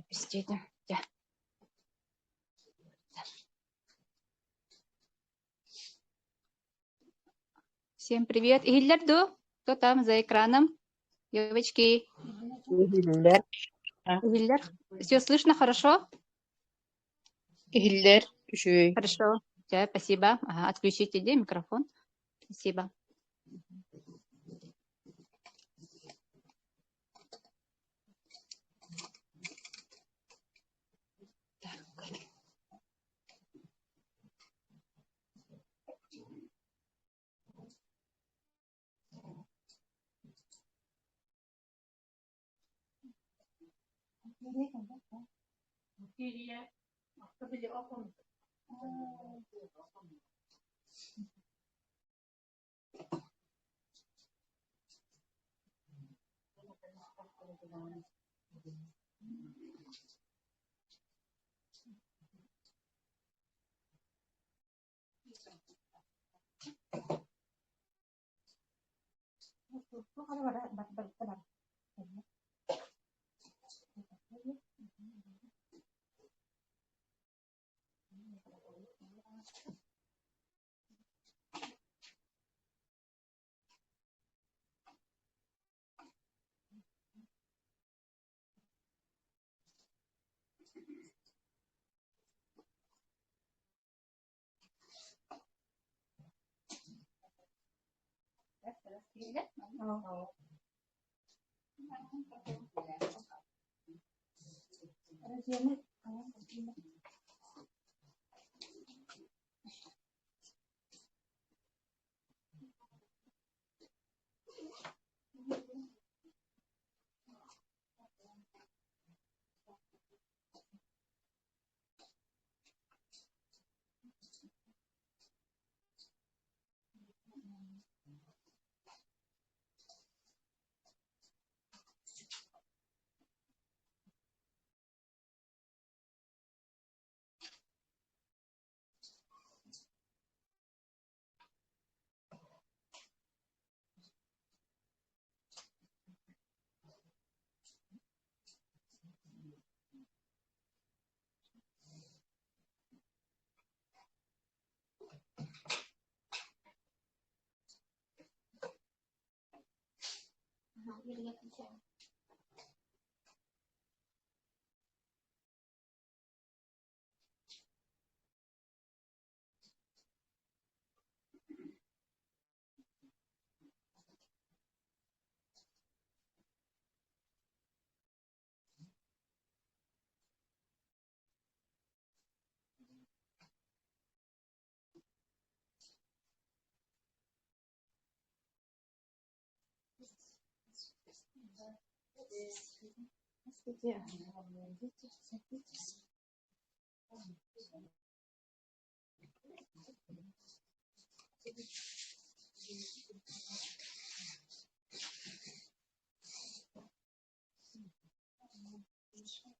Besteden. Ja. Всем привет. Игильдерду, кто там за экраном? Девочки. Игильдер. Игильдер. Все слышно хорошо? Игильдер. Хорошо. Да, спасибо. Ага, отключите где микрофон. Спасибо.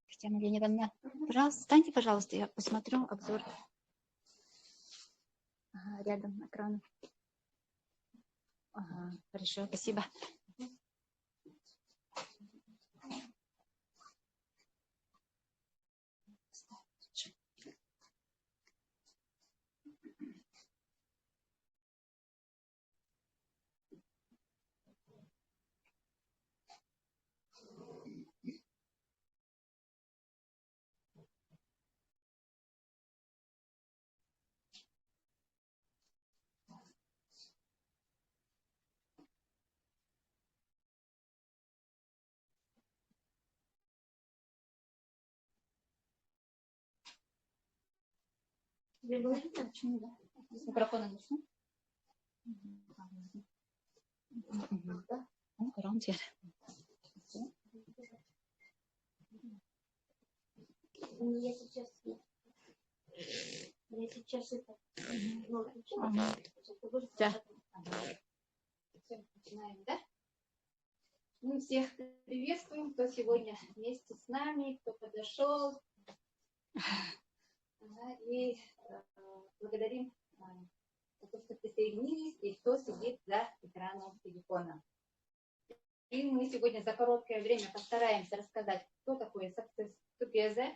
Татьяна Леонидовна, пожалуйста, встаньте, пожалуйста, я посмотрю обзор. Ага, рядом экран. Ага, хорошо, спасибо. Вы говорите, почему да? С микрофона начну? Да. Ну, громче. Я сейчас это... Да. Всем начинаем, да? Мы всех приветствуем, кто сегодня вместе с нами, кто подошел. И благодарим за то, что присоединились и кто сидит за экраном телефона. И мы сегодня за короткое время постараемся рассказать, что такое Success Together,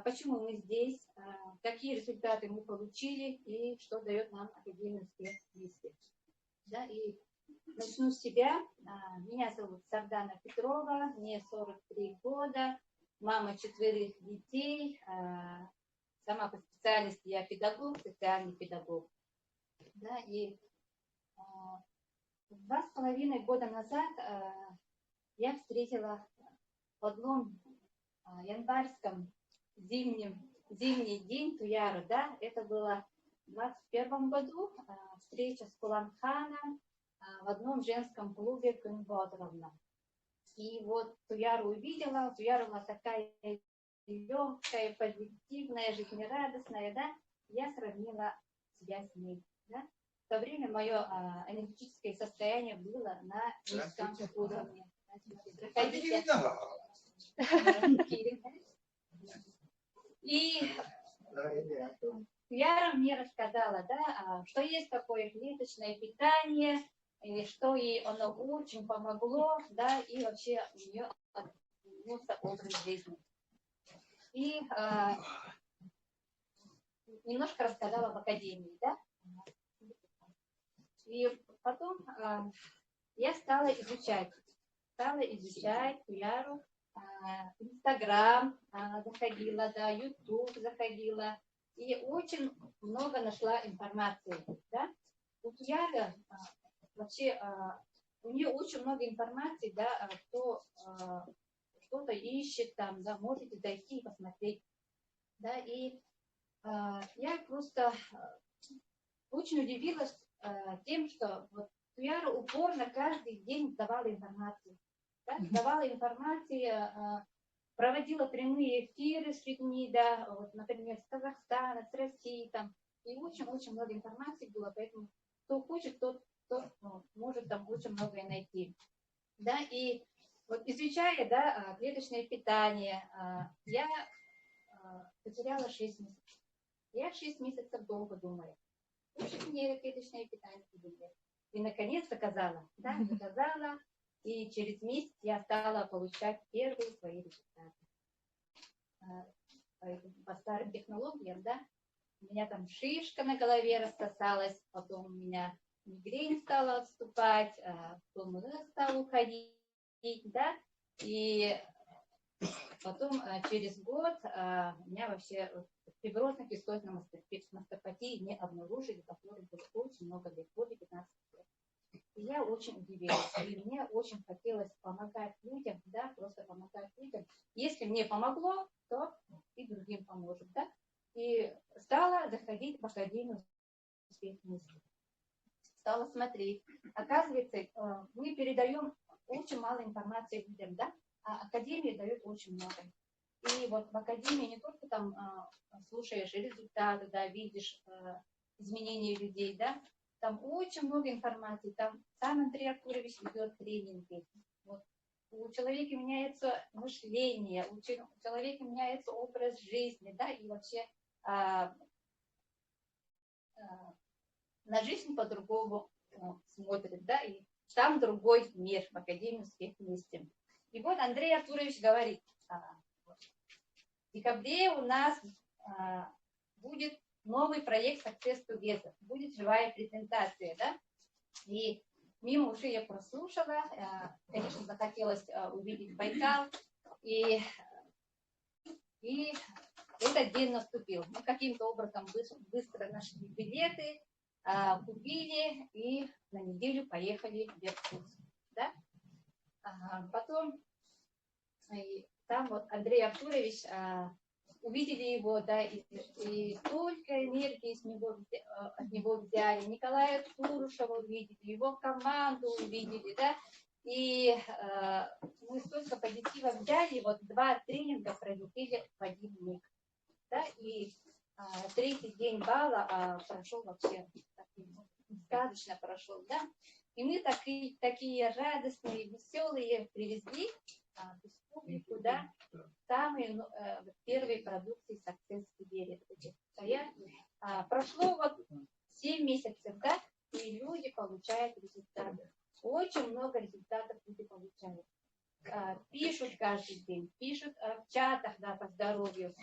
почему мы здесь, какие результаты мы получили и что дает нам Академия Успех вместе. Да, и начну с себя. Меня зовут Сардана Петрова, мне 43 года, мама 4 детей, сама по специальности я педагог, социальный педагог. Да, и 2,5 года назад я встретила в одном январском зимний день Туяру, да, это было в 2021 году, встреча с Куланханом в одном женском клубе Кунботровна. И вот Туяру увидела, Туяру была такая легкая, позитивная, жизнерадостная, да, я сравнила себя с ней, да. В то время мое энергетическое состояние было на низком уровне. И Яра мне рассказала, да, что есть такое клеточное питание, и что ей оно очень помогло, да, и вообще у нее изменился образ жизни. И немножко рассказала в академии, да. И потом я стала изучать Туяру, Инстаграм заходила, да, Ютуб заходила, и очень много нашла информации, да. У Туяры вообще, у нее очень много информации, да, кто что-то ищет там, да, можете зайти и посмотреть, да, и я просто очень удивилась тем, что вот Туяра упорно каждый день давала информацию. Да? Давала информацию, проводила прямые эфиры с людьми, да, вот, например, с Казахстана, с России, там, и очень-очень много информации было, поэтому кто хочет, тот может там очень многое найти. Да? И вот изучая, да, клеточное питание, я потеряла 6 месяцев. Я 6 месяцев долго думала. Учить нейроклеточное питание. И наконец доказала, да, доказала, и через месяц я стала получать первые свои результаты. По старым технологиям, да, у меня там шишка на голове рассосалась, потом у меня мигрень стала отступать, потом стал уходить, да, и потом через год у меня вообще фиброзно-кистозной мастопатии не обнаружили, которой было очень много лет, более 15 лет. И я очень удивилась, и мне очень хотелось помогать людям, да, просто помогать людям. Если мне помогло, то и другим поможет, да. И стала заходить в Академию Успех вместе. Стала смотреть. Оказывается, мы передаем очень мало информации людям, да, а Академия дает очень много. И вот в Академии не только там слушаешь результаты, да, видишь изменения людей, да, там очень много информации, там сам Андрей Артурович ведет тренинги. Вот. У человека меняется мышление, у человека меняется образ жизни, да, и вообще на жизнь по-другому смотрит, да, и там другой мир в Академии Успех вместе. И вот Андрей Артурович говорит, в декабре у нас будет новый проект Success Together, будет живая презентация, да, и мимо ушей я прослушала, конечно, захотелось увидеть Байкал, и этот день наступил. Мы каким-то образом быстро нашли билеты, купили и на неделю поехали в Иркутск, да. Потом там вот Андрей Артурович, увидели его, да, и только энергии от него взяли, Николая Турушева увидели, его команду увидели, да, и мы столько позитива взяли, вот 2 тренинга провели в один миг, да, и 3-й день бала прошел вообще, сказочно прошел, да, и мы такие радостные, веселые привезли в республику, да, самые первые продукции Success Together. Прошло вот 7 месяцев, да, и люди получают результаты. очень много результатов люди получают. Пишут каждый день, пишут в чатах, да, по здоровью.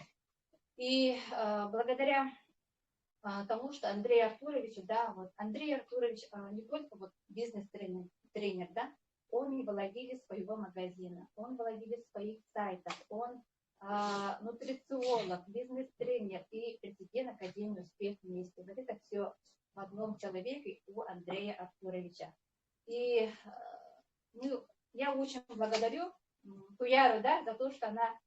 И благодаря тому, что Андрей Артурович, да, вот Андрей Артурович не только вот бизнес-тренер, да, он не владелец своего магазина, он владелец своих сайтов, он нутрициолог, бизнес-тренер и президент Академии «Успех вместе». Вот это все в одном человеке у Андрея Артуровича. И я очень благодарю Туяру, да, за то, что она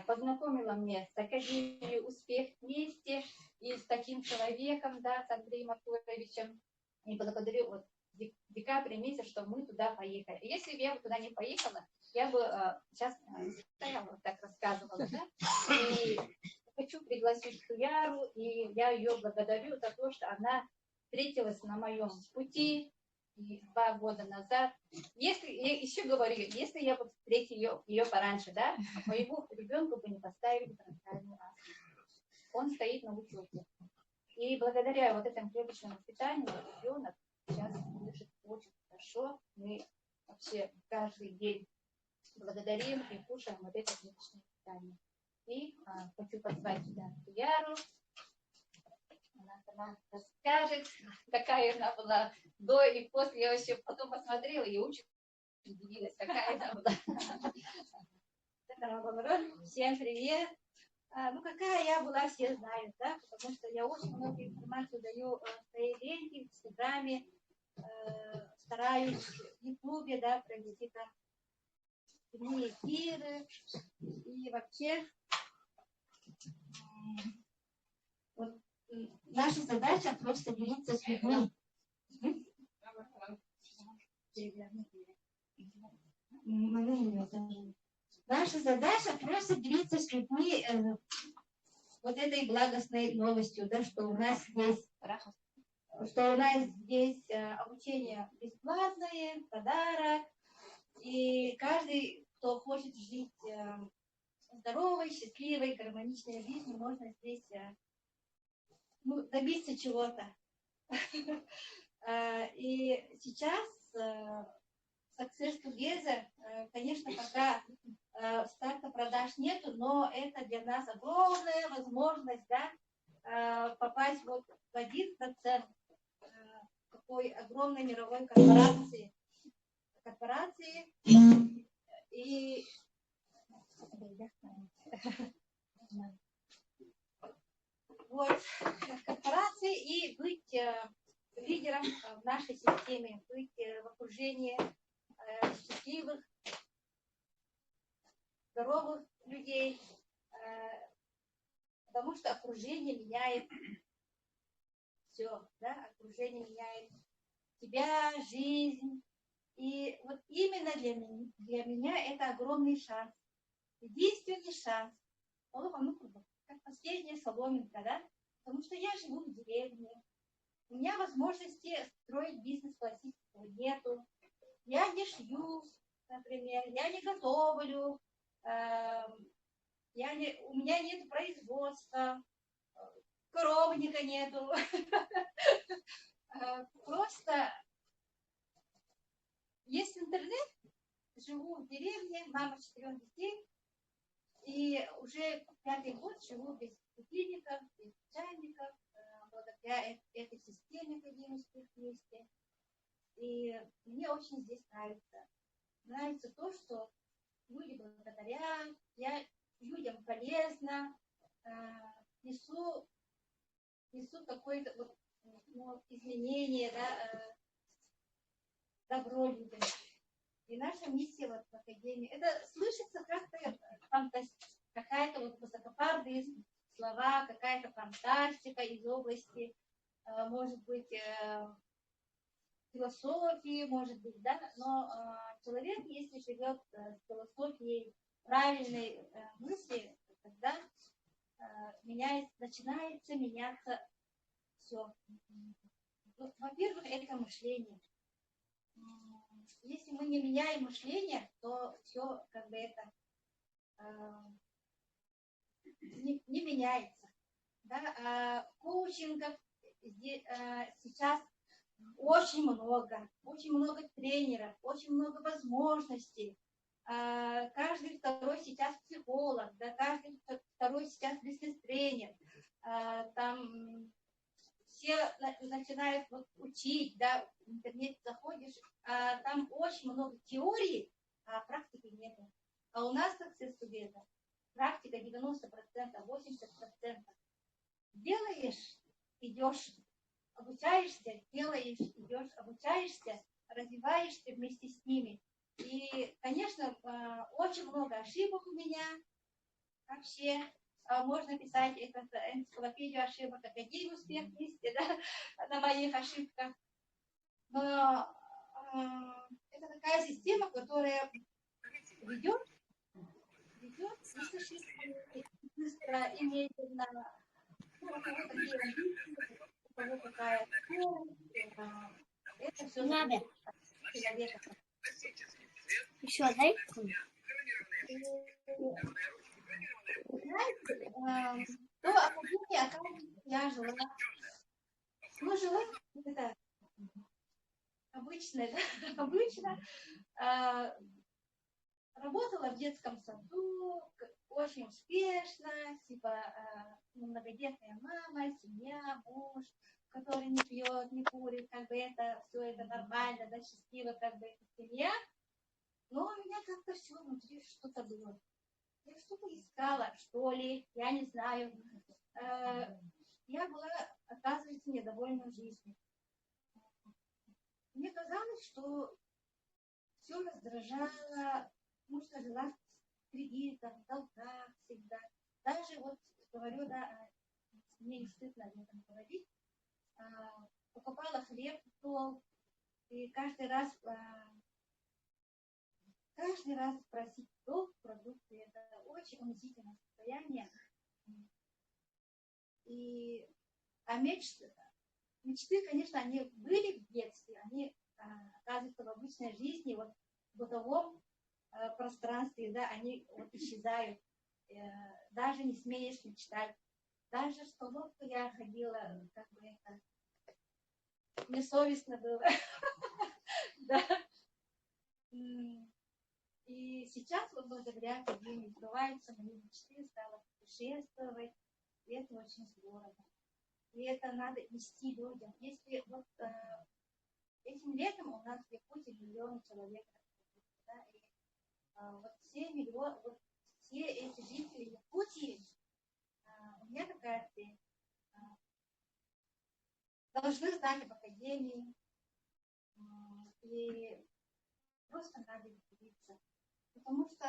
познакомила меня с Академией «Успех вместе» и с таким человеком, да, с Андреем Артуровичем. И благодарю вот в декабре месяц, что мы туда поехали. Если бы я бы туда не поехала, я бы сейчас стояла, вот так рассказывала, да. И хочу пригласить Туяру, и я ее благодарю за то, что она встретилась на моем пути 2 года назад. Если, я еще говорю, если я бы встретила ее пораньше, да, моему ребенку бы не поставили фронтальную астму. Он стоит на учете. И благодаря вот этому клеточному питанию ребенок сейчас дышит очень хорошо. Мы вообще каждый день благодарим и кушаем вот это клеточное питание. И хочу позвать сюда Яру. Она сама расскажет, какая она была до и после. Я вообще потом посмотрела и очень удивилась, какая она была. Всем привет. Ну, какая я была, все знают, да, потому что я очень много информации даю в своей ленте, в Инстаграме, стараюсь в Ютубе, да, провести там прямые эфиры, и вообще вот, наша задача просто делиться с людьми. Наша задача просто делиться с людьми вот этой благостной новостью, да, что у нас здесь обучение бесплатное, подарок, и каждый, кто хочет жить здоровой, счастливой, гармоничной жизнью, можно здесь добиться чего-то. И сейчас Success Together, конечно, пока старта продаж нету, но это для нас огромная возможность, да, попасть вот в 1% такой огромной мировой корпорации. И вот корпорации и быть лидером в нашей системе, быть в окружении счастливых, здоровых людей, потому что окружение меняет все, да, окружение меняет тебя, жизнь. И вот именно для меня это огромный шанс, единственный шанс, как последняя соломинка, да, потому что я живу в деревне, у меня возможности строить бизнес классического нету, я не шью, например, я не готовлю, у меня нет производства, коровника нету. Просто есть интернет, живу в деревне, мама 4 детей, и уже 5-й год живу без будильников, без чайников, благодаря этой системе Академии «Успех вместе». И мне очень здесь нравится. Нравится то, что люди благодарят, я людям полезна, несу какое-то изменение, да, добро людям. И наша миссия вот в Академии, это слышится как-то какая-то вот высокопарные слова, какая-то фантастика из области, может быть, философии, может быть, да, но человек, если живет с философией правильной мысли, тогда начинается меняться все. Во-первых, это мышление. Если мы не меняем мышление, то все как бы это не меняется. Да? Коучингов сейчас очень много тренеров, очень много возможностей. Каждый второй сейчас психолог, да, каждый второй сейчас бизнес-тренер. Там все начинают вот учить, да, в интернет заходишь, там очень много теории, а практики нет. А у нас, как студентов, практика 90%, 80%. Делаешь, идешь, обучаешься, делаешь, идешь, обучаешься, развиваешься вместе с ними. И, конечно, очень много ошибок у меня вообще. Можно писать энциклопедию ошибок, Академию успех вместе, да, на моих ошибках. Но это такая система, которая ведет и быстро и медленно. Ну, у кого такие амбиции, у кого какая скорость, это все зависит от человека. Еще дай. Знаете, до академии, оказывается, я жила. Ну, жила это обычно, да, обычно. Работала в детском саду, очень успешно, типа многодетная мама, семья, муж, который не пьет, не курит, как бы это, все это нормально, да, счастливо, как бы это семья. Но у меня как-то все внутри что-то было. Я что-то искала, что ли, я не знаю. Я была, оказывается, недовольна жизнью. Мне казалось, что все раздражало, потому что жила в кредитах, в долгах всегда. Даже вот говорю, да, мне не стыдно об этом говорить, покупала хлеб в долг, и каждый раз просить долг продукты, это очень унизительное состояние. А мечты, конечно, они были в детстве, они, оказывается, в обычной жизни, вот в бытовом пространстве, да, они вот исчезают. Даже не смеешь мечтать. Даже в столовку я ходила, как бы это, мне совестно было. Да. И сейчас, вот благодаря академии, сбываются мои мечты, стала путешествовать, и это очень здорово. И это надо нести людям. Если вот этим летом у нас в Якутии 1 миллион человек, да, и вот все эти жители Якутии, у меня такая цель, должны знать об академии, и просто надо делиться. Потому что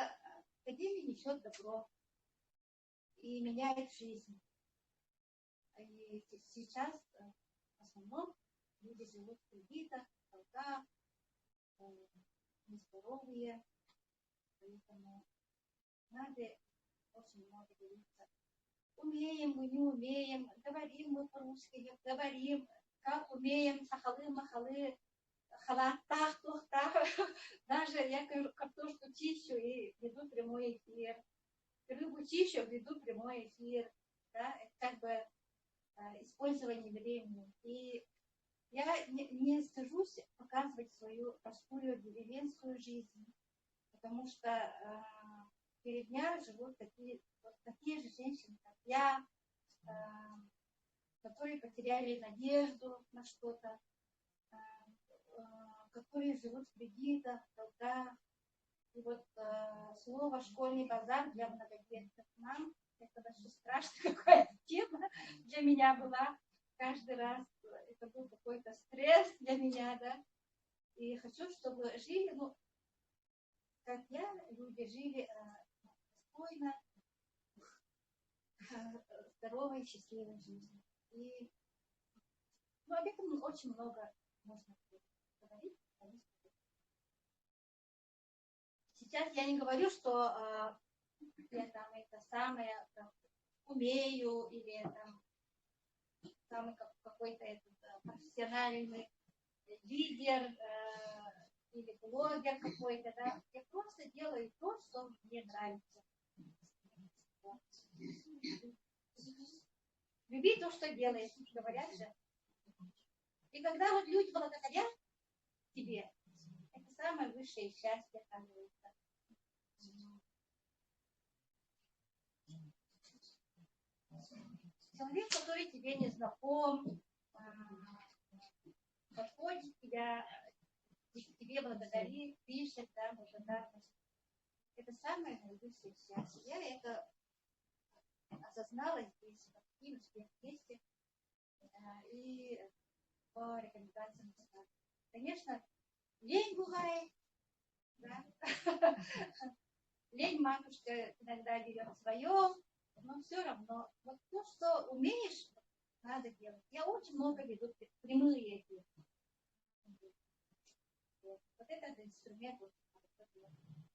академия несет добро и меняет жизнь. И сейчас в основном люди живут в кредитах, в долгах, нездоровые, поэтому надо очень много делиться. Умеем мы, не умеем, говорим мы по-русски, не говорим, как умеем, сахалы-махалы, халатах, тухтах. Даже я картошку чищу и веду прямой эфир. Рыбу чищу, веду прямой эфир. Да? Это как бы использование времени. И я не стыжусь показывать свою простую деревенскую жизнь, потому что перед меня живут такие же женщины, как я, которые потеряли надежду на что-то, которые живут в кредитах, в долгах. И вот слово «школьный базар» для многодетных мам — это даже страшная какая-то тема для меня была. Каждый раз это был какой-то стресс для меня, да. И хочу, чтобы жили, ну, как я, люди жили спокойно, здоровой, счастливой жизнью. И об этом очень много можно говорить. Сейчас я не говорю, что я там это самое там, умею или там самый какой-то этот профессиональный лидер или блогер какой-то, да. Я просто делаю то, что мне нравится. Люби то, что делаешь, говорят же. И когда вот люди благодарят тебе, это самое высшее счастье, оказывается. Человек, который тебе не знаком, подходит тебя, тебе благодарит, пишет, да, благодарность. Это самое наивысшее счастье. Я это осознала здесь, в активности, вместе, и по рекомендациям. Конечно, лень бывает, да? Лень матушка иногда берет свое, но все равно, вот то, что умеешь, надо делать. Я очень много веду прямые эти. Вот этот инструмент вот,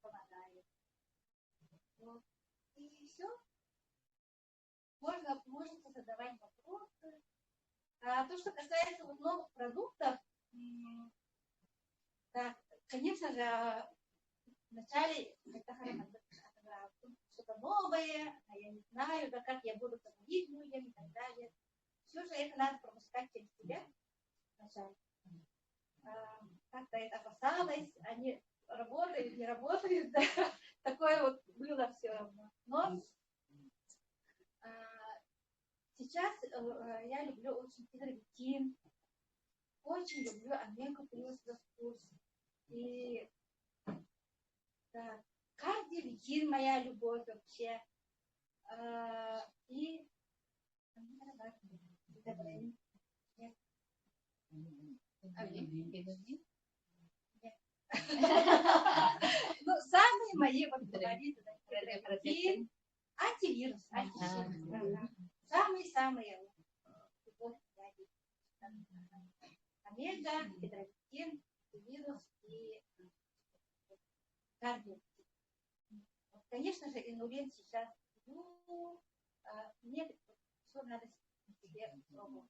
помогает. Вот. И все. Можете задавать вопросы. А то, что касается вот новых продуктов, да, конечно же, вначале это что-то новое, а я не знаю, да, как я буду говорить людям и так далее. Все же это надо пропускать через себя вначале. Как-то это опасалась, они работают, не работают, да. Такое вот было все равно. Но сейчас я люблю очень ферритин, очень люблю омегу-плюс курс. И да, кардиовитин моя любовь вообще. И ну, самые мои вот фавориты, ферритин, антивирус, самые-самые. Омега, гидровитин, вирус и кардиовитин. Конечно же, инулин сейчас, мне все надо себе пробовать.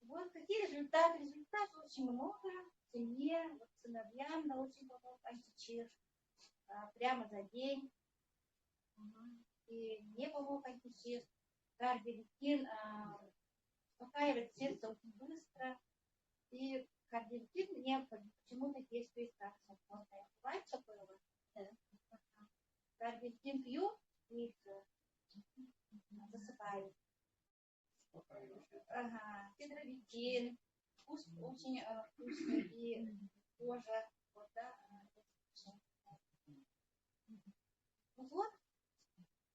Вот какие результаты? Результатов очень много. Семье, вот сыновьям на очень помог античир. Прямо за день. И мне помог античир. Кардиовитин успокаивает сердце очень быстро. И кардиовитин мне почему-то действует как снотворное. Бывает такое у вас? Кардиовитин пью и засыпаю. Гидровитин. Вкус очень вкусный. И кожа. Вот, да. Вот.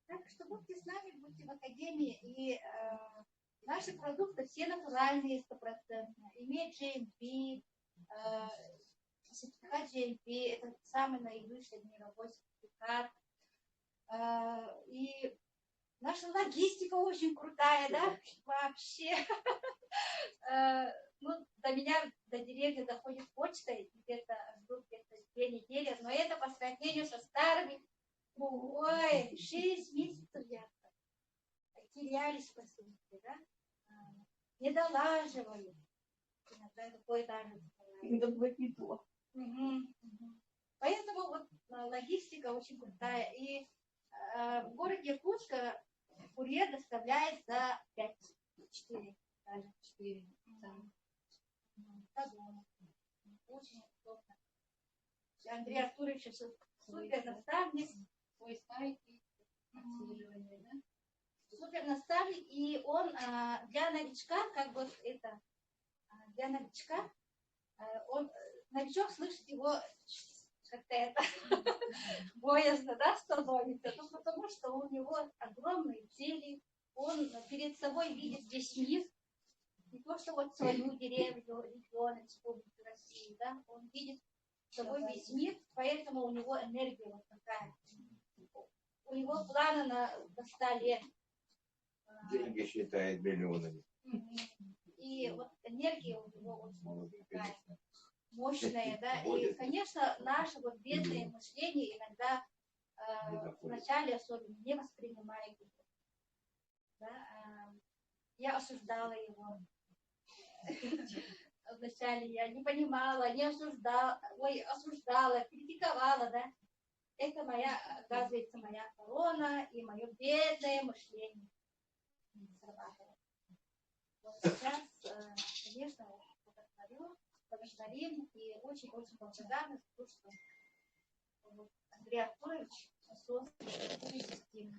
Так что будьте с нами, будьте в академии. И наши продукты все натуральные, 100%. Имеют GMP, сертификат GMP, это самый наивысший мировой сертификат. И наша логистика очень крутая, да? Вообще. Ну, до меня, до деревни доходит почта, и где-то ждут где-то 2 недели, но это по сравнению со старыми, ой, 6 месяцев я терялись, по сути, да? Не долаживали. Иногда такое даже. Поэтому вот логистика очень крутая. И в городе Якутска курьер доставляет за 5-4. Даже 4. Очень удобно. Андрей Артурович супер наставник. Свой сайт обслуживания, да? Супер наставник, и он для новичка, как бы это, для новичка, новичок слышит его как-то это боязно, да, становится, ну, потому что у него огромные цели, он перед собой видит весь мир, не то, что вот свою деревню, регион, республику России, да, он видит собой весь мир, поэтому у него энергия вот такая. У него планы на 100 лет. Деньги считает миллионами. И вот энергия у него очень такая мощная, да, и, конечно, наше вот бедное мышление иногда вначале особенно не воспринимает его. Да, я осуждала его. Вначале я не понимала, не осуждала, осуждала, критиковала, да. Это моя, оказывается, моя корона и мое бедное мышление срабатывает. сейчас, конечно, благодарим и очень-очень благодарны за то, что Андрей Артурович создал такую систему.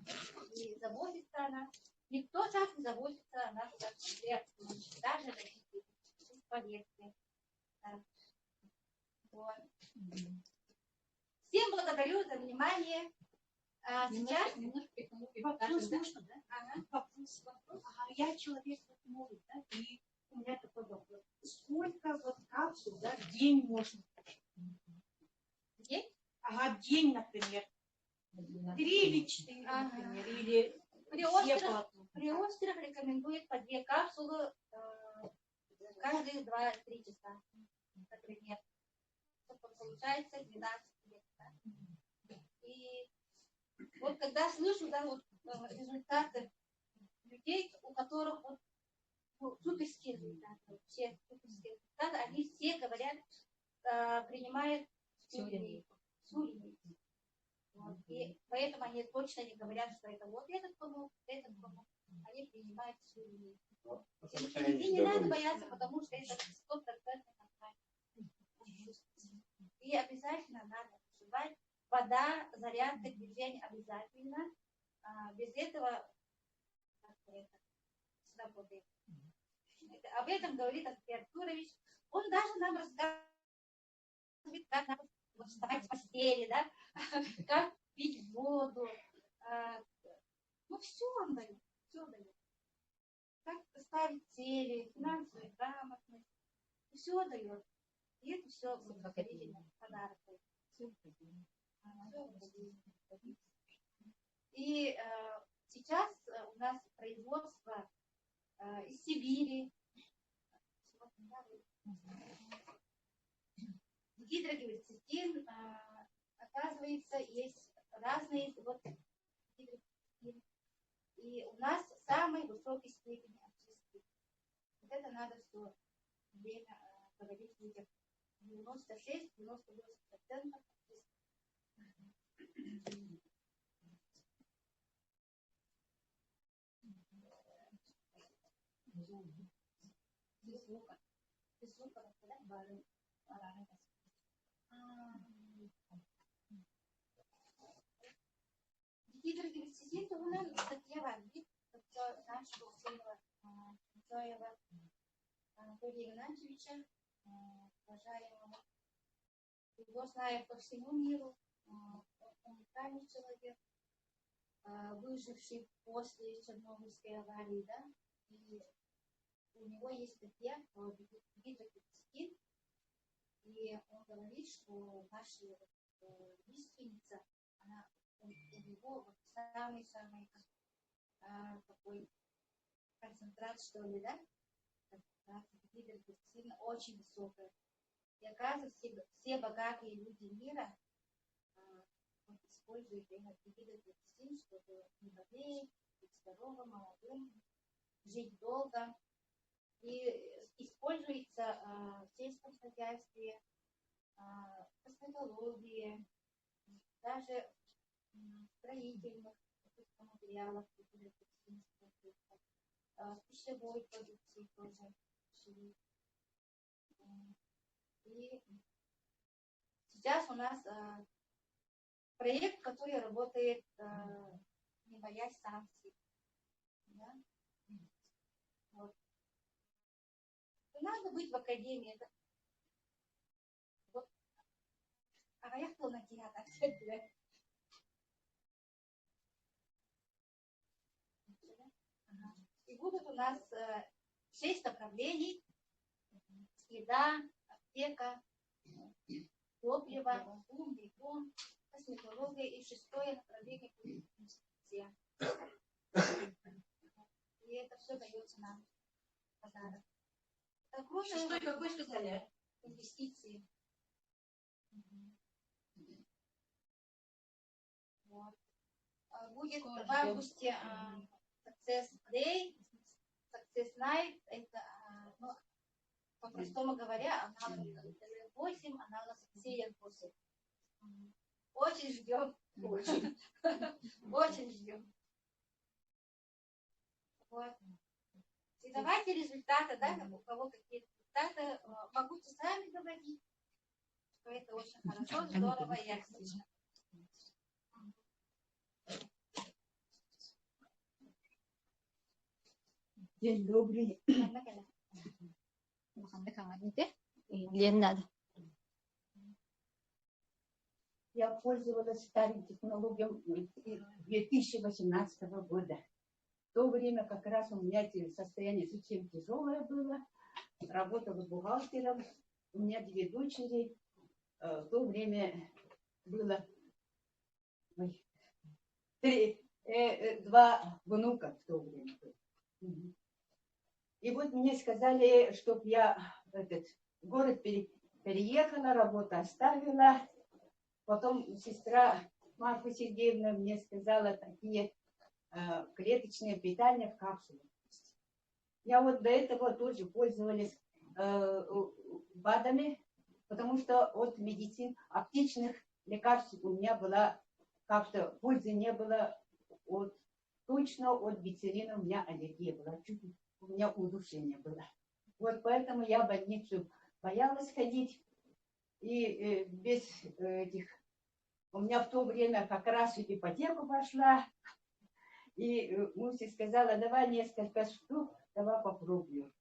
И заботится она. Никто сейчас не заботится о нас, как Андрей Артурович, даже родители, поверьте. Вот. Всем благодарю за внимание. Сейчас Вопрос можно, да? Вопрос. Ага, я человек новый, да? И у меня такой вопрос. Сколько вот капсул, да, в день можно? день? Ага, в день, например. 3 или 4, например. Или при острых рекомендует по 2 капсулы каждые 2-3 часа, например. Получается 12 лет. Да? И вот когда слышу, да, вот, результаты людей, у которых вот, суперские результаты, все суперские результаты, они все говорят, принимают всю линейку. Вот. И поэтому они точно не говорят, что это вот этот помог, этот помог. Они принимают всю линейку. И не надо бояться, потому что это 100% нормально. И обязательно надо выживать. Вода, зарядка, движение обязательно. Без этого сработает. Об этом говорит Андрей Артурович. Он даже нам рассказывает, как надо вставать с постели, да? Как пить воду. Ну, все он дает. Все дает. Как ставить цели, финансовую грамотность. Все дает. И это все благотворительный подарок. И сейчас у нас производство из Сибири. Гидрогиверцетин, оказывается, есть разные вот гидрогиверцетин. И у нас самой высокой степени очистки. Вот это надо все время говорить людям. 96-98% без звука, Гидрогиверцетин он статья нашего Джоева Анатолия Игнатьевича, уважаемого. Его знают по всему миру. Уникальный человек, выживший после Чернобыльской аварии, да, и у него есть статья про гидрогиверцетин, и он говорит, что наша лиственница, она у него вот самый-самый такой концентрат, что ли, да, гидрогиверцетина очень высокая. И оказывается, все богатые люди мира используют гидрогиверцетин, чтобы не болеть, быть здоровым, молодым, жить долго. И используется в сельском хозяйстве, косметологии, даже в строительных материалах, в пищевой продукции тоже. И сейчас у нас проект, который работает, не боясь санкций. Да? Вот. Надо быть в академии. Это... Вот. А я кто на театр? И будут у нас 6 направлений: еда, аптека, топливо, умный дом, косметология, и 6-е направление будет инвестиция. И это все дается нам в подарок. Шестой какой сказали? Инвестиции. Вот. Будет в августе Success Day, Success Night. Это, ну, по-простому говоря, аналог ТВ-8, аналог CN8. Очень ждем. Очень ждем. Вот. И давайте результаты, да, у кого какие результаты, могите сами говорить, что это очень хорошо, здорово, и отлично. День добрый. Я пользовалась старым технологиям 2018 года. В то время как раз у меня состояние совсем тяжелое было. Работала бухгалтером. У меня 2 дочери. В то время было 2 внука в то время. И вот мне сказали, чтобы я в город переехала, работу оставила. Потом сестра Марфа Сергеевна мне сказала такие клеточные питания в капсулах. Я вот до этого тоже пользовалась БАДами, потому что от медицин, аптечных лекарств у меня была как-то пользы не было. Точно от бицелина у меня аллергия была, чуть у меня удушение было. Вот поэтому я в больницу боялась ходить. И без этих... У меня в то время как раз в ипотеку пошла. И Муся сказала, давай несколько штук, давай попробую.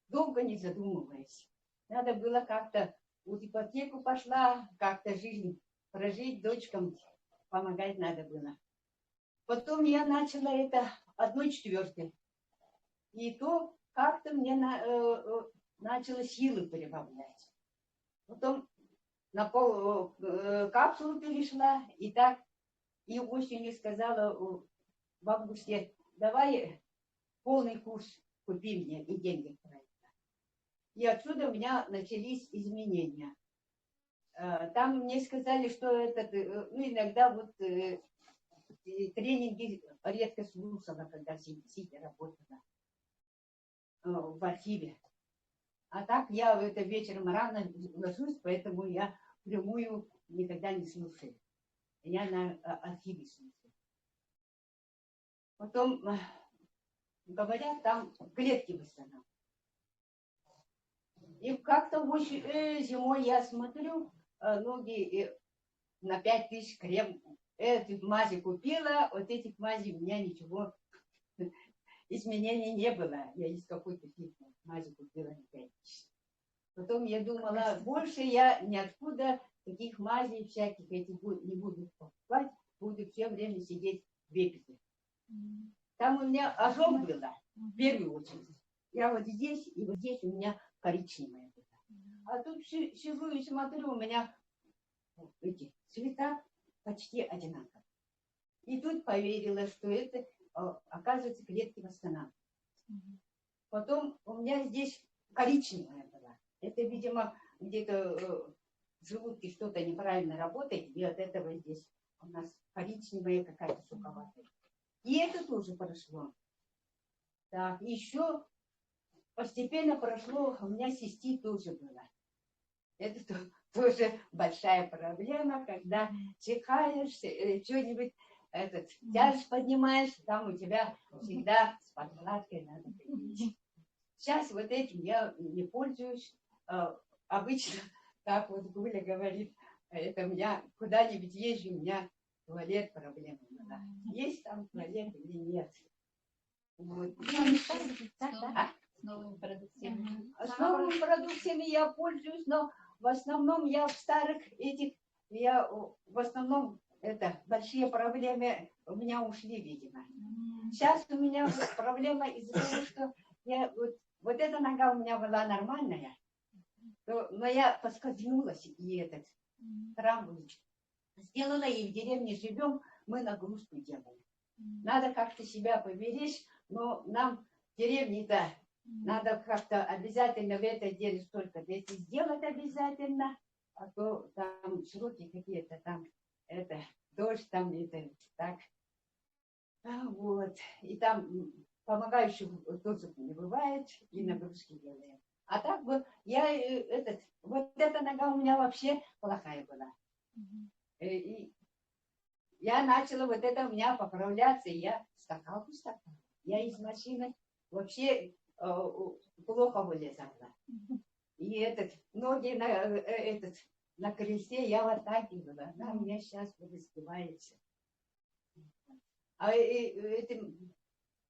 Долго не задумываясь. Надо было как-то, вот ипотеку пошла, как-то жизнь прожить, дочкам помогать надо было. Потом я начала это 1/4. И то как-то мне начало силы прибавлять. Потом на капсулу перешла, и так, и осенью сказала бабушке, давай полный курс купи мне, и деньги правильно. И отсюда у меня начались изменения. Там мне сказали, что иногда вот тренинги редко слушала, когда сидя работала в архиве. А так я вечером рано ложусь, поэтому я прямую никогда не слушаю. Я на архиве слушаю. Потом, говорят, там клетки восстанавливают. И как-то зимой я смотрю, ноги на 5000 крем. Этих мази купила, вот этих мазей у меня ничего, изменений не было. Я из какой-то мази купила на 5000. Потом я думала, больше я ниоткуда таких мазей всяких этих не буду покупать, буду все время сидеть в вепите. Там у меня ожог было, в первую очередь. Я вот здесь, и вот здесь у меня коричневая была. А тут сижу и смотрю, у меня эти цвета почти одинаковые. И тут поверила, что это, оказывается, клетки восстанавливают. Потом у меня здесь коричневая была. Это, видимо, где-то в желудке что-то неправильно работает, и от этого здесь у нас коричневая какая-то суховатая. И это тоже прошло. Так, еще постепенно прошло, у меня цистит тоже было. Это тоже большая проблема, когда чихаешь, что-нибудь, тяжесть поднимаешь, там у тебя всегда с подкладкой надо ходить. Сейчас вот этим я не пользуюсь. Обычно, как вот Гуля говорит, это у меня куда-нибудь езжу, у меня туалет проблема. Есть там туалет или нет. Вот. С новыми продуктами. С новыми продуктами я пользуюсь, но в основном я в старых этих, я в основном это большие проблемы у меня ушли, видимо. Сейчас у меня вот проблема из-за того, что я вот эта нога у меня была нормальная, но я поскользнулась и этот травму сделала, и в деревне живем, мы нагрузку делаем. Надо как-то себя поберечь, но нам в деревне-то надо как-то обязательно в это деле столько-то сделать обязательно, а то там сроки какие-то, там это дождь, там это так. Вот. И там помогающих тоже не бывает, и нагрузки делаем. А так бы я вот эта нога у меня вообще плохая была. И я начала вот это у меня поправляться, и я скакалку. Я из машины вообще плохо вылезала. И ноги на кресте я вытягивала. Она у меня сейчас раздевается. А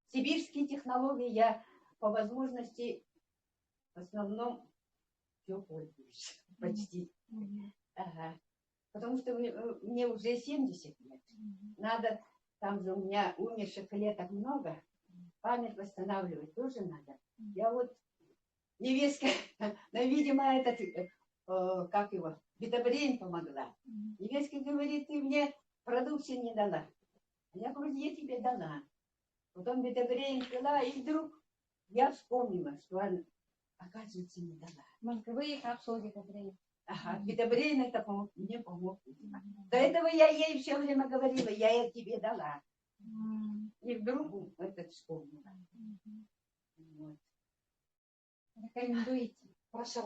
сибирские технологии я по возможности в основном все пользуюсь. Почти. Ага. Потому что мне уже 70 лет. Надо, там же у меня умерших клеток много, память восстанавливать тоже надо. Я вот невестка, но, видимо, как его, Бетабрин помогла. Невестка говорит, ты мне продукции не дала. Я говорю, я тебе дала. Потом Бетабрин пила, и вдруг я вспомнила, что она, оказывается, не дала. Мозговые капсулы Бетабрин. Ага, Бетабрин это мне помог. До этого я ей все время говорила, я тебе дала. И вдруг вспомнила. Вот. Рекомендуете? Прошу.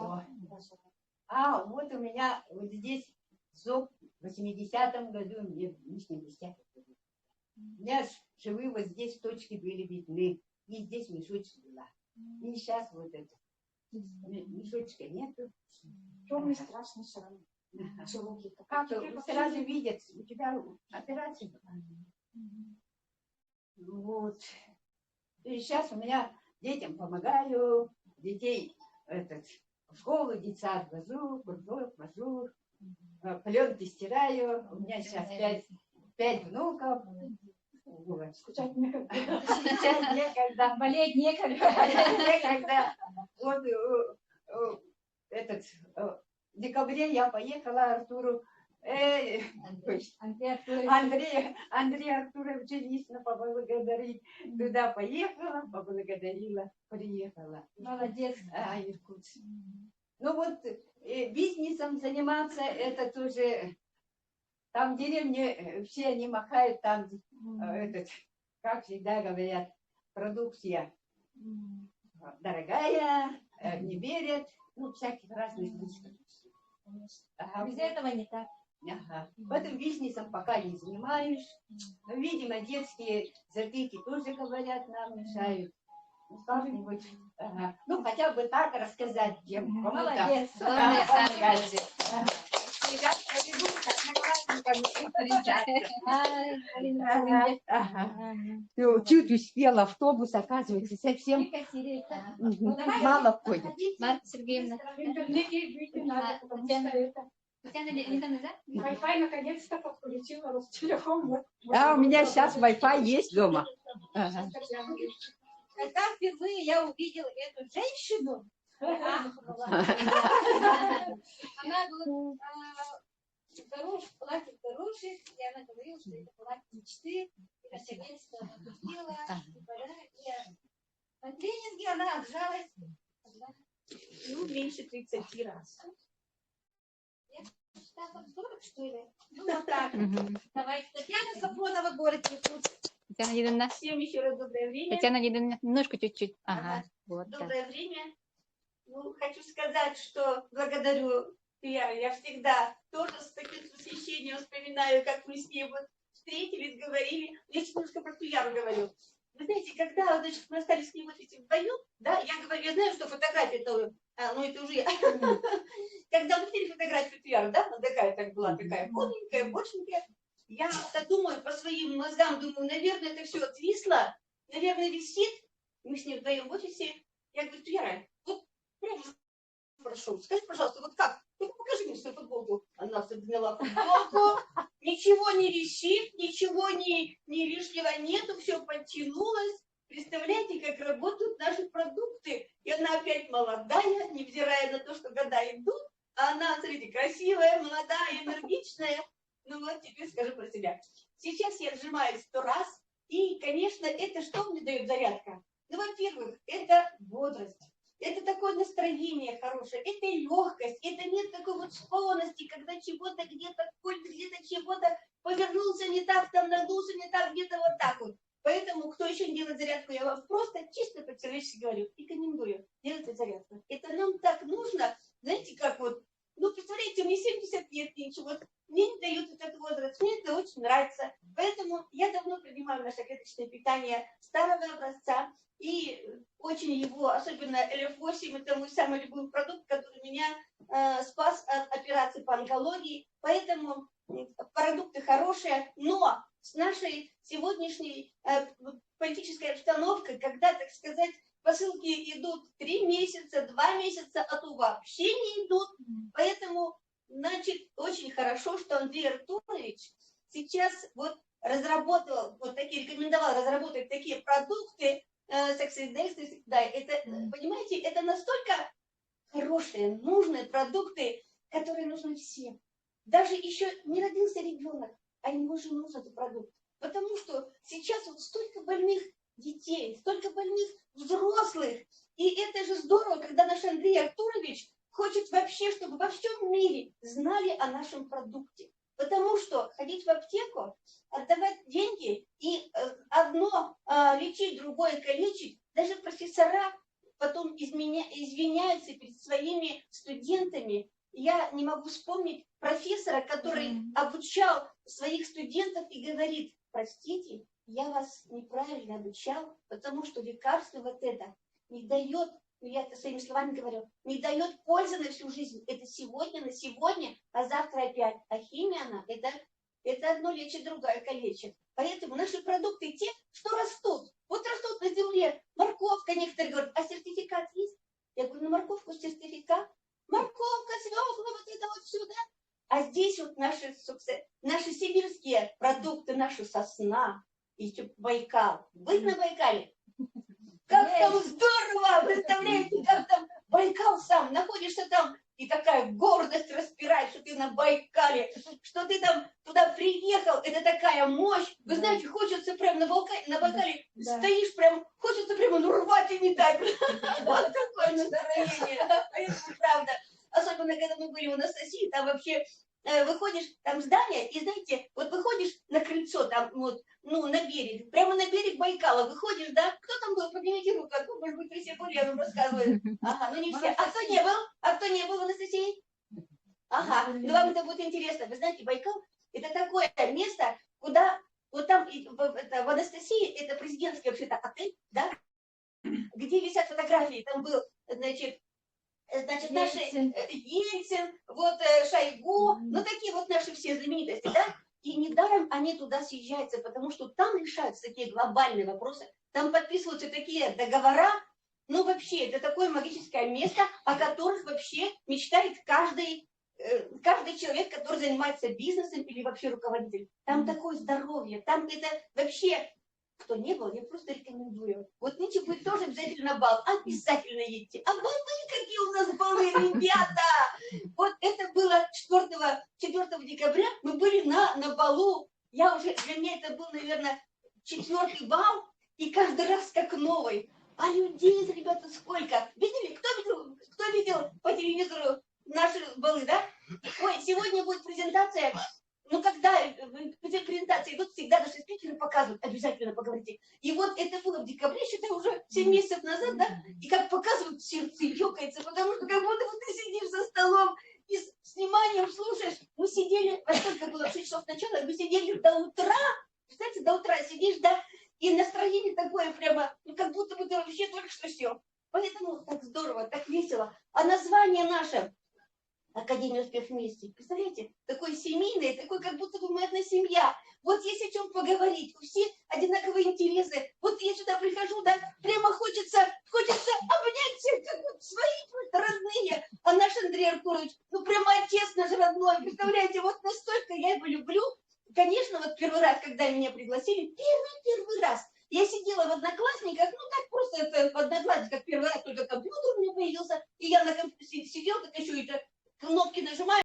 А, вот у меня вот здесь зуб в 80-м году, мне в 80-м году. У меня швы вот здесь точки были видны. И здесь мешочек была. И сейчас вот это. Мешочка нету. Темный страшный шрам. Широкий. Как сразу видят, у тебя операция была. Вот. И сейчас у меня детям помогаю, детей в школу, детсад вожу, кружок вожу, пленки стираю. У меня сейчас 5 внуков. Вот. Скучать некогда. Сейчас некогда. Болеть некогда. Некогда. Вот в декабре я поехала Артуру. Андрей Артуровича лично поблагодарить. Туда поехала, поблагодарила, приехала. Молодец. Иркутск. Ну вот, бизнесом заниматься, это тоже, там в деревне все они махают, там, как всегда говорят, продукция дорогая, не верят, ну, всяких разных вещей. Без этого не так. Ага. Этим бизнесом пока не занимаюсь. Но, видимо, детские затыки тоже, говорят, нам мешают. Ну, как-нибудь, ага. Ну, хотя бы так рассказать, чем Молодец. Чуть успела, автобус, оказывается, совсем мало ходит. Марта Сергеевна. В интернете выйти надо, потому что это... Wi-Fi наконец-то подключила Ростелеком. Да, у меня сейчас Wi-Fi есть дома. Когда впервые я увидела эту женщину, она была платье хорошее, и она говорила, что это платье мечты, и наконец-то она купила, и на тренинге она отжалась. Ну, меньше 30 раз. Там 40, что ли? Ну, вот так. Давайте, Татьяна Сафонова, город Иркутск. Татьяна Лидовна. Всем еще раз доброе время. Татьяна Лидовна, немножко чуть-чуть. Ага, вот так. Доброе время. Ну, хочу сказать, что благодарю я всегда тоже с таким восхищением вспоминаю, как мы с ней вот встретились, говорили. Я немножко про Туяру говорю. Вы знаете, когда, значит, мы остались с ней вот этим вдвоем, да, я говорю, я знаю, что фотография-то, ну это уже я. Когда мы видели фотографию Туяру, да, она такая так была, такая полненькая, боченькая, я-то думаю, по своим мозгам, думаю, наверное, это все отвисло, наверное, висит. Мы с ней вдвоем в офисе. Я говорю, Туяра, вот, прошу, скажи, пожалуйста, вот как? Только покажи мне свою футболку. Она подняла футболку, ничего не висит, ничего не лишнего нету, все подтянулось. Представляете, как работают наши продукты. И она опять молодая, невзирая на то, что года идут. А она, смотрите, красивая, молодая, энергичная. Ну вот теперь скажу про себя. Сейчас я сжимаюсь 100 раз. И, конечно, это что мне дает зарядка? Ну, во-первых, это бодрость. Это такое настроение хорошее, это легкость, это нет такой вот склонности, когда чего-то где-то, где-то чего-то повернулся не так, там надулся не так, где-то вот так вот. Поэтому, кто еще не делает зарядку, я вам просто чисто по-человечески говорю, рекомендую делать зарядку. Это нам так нужно, знаете, как вот Ну, представляете, мне 70 лет, ничего. Мне не дают этот возраст, мне это очень нравится. Поэтому я давно принимаю наше клеточное питание старого образца. И очень его, особенно ЛФ8, это мой самый любимый продукт, который меня спас от операции по онкологии. Поэтому продукты хорошие, но с нашей сегодняшней политической обстановкой, когда, так сказать, посылки идут 3 месяца, 2 месяца, а то вообще не идут. Поэтому, значит, очень хорошо, что Андрей Артурович сейчас вот разработал, вот такие, рекомендовал разработать такие продукты, Success да, это, понимаете, это настолько хорошие, нужные продукты, которые нужны всем. Даже еще не родился ребенок, а ему же нужен этот продукт. Потому что сейчас вот столько больных детей, столько больных взрослых. И это же здорово, когда наш Андрей Артурович хочет вообще, чтобы во всем мире знали о нашем продукте. Потому что ходить в аптеку, отдавать деньги и одно лечить, другое калечить, даже профессора потом извиняются перед своими студентами. Я не могу вспомнить профессора, который обучал своих студентов и говорит: простите, я вас неправильно обучал, потому что лекарство вот это не дает, я это своими словами говорю, не дает пользы на всю жизнь. Это сегодня, на сегодня, а завтра опять. А химия, она, это одно лечит, другое калечит. Поэтому наши продукты те, что растут. Вот растут на земле. Морковка, некоторые говорят, а сертификат есть? Я говорю, на морковку сертификат. Морковка, свекла, вот это вот сюда. А здесь вот наши сибирские продукты, наша сосна, еще Байкал. Быть на Байкале? Как там здорово! Представляете, как там Байкал сам, находишься там, и такая гордость распирает, что ты на Байкале, что ты там туда приехал, это такая мощь. Вы знаете, хочется прям на Байкале стоишь, прям хочется прямо рвать и метать. Вот такое настроение. Это правда. Особенно, когда мы были в Анастасии, там вообще выходишь, там здание, и знаете, вот выходишь на крыльцо, там вот, ну, на берег, прямо на берег Байкала выходишь, да? Кто там был? Поднимите руку, а то, может быть, вы все были, я вам рассказываю. Ага, ну не все. А кто не был? А кто не был в Анастасии? Ага, ну вам это будет интересно. Вы знаете, Байкал – это такое место, куда, вот там в Анастасии, это президентский вообще-то отель, да? Где висят фотографии, там был, значит, наши Ельцин, вот Шойгу, ну такие вот наши все знаменитости, да? И недаром они туда съезжаются, потому что там решаются такие глобальные вопросы, там подписываются такие договора, ну вообще, это такое магическое место, о которых вообще мечтает каждый человек, который занимается бизнесом или вообще руководитель. Там такое здоровье, там это вообще... Кто не был, я просто рекомендую. Вот нынче будет тоже обязательно бал. Обязательно едьте. А балы, какие у нас балы, ребята! Вот это было 4 декабря. Мы были на балу. Для меня это был, наверное, 4-й бал. И каждый раз как новый. А людей, ребята, сколько? Видели? Кто видел по телевизору наши балы, да? Ой, сегодня будет презентация. Ну, когда презентации идут, всегда наши спикеры показывают, обязательно поговорите. И вот это было в декабре, считай, уже 7 месяцев назад, да? И как показывают, сердце ёкается, потому что как будто вот ты сидишь за столом и с вниманием слушаешь. Мы сидели, во сколько было, в 6 часов начала, мы сидели до утра, представляете, до утра сидишь, да? И настроение такое прямо, ну, как будто бы ты вообще только что сел. Поэтому так здорово, так весело. А название наше... Академия «Успех вместе». Представляете? Такое семейное, такое, как будто бы мы одна семья. Вот есть о чем поговорить, у всех одинаковые интересы. Вот я сюда прихожу, да, прямо хочется обнять всех, как вот свои родные. А наш Андрей Артурович, ну прямо отец наш родной. Представляете, вот настолько я его люблю. Конечно, вот первый раз, когда меня пригласили, первый раз, я сидела в Одноклассниках, ну так просто это в Одноклассниках первый раз, только компьютер у меня появился, и я на компьютере сидела, так еще это кнопки нажимаю,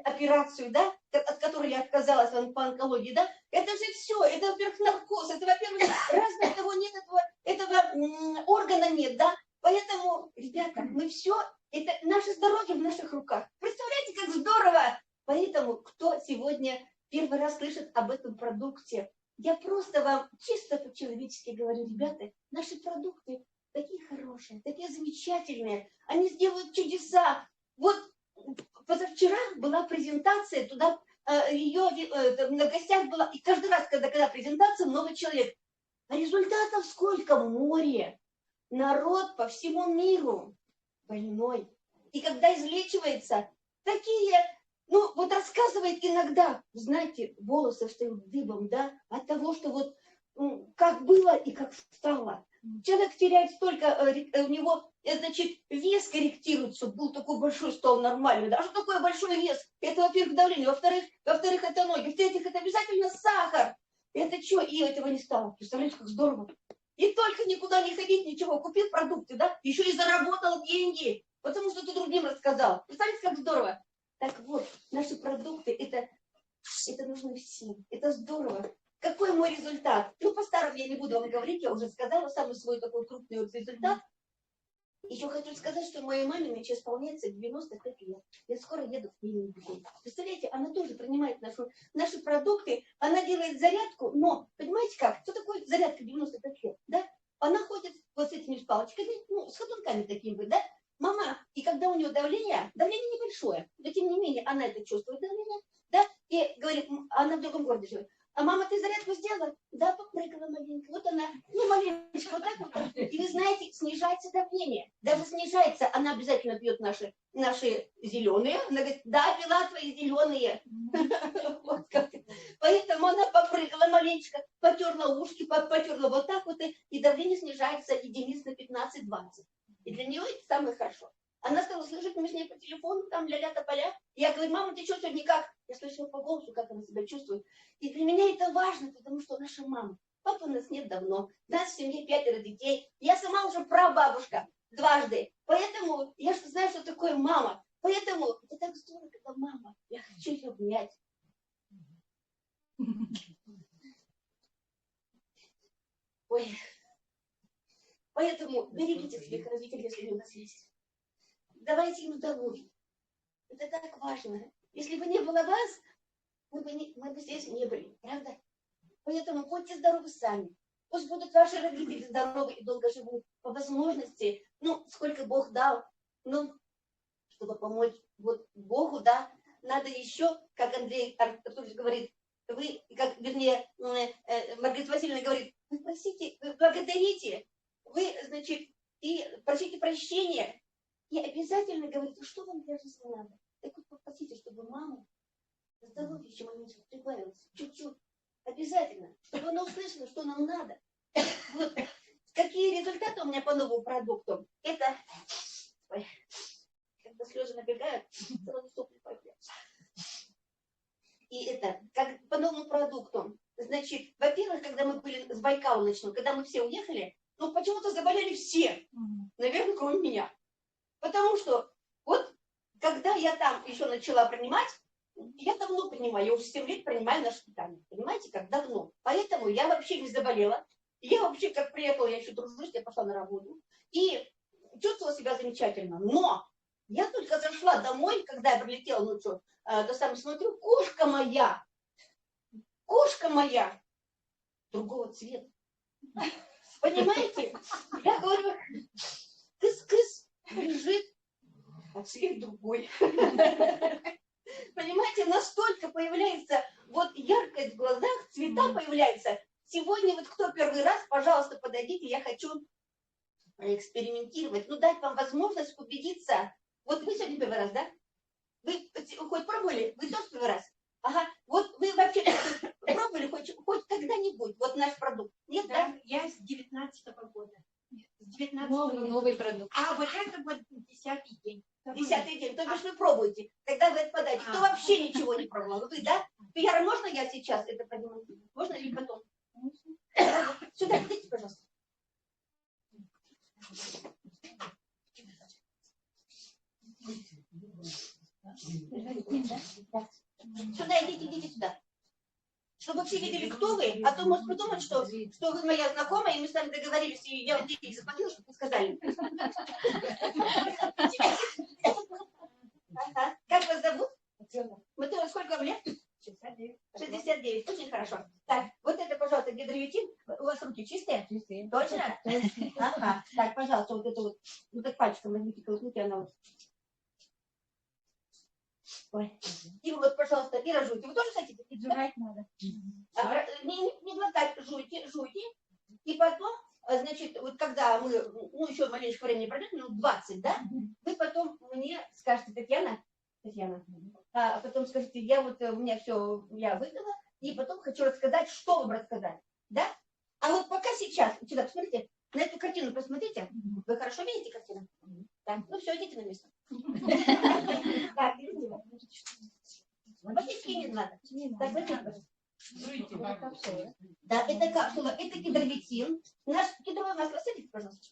операцию, да, от которой я отказалась по онкологии, да, это же все, это, во-первых, наркоз, это, во-первых, разного того нет, этого органа нет, да, поэтому, ребята, мы все, это наше здоровье в наших руках. Представляете, как здорово! Поэтому, кто сегодня первый раз слышит об этом продукте, я просто вам чисто по-человечески говорю, ребята, наши продукты, такие хорошие, такие замечательные. Они сделают чудеса. Вот позавчера была презентация, туда ее на гостях была, и каждый раз, когда презентация, новый человек. А результатов сколько? Море. Народ по всему миру больной. И когда излечивается, такие, ну, вот рассказывает иногда, знаете, волосы встают дыбом, да, от того, что вот как было и как стало. Человек теряет столько, у него, значит, вес корректируется, был такой большой, стал нормальный. Да? А что такое большой вес? Это, во-первых, давление, во-вторых, это ноги, в-третьих, это обязательно сахар. Это что? И этого не стало. Представляете, как здорово. И только никуда не ходить, ничего, купил продукты, да, еще и заработал деньги, потому что ты другим рассказал. Представляете, как здорово. Так вот, наши продукты, это нужно всем, это здорово. Какой мой результат? Ну, по-старому я не буду вам говорить, я уже сказала, самый свой такой крупный вот результат. Еще хочу сказать, что моей маме нынче исполняется 95 лет. Я скоро еду в клинику. Представляете, она тоже принимает наши продукты, она делает зарядку, но, понимаете как, что такое зарядка 95 лет, да? Она ходит вот с этими палочками, ну, с ходунками такими, да? Мама, и когда у нее давление небольшое, но тем не менее она это чувствует, давление, да? И говорит, она в другом городе живет. А мама, ты зарядку сделала? Да, попрыгала маленько. Вот она, ну, маленечко, вот так вот. И вы знаете, снижается давление. Даже снижается, она обязательно пьет наши зеленые. Она говорит, да, пила твои зеленые. Поэтому она попрыгала маленечко, потерла ушки, потерла вот так вот, и давление снижается единиц на 15-20. И для нее это самое хорошо. Она стала слышать, мы с ней по телефону, там ля-ля тополя. Я говорю, мама, ты что сегодня как? Я слышала по голосу, как она себя чувствует. И для меня это важно, потому что наша мама. Папы у нас нет давно. У нас в семье 5 детей. Я сама уже прабабушка дважды. Поэтому я знаю, что такое мама. Поэтому это так здорово, когда мама. Я хочу ее обнять. Ой. Поэтому берегите своих родителей, если они у нас есть. Давайте им здоровье. Это так важно. Если бы не было вас, мы бы здесь не были, правда? Поэтому будьте здоровы сами. Пусть будут ваши родители здоровы и долго живут. По возможности, ну, сколько Бог дал, ну, чтобы помочь вот Богу, да, надо еще, как Андрей Артурович говорит, вы, как, вернее, Маргарита Васильевна говорит, вы просите, вы благодарите, вы, значит, и просите прощения. И обязательно говорите, что вам для жизни надо. Так вот попросите, чтобы мама здоровье еще моментом прибавилось. Чуть-чуть. Обязательно. Чтобы она услышала, что нам надо. Вот. Какие результаты у меня по новому продукту? Это... Ой, когда слезы набегают, сразу сопли появляются. И это, как по новому продукту. Значит, во-первых, когда мы были с Байкала начну, когда мы все уехали, ну почему-то заболели все. Наверное, кроме меня. Потому что вот когда я там еще начала принимать, я давно принимаю, я уже 7 лет принимаю наше питание. Понимаете, как давно. Поэтому я вообще не заболела. Я вообще, как приехала, я еще дружусь, я пошла на работу. И чувствовала себя замечательно. Но я только зашла домой, когда я прилетела ночью, то сам смотрю, кошка моя другого цвета. Понимаете? Я говорю, кыс-кыс, лежит, а цвет другой. Понимаете, настолько появляется вот яркость в глазах, цвета появляются. Сегодня вот кто первый раз, пожалуйста, подойдите, я хочу экспериментировать, ну дать вам возможность убедиться. Вот вы сегодня первый раз, да? Вы хоть пробовали? Вы тоже первый раз? Ага, вот вы вообще пробовали хоть когда-нибудь вот наш продукт? Нет, да? Я с 19-го года. С 19-го Новый продукт. А вот это вот 10-й день. 10-й день, то бишь вы пробуете, тогда вы отпадаете. Кто вообще ничего не пробовал? Ну, вы, да? Яра, можно я сейчас это продемонстрирую? Можно или потом? Сюда, идите, пожалуйста. Сюда, идите сюда. Чтобы все видели, кто вы, а то может подумать, что вы моя знакомая, и мы с вами договорились, и я вот денег заплатила, чтобы вы сказали. Ага. Как вас зовут? Матвей, сколько вам лет? 69. Очень хорошо. Так, вот это, пожалуйста, гидровитин? У вас руки чистые? Чистые. Точно? Ага. Так, пожалуйста, вот это вот. Вот так пальчиком возьмите, колотните, она вот. Ой. И вот, пожалуйста, и разжуйте. Вы тоже хотите? Жрать надо. Не глотать, жуйте. И потом, значит, вот когда мы, ну, еще маленечко времени пройдет, минут 20, да, вы потом мне скажете, Татьяна, а потом скажите, я вот, у меня все, я выпила, и потом хочу рассказать, что вам рассказать, да? А вот пока сейчас, сюда, посмотрите, на эту картину посмотрите. Вы хорошо видите картину? Да. Ну все, идите на место. Так, водички не надо. Так, да, это капсула, это гидровитин. Наш кедровое масло, садитесь, пожалуйста.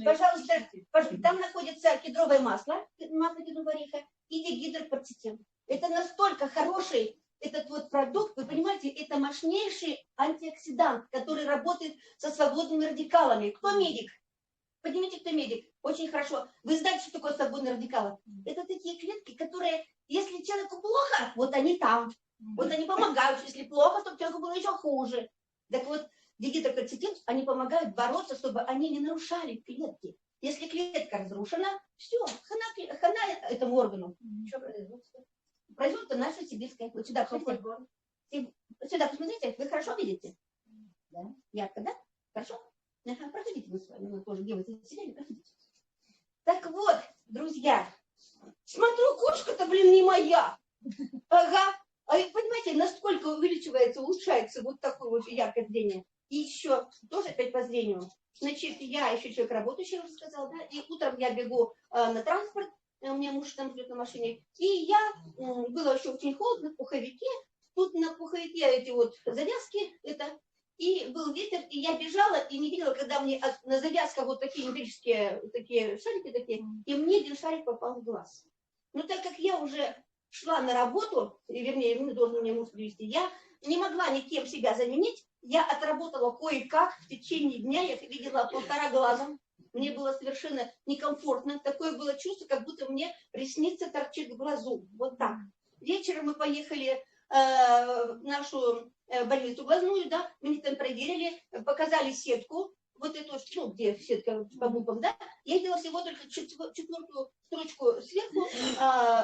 Пожалуйста, там находится кедровое масло кедрового ореха и дигидрокверцетин. Это настолько хороший этот вот продукт, вы понимаете, это мощнейший антиоксидант, который работает со свободными радикалами. Кто медик? Поднимите, кто медик. Очень хорошо. Вы знаете, что такое свободные радикалы? Это такие клетки, которые, если человеку плохо, вот они там. Вот они помогают. Если плохо, то человеку было еще хуже. Так вот, дигидрокверцетин, они помогают бороться, чтобы они не нарушали клетки. Если клетка разрушена, все, хана этому органу. Что производство? Производство наше сибирское. Вот сюда, посмотрите. Сюда посмотрите, вы хорошо видите? Да. Ярко, да? Хорошо? Ага, проходите вы с вами, вы тоже делаете сидели, проходите. Так вот, друзья, смотрю, кошка-то, блин, не моя. Ага. А вы понимаете, насколько увеличивается, улучшается вот такое вот яркое зрение. И еще тоже опять по зрению. Значит, я еще человек работающий, уже сказал, да, и утром я бегу на транспорт, у меня муж там идет на машине, и я, было еще очень холодно, в пуховике, тут на пуховике эти вот завязки, это, и был ветер, и я бежала, и не видела, когда мне на завязках вот такие металлические, такие шарики такие, и мне один шарик попал в глаз. Но так как я уже шла на работу, вернее, должен мне муж привезти, я не могла никем себя заменить, я отработала кое-как в течение дня, я видела 1,5 глаза. Мне было совершенно некомфортно. Такое было чувство, как будто мне ресница торчит в глазу. Вот так. Вечером мы поехали в нашу больницу глазную, да, мне там проверили, показали сетку, вот эту, ну, где сетка по буквам, да, я видела всего только 4-ю строчку сверху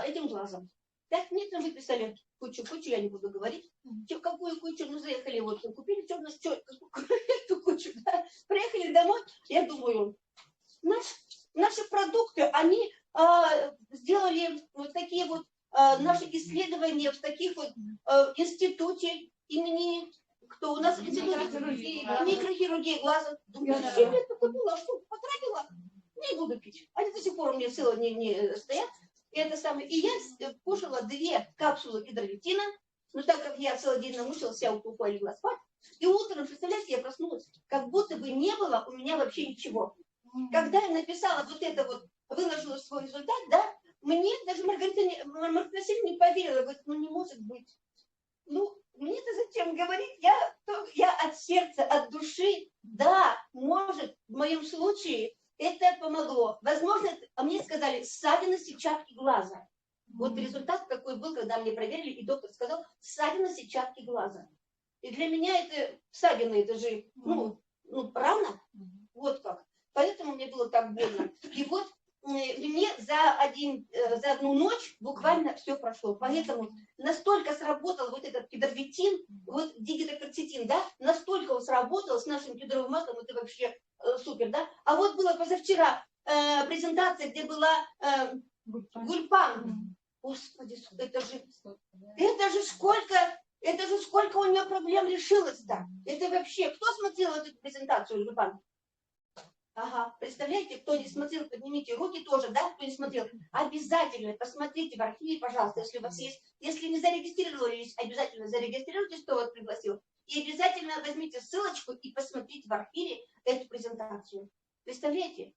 этим глазом. Так, мне там выписали кучу, я не буду говорить, какую кучу, ну, заехали, вот, купили эту кучу, да, приехали домой, я думаю, наши продукты, они сделали вот такие вот наши исследования в таких вот институте имени, кто у нас институт микрохирургии глаза. Думаю, 7 лет купила, что потратила, не буду пить. Они до сих пор у меня цело не стоят. И это самое. И я кушала 2 капсулы гидровитина, но так как я целый день намучилась, я упала и легла спать. И утром, представляете, я проснулась, как будто бы не было у меня вообще ничего. Когда я написала вот это вот, выложила свой результат, да, мне даже Маргарита Васильевна не поверила, говорит, ну не может быть. Ну, мне-то зачем говорить, я от сердца, от души, да, может, в моем случае это помогло. Возможно, мне сказали, ссадина сетчатки глаза. Вот результат такой был, когда мне проверили, и доктор сказал, ссадина сетчатки глаза. И для меня это ссадина, это же, ну рано, вот как. Поэтому мне было так больно. И вот мне за одну ночь буквально все прошло. Поэтому настолько сработал вот этот гидровитин, вот дигидрокверцетин, да, настолько он сработал с нашим кедровым маслом, это вообще супер, да. А вот была позавчера презентация, где была Гульпан. Господи, это же сколько у нее проблем решилось-то. Это вообще, кто смотрел эту презентацию Гульпан? Ага, представляете, кто не смотрел, поднимите руки тоже, да, кто не смотрел. Обязательно посмотрите в архиве, пожалуйста, если у вас есть. Если не зарегистрировались, обязательно зарегистрируйтесь, кто вас пригласил. И обязательно возьмите ссылочку и посмотрите в архиве эту презентацию. Представляете,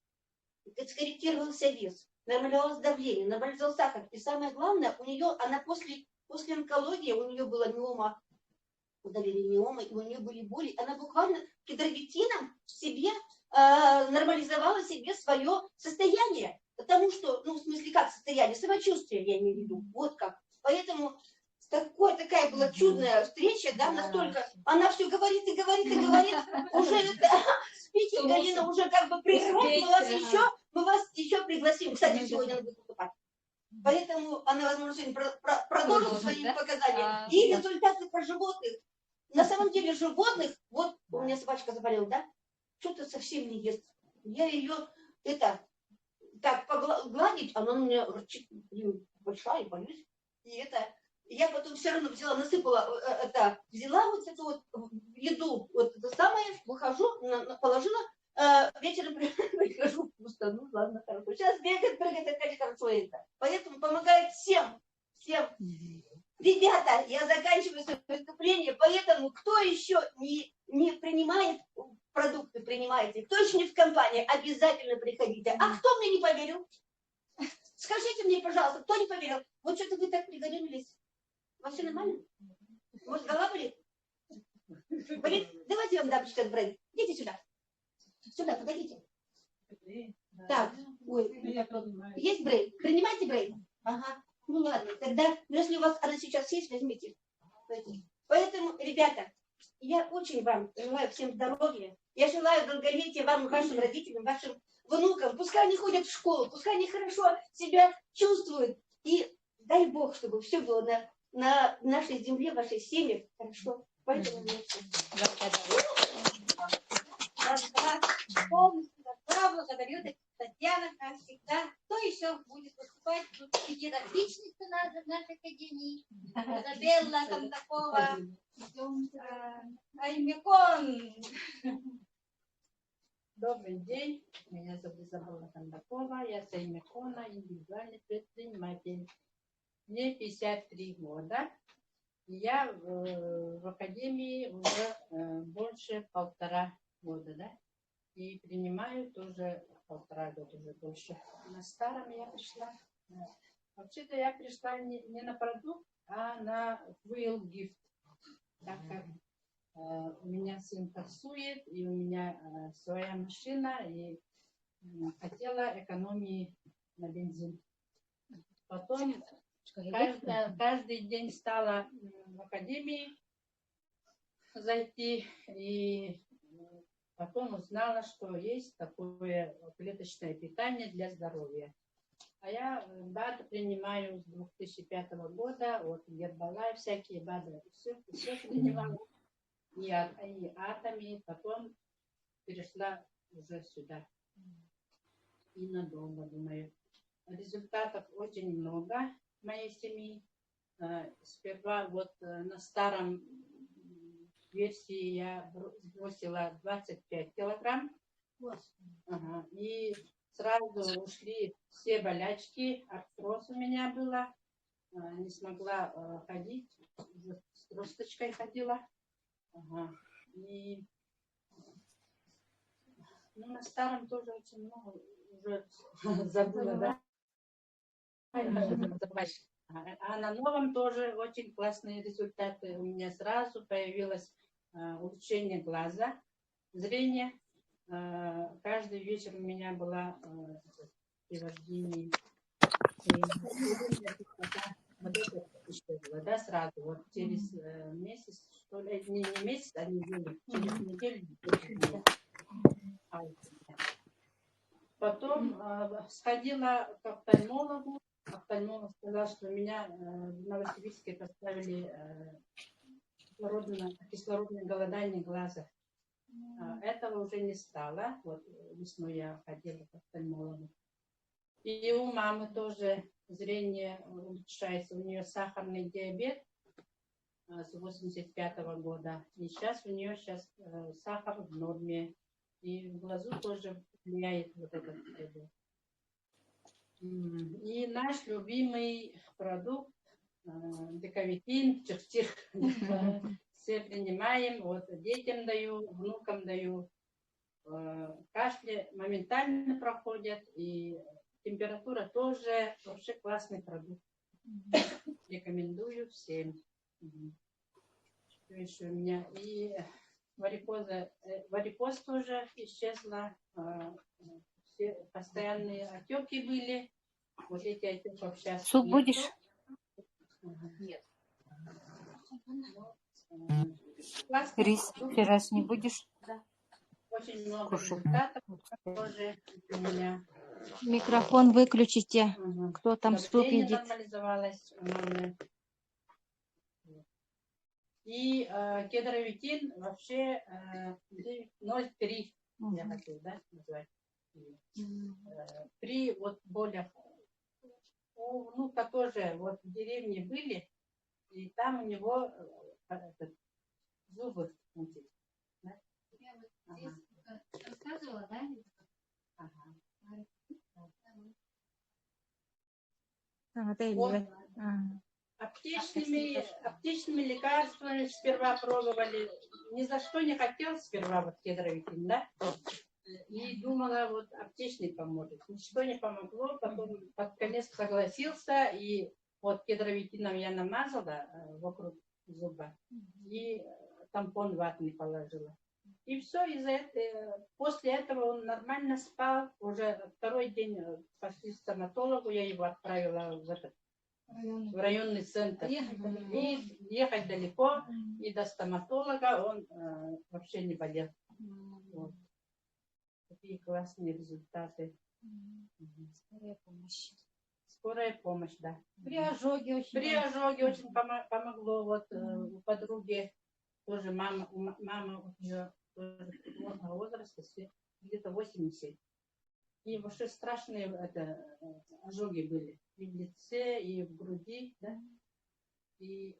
скорректировался вес, нормализовалось давление, нормализовался сахар. И самое главное, у нее, она после онкологии, у нее была миома, удалили миомы, и у нее были боли. Она буквально гидровитином в себе нормализовала себе свое состояние. Потому что, ну, в смысле, как состояние? Самочувствие, я имею в виду. Вот как. Поэтому такая была чудная встреча, да, настолько, она все говорит и говорит и говорит, уже это, спикинг, Галина, уже как бы прервать, мы вас еще пригласим. Кстати, сегодня она будет выступать. Поэтому она, возможно, сегодня продолжит свои показания. И результаты про животных. На самом деле животных, вот у меня собачка заболела, да, что-то совсем не ест. Я ее, так погладить, она у меня рычит, большая, боюсь. И я потом все равно взяла, насыпала, взяла вот эту вот еду, вот это самое, выхожу, положила, вечером прихожу пусто, ну ладно, хорошо. Сейчас бегает, прыгает, опять хорошо это. Поэтому помогает всем. Ребята, я заканчиваю свое выступление, поэтому кто еще не принимает продукты, принимаете, кто еще не в компании, обязательно приходите. А кто мне не поверил? Скажите мне, пожалуйста, кто не поверил? Вот что-то вы так пригорюнились. У вас все нормально? Может, голова болит? Болит? Давайте я вам дам что-то брейк. Идите сюда. Сюда, подойдите. Так, есть брейк? Принимайте брейк? Ага. Ну ладно, тогда, если у вас она сейчас есть, возьмите. Поэтому, ребята, я очень вам желаю всем здоровья. Я желаю долголетия вам, вашим родителям, вашим внукам. Пускай они ходят в школу, пускай они хорошо себя чувствуют. И дай Бог, чтобы все было на нашей земле, в вашей семье хорошо. Поэтому Полностью благодарю Татьяна, как всегда. Кто еще будет выступать? Тут сидит отличница нашей академии. Изабелла Кондакова. Аймекон. Добрый день, меня зовут Изабелла Кондакова, я с Аймекона, индивидуальный предприниматель. Мне 53 года. Я в академии уже больше 1,5 года, да? И принимаю тоже 1,5 года, уже больше. На старом я пришла. Вообще-то я пришла не на продукт, а на Will Gift. Так как у меня сын таксует, и у меня своя машина, и хотела экономии на бензин. Потом каждый день стала в академии зайти, и потом узнала, что есть такое клеточное питание для здоровья. А я БАДы принимаю с 2005 года, вот Гербалайф, всякие БАДы, все принимала. И атоми, потом перешла уже сюда. И надолго, думаю. Результатов очень много в моей семьи. Сперва вот на старом версии я сбросила 25 килограмм. Ага. И сразу ушли все болячки. Артроз у меня было. Не смогла ходить. С тросточкой ходила. Ага. И на старом тоже очень много уже забыла, да? А на новом тоже очень классные результаты. У меня сразу появилось улучшение глаза, зрение. Каждый вечер у меня было привождение. Вот это исчезло, да, сразу. Вот через месяц, что ли, не месяц, а неделю. Через неделю. Потом сходила к офтальмологу. Офтальмолог сказал, что у меня в Новосибирске поставили кислородное голодание глаза. Этого уже не стало. Вот весной я ходила к офтальмологу. И у мамы тоже зрение улучшается. У нее сахарный диабет с 85-го года. И сейчас у нее сахар в норме. И в глазу тоже влияет вот этот диабет. И наш любимый продукт Дековитин, чих-чих. Все принимаем. Вот детям даю, внукам даю. Кашли моментально проходят. И температура тоже. Вообще классный продукт. Рекомендую всем. Что еще у меня? И варикоз тоже исчезла. Все постоянные отеки были. Вот эти отеки сейчас. Суп будешь? Нет. Классный Рис продукт, вчерашний будешь очень много кушать? результатов тоже у меня. Микрофон выключите. Мгм. Кто там стук Давление едит? нормализовалось у меня. И кедровитин вообще 0,3 я хотел, да, назвать. При вот болях, у внука тоже вот в деревне были, и там у него зубы мутили. Да? Я вот Ага. здесь рассказывала, да? Ага. Вот это Вот. Эльвира. Аптечными лекарствами сперва пробовали. Ни за что не хотел сперва вот кедровитин, да? И думала, вот аптечный поможет. Ничто не помогло, потом под конец согласился, и вот кедровитином я намазала вокруг зуба, и тампон ватный положила. И все, после этого он нормально спал. Уже второй день пошли к стоматологу, я его отправила в районный центр. И ехать далеко, и до стоматолога он вообще не болел. Вот. Такие классные результаты. Скорая помощь. Скорая помощь, да. При ожоге очень. При ожоге очень помогло. Вот у подруги тоже мама у нее тоже преклонного возраста, где-то 80. И вообще страшные ожоги были. И в лице, и в груди, да. И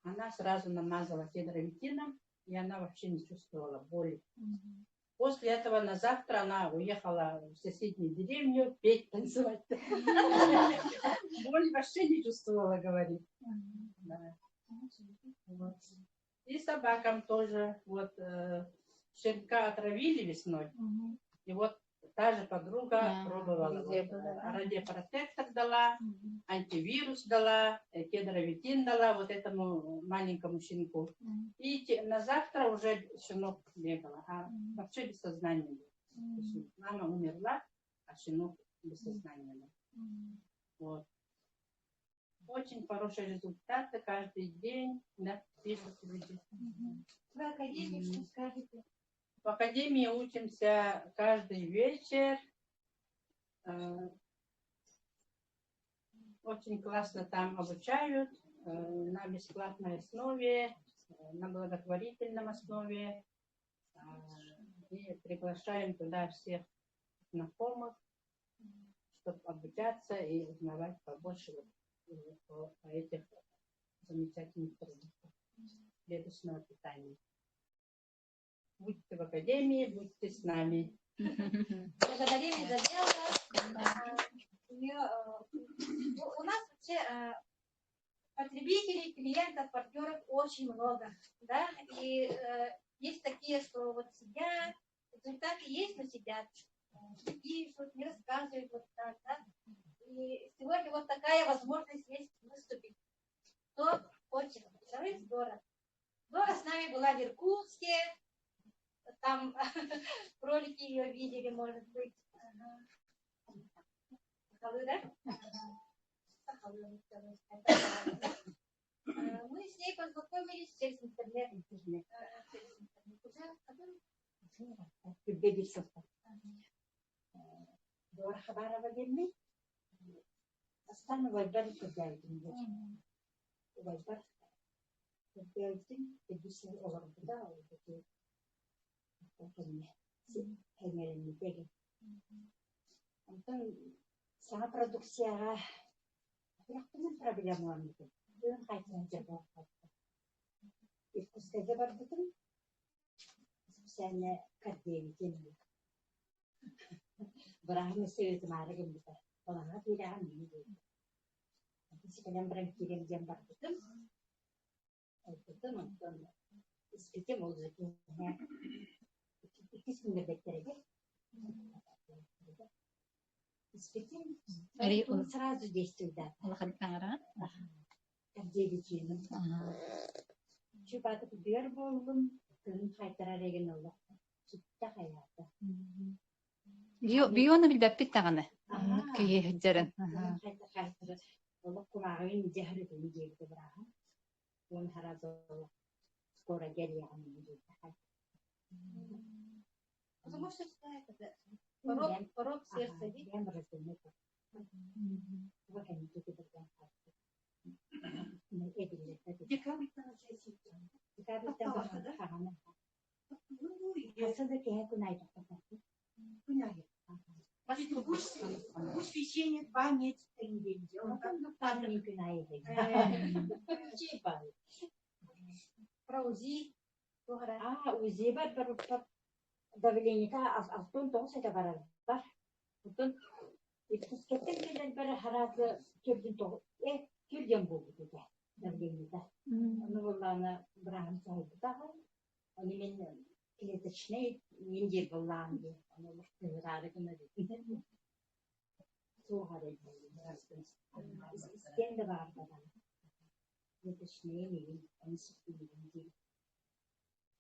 она сразу намазала кедровитином, и она вообще не чувствовала боли. После этого на завтра она уехала в соседнюю деревню петь, танцевать. Боли вообще не чувствовала, говорит. Да. Вот. И собакам тоже. Вот щенка отравили весной. И вот та же подруга пробовала. Радиопротектор дала, антивирус дала, кедровитин дала вот этому маленькому щенку. И на завтра уже щенок бегала, а вообще без сознания был. Мама умерла, а щенок без сознания был. Вот. Очень хорошие результаты каждый день, да, пишут люди. В академии что скажете? В академии учимся каждый вечер. Очень классно там обучают на бесплатной основе, на благотворительном основе. И приглашаем туда всех знакомых, чтобы обучаться и узнавать побольше о этих замечательных продуктах клеточного питания. Будьте в академии, будьте с нами. Благодарим Изабелла. У нас вообще потребителей, клиентов, партнеров очень много. Да? И есть такие, что вот сидят, результаты есть, но сидят. Пишут, не рассказывают вот так. Да? И сегодня вот такая возможность есть выступить. Кто хочет. Здорово. Здорово, с нами была в Иркутске. Там кролики ее видели, может быть. Сахалы, да? Мы с ней познакомились через интернет. Sama produksinya yaktının problemi var mıydı? Dün kaçınca bu hatta. İrkutska'da var dedim. Sen kaddeyi geldi. Bırakın sevdi maragım bir de. Ona bir daha mı dedi? Biz kadar bırakırım diye baktık. Dedim ondan. İstedim olacak. İki günde bekledik. Он сразу действует, да. Кардиологияның. Чубаты бер болдым, күн қайтара деген олар. Сүтті қаятты. Бионы билбәппит тағаны. Күйе хүджерін. Қайтара. Олар құлағын жәрі дейін дейді бірағын. он сразу скоро деревянный будет. Потому что это порог сердца есть. Я разумею. Вот они тут и Священник 2 месяца неделю делал. Про УЗИ. УЗИ бар давление алтын тоғыз да барар. Бар. Алтын кеттен бір харазы келден тоғыз. Келден болды дейді. Давлениеда. Оны болғаны бірағын сайды дағы. Оны мен клеточный менде болған де. Оны мұқтырары күні дейді. Соғары дейді. Істенді бар да. Клеточный менде. Оны сүртті менде.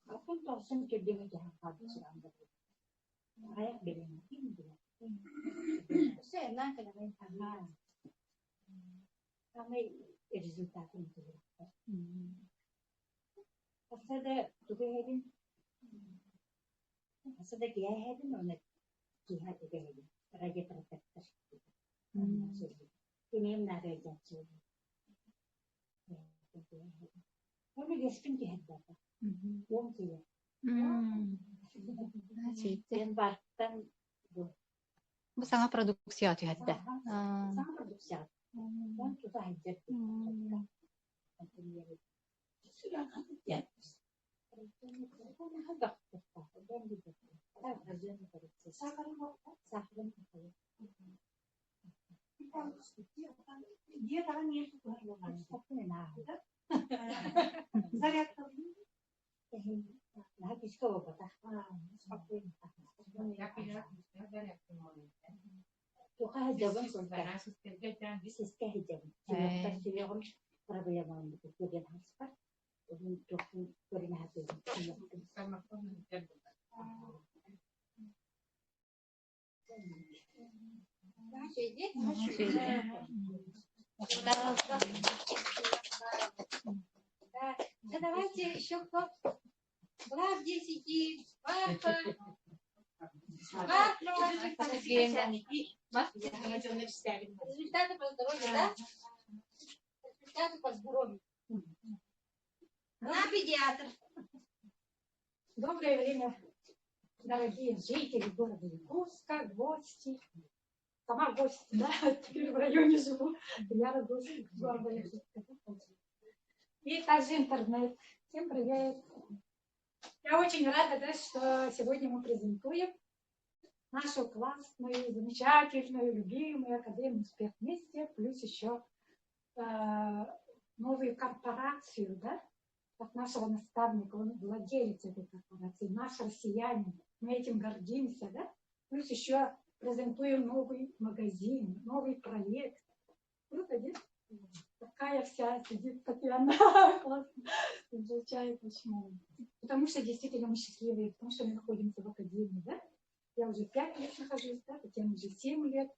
Алтын тоғызын келден өте қалды сұранды. Аяқ беремін. Все, на когда Самый результат интересный. Aslında tugayedin. Aslında giyahedin onu gihat edemedin. Raja protector. Benim narayacak söylüyorum. Onu geçtim gihatta. Yom giye. Ben vartan bu. Bu sana produksiya tühedde. Sana produksiyon. Ben tuta hicret. Зарядка. Да давайте еще кто. Влад здесь сидит. Марфа. Результаты по здоровью, да? Результаты по здоровью. На педиатр. Доброе время, дорогие жители города Якутска, гости. Сама гость, да, теперь в районе живу. Я родилась в городе Якутска. И также интернет. Всем привет. Я очень рада, да, что сегодня мы презентуем нашу классную, замечательную, любимую Академию «Успех вместе», плюс еще новую корпорацию, да, от нашего наставника, он владелец этой корпорации, наш россиянин, мы этим гордимся, да, плюс еще презентуем новый магазин, новый проект. Круто, да? Такая вся сидит Татьяна, классно, изучает очень. Потому что действительно мы счастливые, потому что мы находимся в академии, да? Я уже 5 лет нахожусь, да, Татьяна уже 7 лет,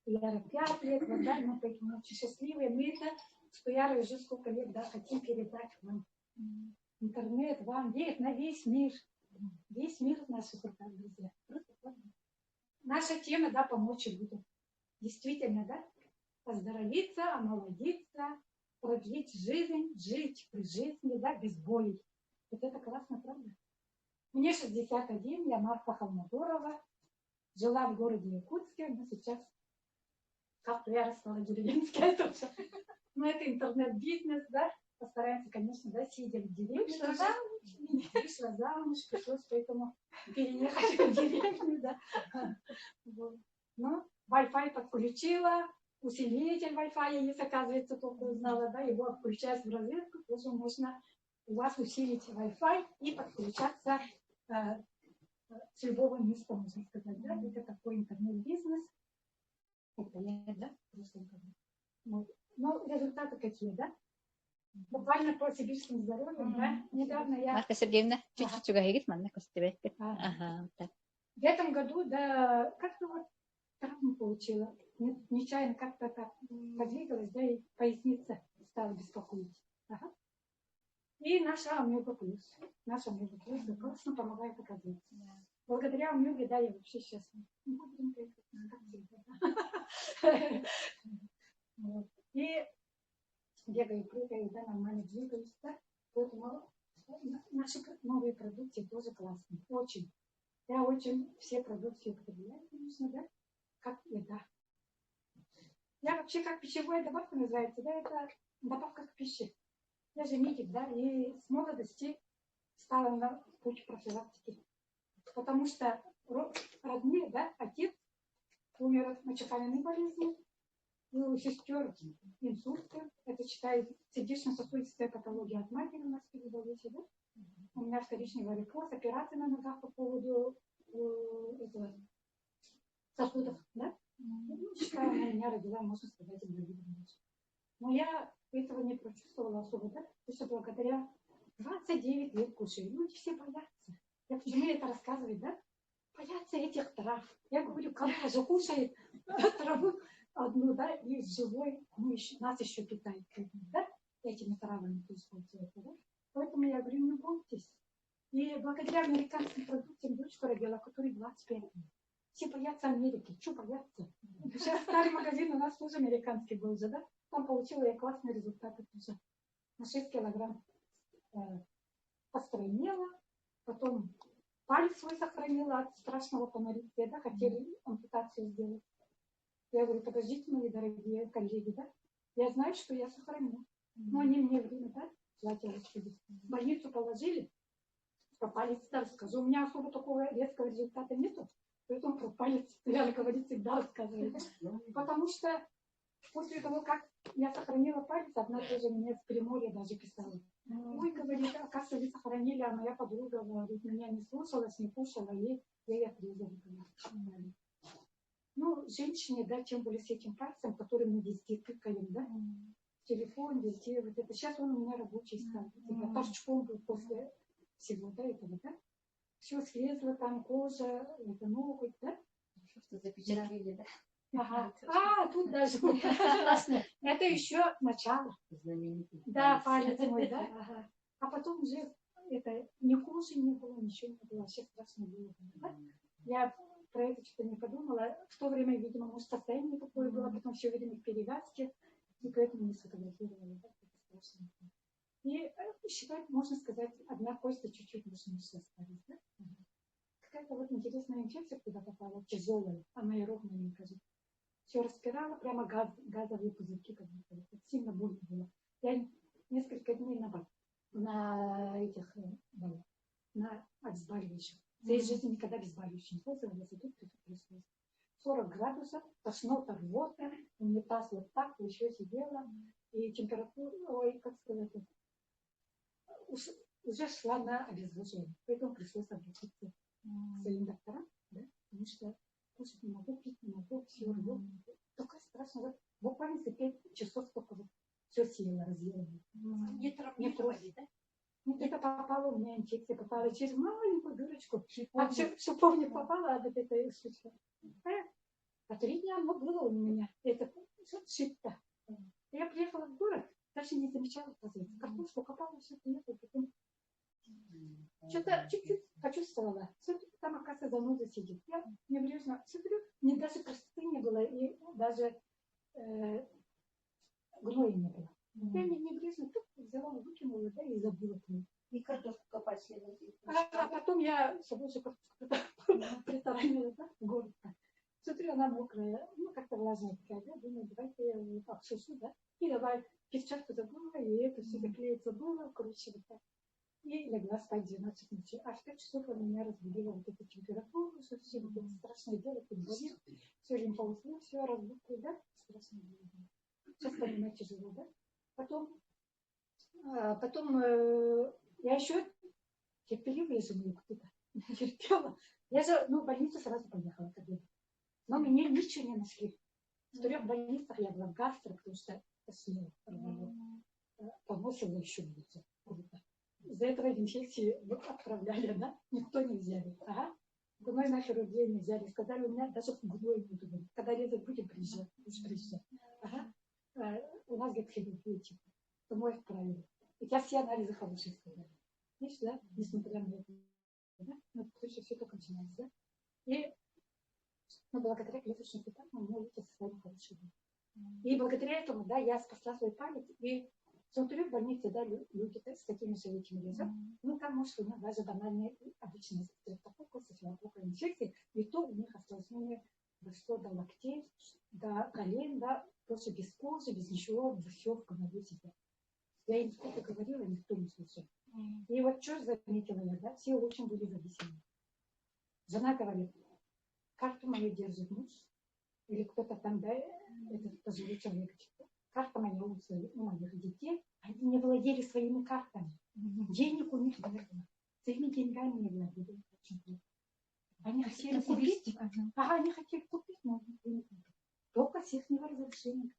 Яра 5 лет, вот, да, мы поэтому очень счастливые. Мы это, что Яра уже сколько лет, да, хотим передать вам. Интернет вам, на весь мир в наших руках, друзья. Наша тема, да, помочь людям. Действительно, да, оздоровиться, омолодиться, продлить жизнь, жить при жизни, да, без боли. Вот это классно, правда? Мне 61, я Марфа Холмогорова, жила в городе Якутске, но сейчас как-то я стала деревенская тоже. Но это интернет-бизнес, да, постараемся, конечно, да, сидя в деревне. Вышла замуж, пришлось поэтому переехать в деревню, да. Вот. Но Wi-Fi подключила, усилитель Wi-Fi, если, оказывается, только узнала, да, его отключать в розетку, тоже можно у вас усилить Wi-Fi и подключаться с любого места, можно сказать, да, это такой интернет-бизнес. Это нет, да, вот. Но результаты какие, да? Буквально по сибирским здоровьям, да, недавно я... Марта Сергеевна, чуть-чуть угорит, манна костеве. Ага, так. В этом году, да, как-то вот травму получила. Нечаянно как-то так подвигалась, да, и поясница стала беспокоить. Ага. И наша Омега Плюс. Наша Омега Плюс классно помогает оказаться. Благодаря Омеге, да, я вообще сейчас бодренькая, как всегда. Вот. И бегаю, прыгаю, да, нормально двигаюсь, да. Поэтому наши новые продукты тоже классные. Очень. Я очень все продукты употребляю, конечно, да, как еда. Я вообще как пищевая добавка называется, да, это добавка к пище. Я же медик, да, и с молодости стала на путь профилактики. Потому что родные, да, отец умер от мочекаменной болезни, у сестер инсульты, это считает сердечно-сосудистая патология от матери у нас передалось, да? У меня вторичный варикоз, операция на ногах по поводу этого сосудов, да? Ну, считаю, она меня родила, можно сказать, инвалидом. Но я этого не прочувствовала особо, да? То есть благодаря 29 лет кушаю. Люди все боятся. Я почему это рассказываю, да? Боятся этих трав. Я говорю, когда же кушает траву одну, да, и живой, нас еще питает, да, этими травами, то есть, да? Поэтому я говорю, не бойтесь. И благодаря американским продуктам дочку родила, который 25 лет. Все боятся Америки. Что бояться? Сейчас старый магазин у нас тоже американский был же, да? Там получила я классные результаты тоже. На 6 килограмм постройнела, потом палец свой сохранила от страшного помориться, да, хотели ампутацию сделать. Я говорю, подождите, мои дорогие коллеги, да, я знаю, что я сохраню. Но они мне время, да, слава Господи. В больницу положили, про палец, да, расскажу. У меня особо такого резкого результата нету, поэтому про палец я, говорит, всегда рассказываю. Потому что после того, как я сохранила палец, одна тоже мне в Приморье даже писала. Ой, говорит, оказывается, вы сохранили, а моя подруга, говорит, меня не слушалась, не кушала, и я ей отрезала. Ну, женщине, да, тем более с этим пальцем, который мы везде тыкаем, да, телефон, везде, вот это. Сейчас он у меня рабочий стал. Я торчком был после всего, да, этого, да. Все слезло, там кожа, это ноготь, да. Что запечатлели, да? Ага. А, тут даже это еще начало. Да, палец мой, да. Ага. А потом уже это ни кожи не было, ничего не было. Вообще страшно было. Да? Я про это что-то не подумала. В то время, видимо, может, состояние такое было, потом все время в перевязке, и поэтому не сфотографировали. Да? Это страшно. И считать, можно сказать, одна кость чуть-чуть больше осталась. Да? Какая-то вот интересная инфекция куда попала, тяжелая, она и ровно не кажется. Все распирала, прямо газовые пузырьки, как будто. Это сильно больно было. Я несколько дней на этих, на обезболивающих. В своей жизни никогда обезболивающих не пользовалась, и тут пришлось. 40 градусов, тошнота, рвота, унитаз вот так, еще сидела, и температура, ой, как сказать, уже шла на обезвоживание. Поэтому пришлось обратиться к своим докторам, да, потому что кушать не могу, пить не могу, все рвет. Только страшно. Вот буквально за 5 часов только вот все съела, разъела. Не трогали, да? Нет, это попало у меня инфекция, попала через маленькую дырочку. А все помню, попала, а вот эта штучка. А 3 дня оно было у меня. Это шито. Я приехала в город, даже не замечала, оказывается. Картошку копала, все это нет, потом что-то чуть-чуть почувствовала. Там, оказывается, заноза сидит. Я небрежно смотрю, мне даже простоты не было, и даже гноя не было. Я небрежно взяла, выкинула, да, и забыла. И картошку копать следует. А потом я собой же притаранила, да, город. Смотрю, она мокрая, ну, как-то влажная такая, да, думаю, давайте я ее обсушу, да, и давай перчатку забыла, и это все заклеить забыла, короче, вот так. И легла спать 12 ночей. А в 5 часов она меня разбудила вот эту температуру, что все вот это страшное дело, тут болит, все время по уснуть, все разбудила, да, страшное дело. Сейчас понимать тяжело, да. Потом я еще терпеливая жену кто-то терпела. Я же, в больницу сразу поехала к обеду. Но мне ничего не нашли. В 3 больницах я была в гастро, потому что смело поносила еще больше. Из-за этого инфекции отправляли, да? Никто не взяли. Ага. Гной на хирургию не взяли. Сказали, у меня даже гной не буду. Когда резать будем, приезжать. Ага. У нас, говорит, хирургия, типа. Домой отправили. И Я все анализы хорошие сказала. Видишь, да, несмотря на это, да, ну, все только начинается, да. И ну, благодаря клеточным питанию у меня видите состояние хорошее. И благодаря этому, да, я спасла свой память. И смотрю в больнице, да, люди с такими же этими лезом. Ну, там, может, у них даже банальные обычные стрептококкус, стафилококковые инфекции. И то у них осложнение дошло до локтей, до колен, да, просто без кожи, без ничего, все в голове себя. Я им сколько говорила, никто не слушал. И вот что заметила я, да, все очень были зависимы. Жена говорит, карту мою держит муж, или кто-то там, да, этот пожилой человек, карта моя у моих детей, они не владели своими картами. Денег у них не было. Своими деньгами не владели. Они хотели купить. Ага, они хотели купить, но только с их разрешения.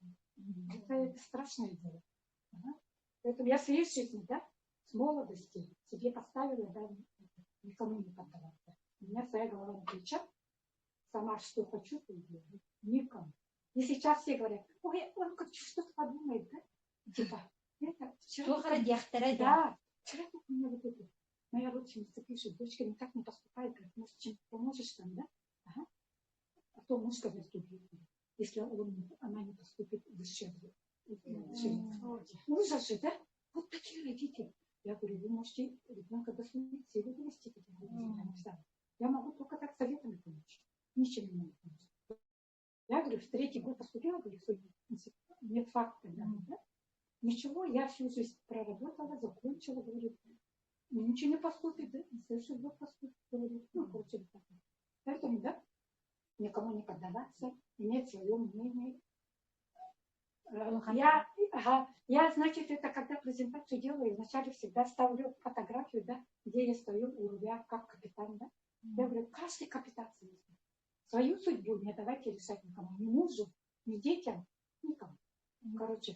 Это страшное дело. Ага. Поэтому я в своей жизни, да, с молодости себе поставила, да, никому не поддаваться. У меня своя голова на плечах, сама что хочу, то делаю. Никому. И сейчас все говорят, ой, он как что-то подумает, да? Типа, это вчера. Да, вчера у меня вот это. Моя родственница пишет, дочка никак не поступает, говорит, может, чем поможешь там, да? Ага. А то муж говорит, если она не поступит высшее. Ужас же, да? Вот такие родители. Я говорю, вы можете ребенка до силы вывести. Я могу только так советами помочь. Ничем не могу помочь. Я говорю, в 3-й год поступила, говорю, нет факта, да? Ничего, я всю жизнь проработала, закончила, говорю, ничего не поступит, да? На следующий год поступит, говорю, ну, получили так. Поэтому, да, никому не поддаваться, иметь свое мнение. Я, значит, это когда презентацию делаю, вначале всегда ставлю фотографию, да, где я стою у руля как капитан, да. Я говорю, каждый капитан свою судьбу не давайте решать никому, ни мужу, ни детям, никому. Короче,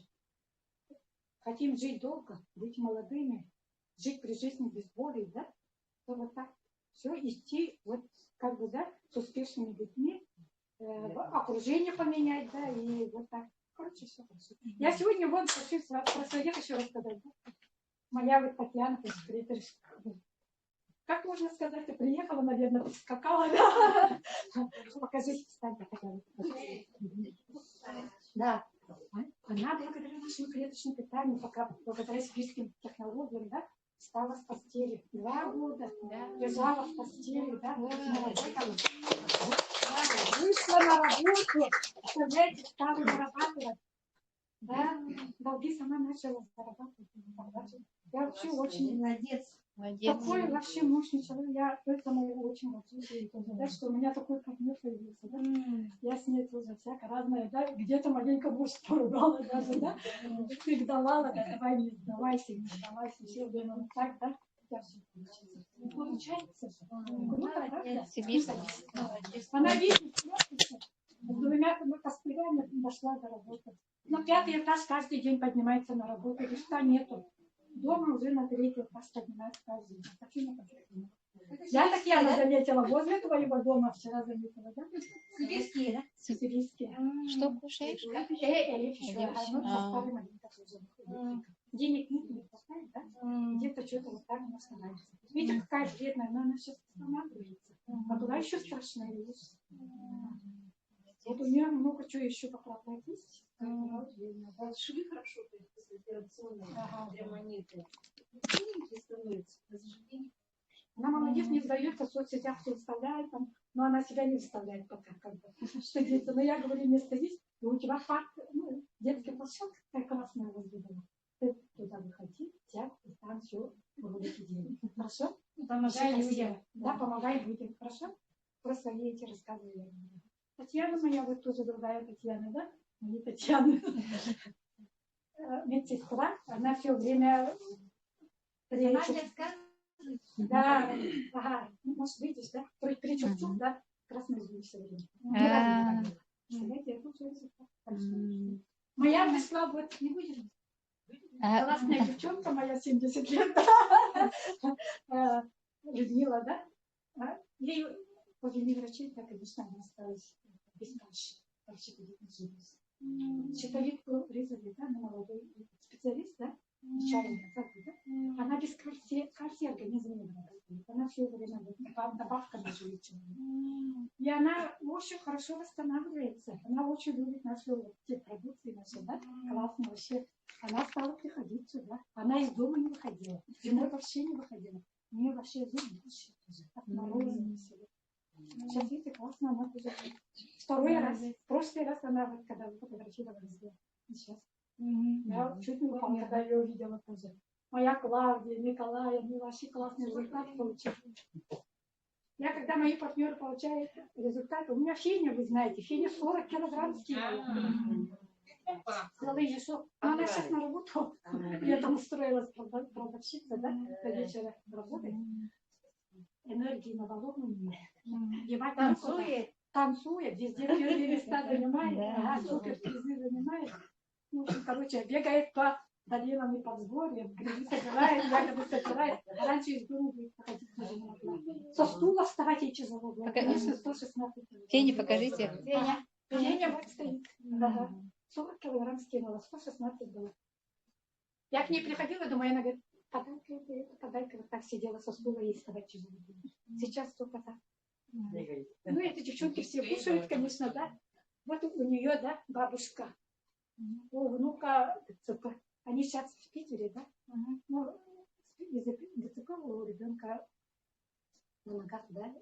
хотим жить долго, быть молодыми, жить при жизни без боли, да, то вот так все идти, вот как бы, да, с успешными людьми, окружение поменять, да, и вот так. Короче, все хорошо. Я сегодня вот хочу про своих еще рассказать. Да? Моя вот Татьяна, как можно сказать, ты приехала, наверное, поскакала, да? Покажись, встань, Татьяна. Да. Она благодаря нашему клеточному питанию, пока благодаря сибирским технологиям, да, встала с постели. 2 года лежала в постели, да, вышла на работу, представляете, стала зарабатывать. Да, долги сама начала зарабатывать. Я вообще очень молодец. Такой вообще мощный человек. Я поэтому его очень хочу, что у меня такой партнер появился. Да? Я с ней тоже всякое разное, да, где-то маленько муж поругала даже, да, ты давала, да, давай не сдавайся, все время вот так, да. Не получается. Она видит, с 2 костылями дошла до работы. На 5-й этаж каждый день поднимается на работу, лифта нету. Дома уже на 3-й этаж поднимается каждый день. Я Татьяна заметила возле твоего дома, вчера заметила, да? Сибирские, да? Сибирские. Что кушаешь? Денег нет, не хватает, да? Где-то что-то вот так не становится. Видите, какая вредная, но она сейчас останавливается. А туда еще страшная вещь. Вот у меня много чего еще поправлять есть. Шли хорошо, то есть после операционной ремонта. Становится. Она молодец, не сдается, в соцсетях все выставляет, там, но она себя не выставляет пока, как бы, что дети. Но я говорю, не садись, и у тебя парк, ну, детский площадка такая классная возле дома. Ты туда выходи, сядь, и там все будет идеально. Хорошо? Помогай людям. Да, помогай людям. Хорошо? Просто я эти рассказываю. Татьяна моя, вот тоже другая Татьяна, да? Не Татьяна. Медсестра, она все время... Да, ага, может, видишь, да? При чувству, да? Красный звук все время. Моя пришла, вот, не выдержит. Классная девчонка моя, 70 лет. Людмила, да? Ей после неврачей, так, конечно, она осталась без каши. Вообще щитовидку резали, да, на молодой специалист, да? Начальник, да? она все организмы не вырастает. Она все время добавка на живительную. И она очень хорошо восстанавливается. Она очень любит нашу те продукции наши, да? Классно вообще. Она стала приходить сюда. Она из дома не выходила. Зимой вообще не выходила. У нее вообще зубы еще тоже. От мороза всего. Сейчас, видите, классно она тоже. Второй раз. В прошлый раз она, вот, когда вы фотографировались, сейчас. Я чуть не упала, когда ее увидела тоже. Моя Клавдия, Николай, они вообще классный результат получили. Я, когда мои партнеры получают результат, у меня Феня, вы знаете, Феня 40 килограмм скинула. Целый часов. Но она сейчас на работу. Я там устроилась продавщица, да, до вечера работает. Энергии на баллон у нее. Танцует. Танцует, везде первые места занимает, супер призы занимает. В общем, короче, бегает по долинам и под сборьем, грибы собирает, ягоды собирает. А раньше из дома будет походить тоже не могла. Со стула вставать ей тяжело было. Конечно, 116. Фене покажите. Феня. Феня вот стоит. Ага. 40 килограмм скинула, 116 было. Я к ней приходила, думаю, она говорит, подай-ка это, подай-ка. Вот так сидела со стула, ей вставать тяжело было. Сейчас только так. Ну, эти девчонки все кушают, конечно, да. Вот у нее, да, бабушка. У внука ДЦП. Они сейчас в Питере, да? Ну, из-за ДЦП у ребенка на ногах, да?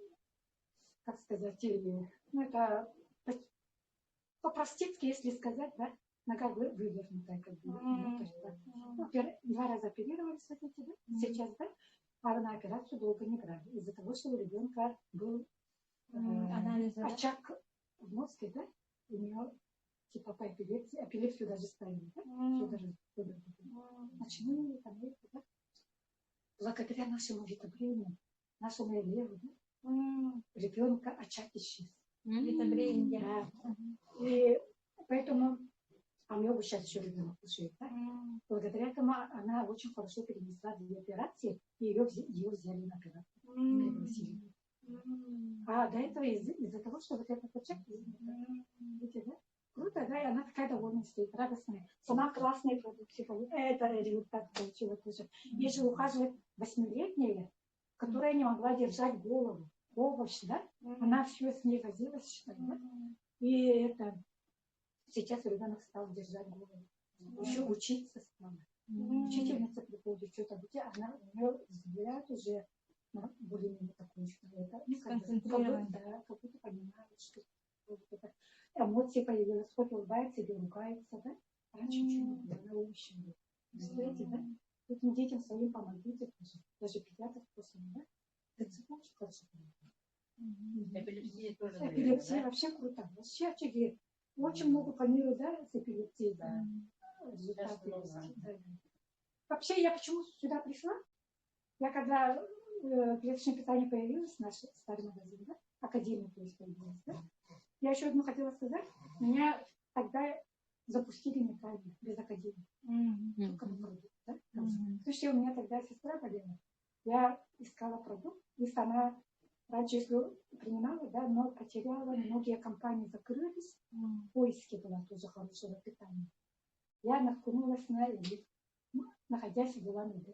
Как сказать, ну, это по-простецки, если сказать, да? Нога вывернутая, как бы. Ну, 2 раза оперировались, вот эти, да? Сейчас, да? А на операцию долго не брали. Из-за того, что у ребенка был очаг в мозге, да? У нее типа по эпилепсии, эпилепсию даже ставили, да? Начали там, да? Благодаря нашему витамину, нашему леву, да? Ребенка очаг исчез. Витамин, да. И поэтому, а мне сейчас еще ребенок кушает, да? Благодаря этому она очень хорошо перенесла 2 операции, и ее взяли на операцию. Пригласили. А до этого из-за того, что вот этот очаг, видите, да? Круто, да, и она такая довольная стоит, радостная. Сама классные продукты, это результат получила тоже. Ей же ухаживает 8-летняя, которая не могла держать голову. Овощ, да? Она все с ней возилась, считает, да? И это, сейчас ребенок стал держать голову. Еще учиться стала. Учительница приходит, что-то учить, она у нее взгляд уже более-менее такой, что это, ну, как будто понимает, что это. Эмоции появились, хоть улыбается или ругается, да? Раньше ничего не было, она улыбчивая. Представляете, да? Этим детям своим помогите тоже. Даже педиатр после, да? Это очень хорошо. Эпилепсия тоже. Эпилепсия вообще круто. Вообще очаги. Очень много по миру, да, с эпилепсией. Да. Результаты. Да. Вообще, я почему сюда пришла? Я когда клеточное питание появилось, наш старый магазин, да? Академия, то есть, появилась, да? Я еще одно хотела сказать. Меня тогда запустили неправильно, без академии. Только на продукт, да? Слушайте, у меня тогда сестра болела. Я искала продукт, и сама раньше, если принимала, да, но потеряла, многие компании закрылись, в поиске было тоже хорошего питания. Я наткнулась на Элит, находясь в Улан-Удэ.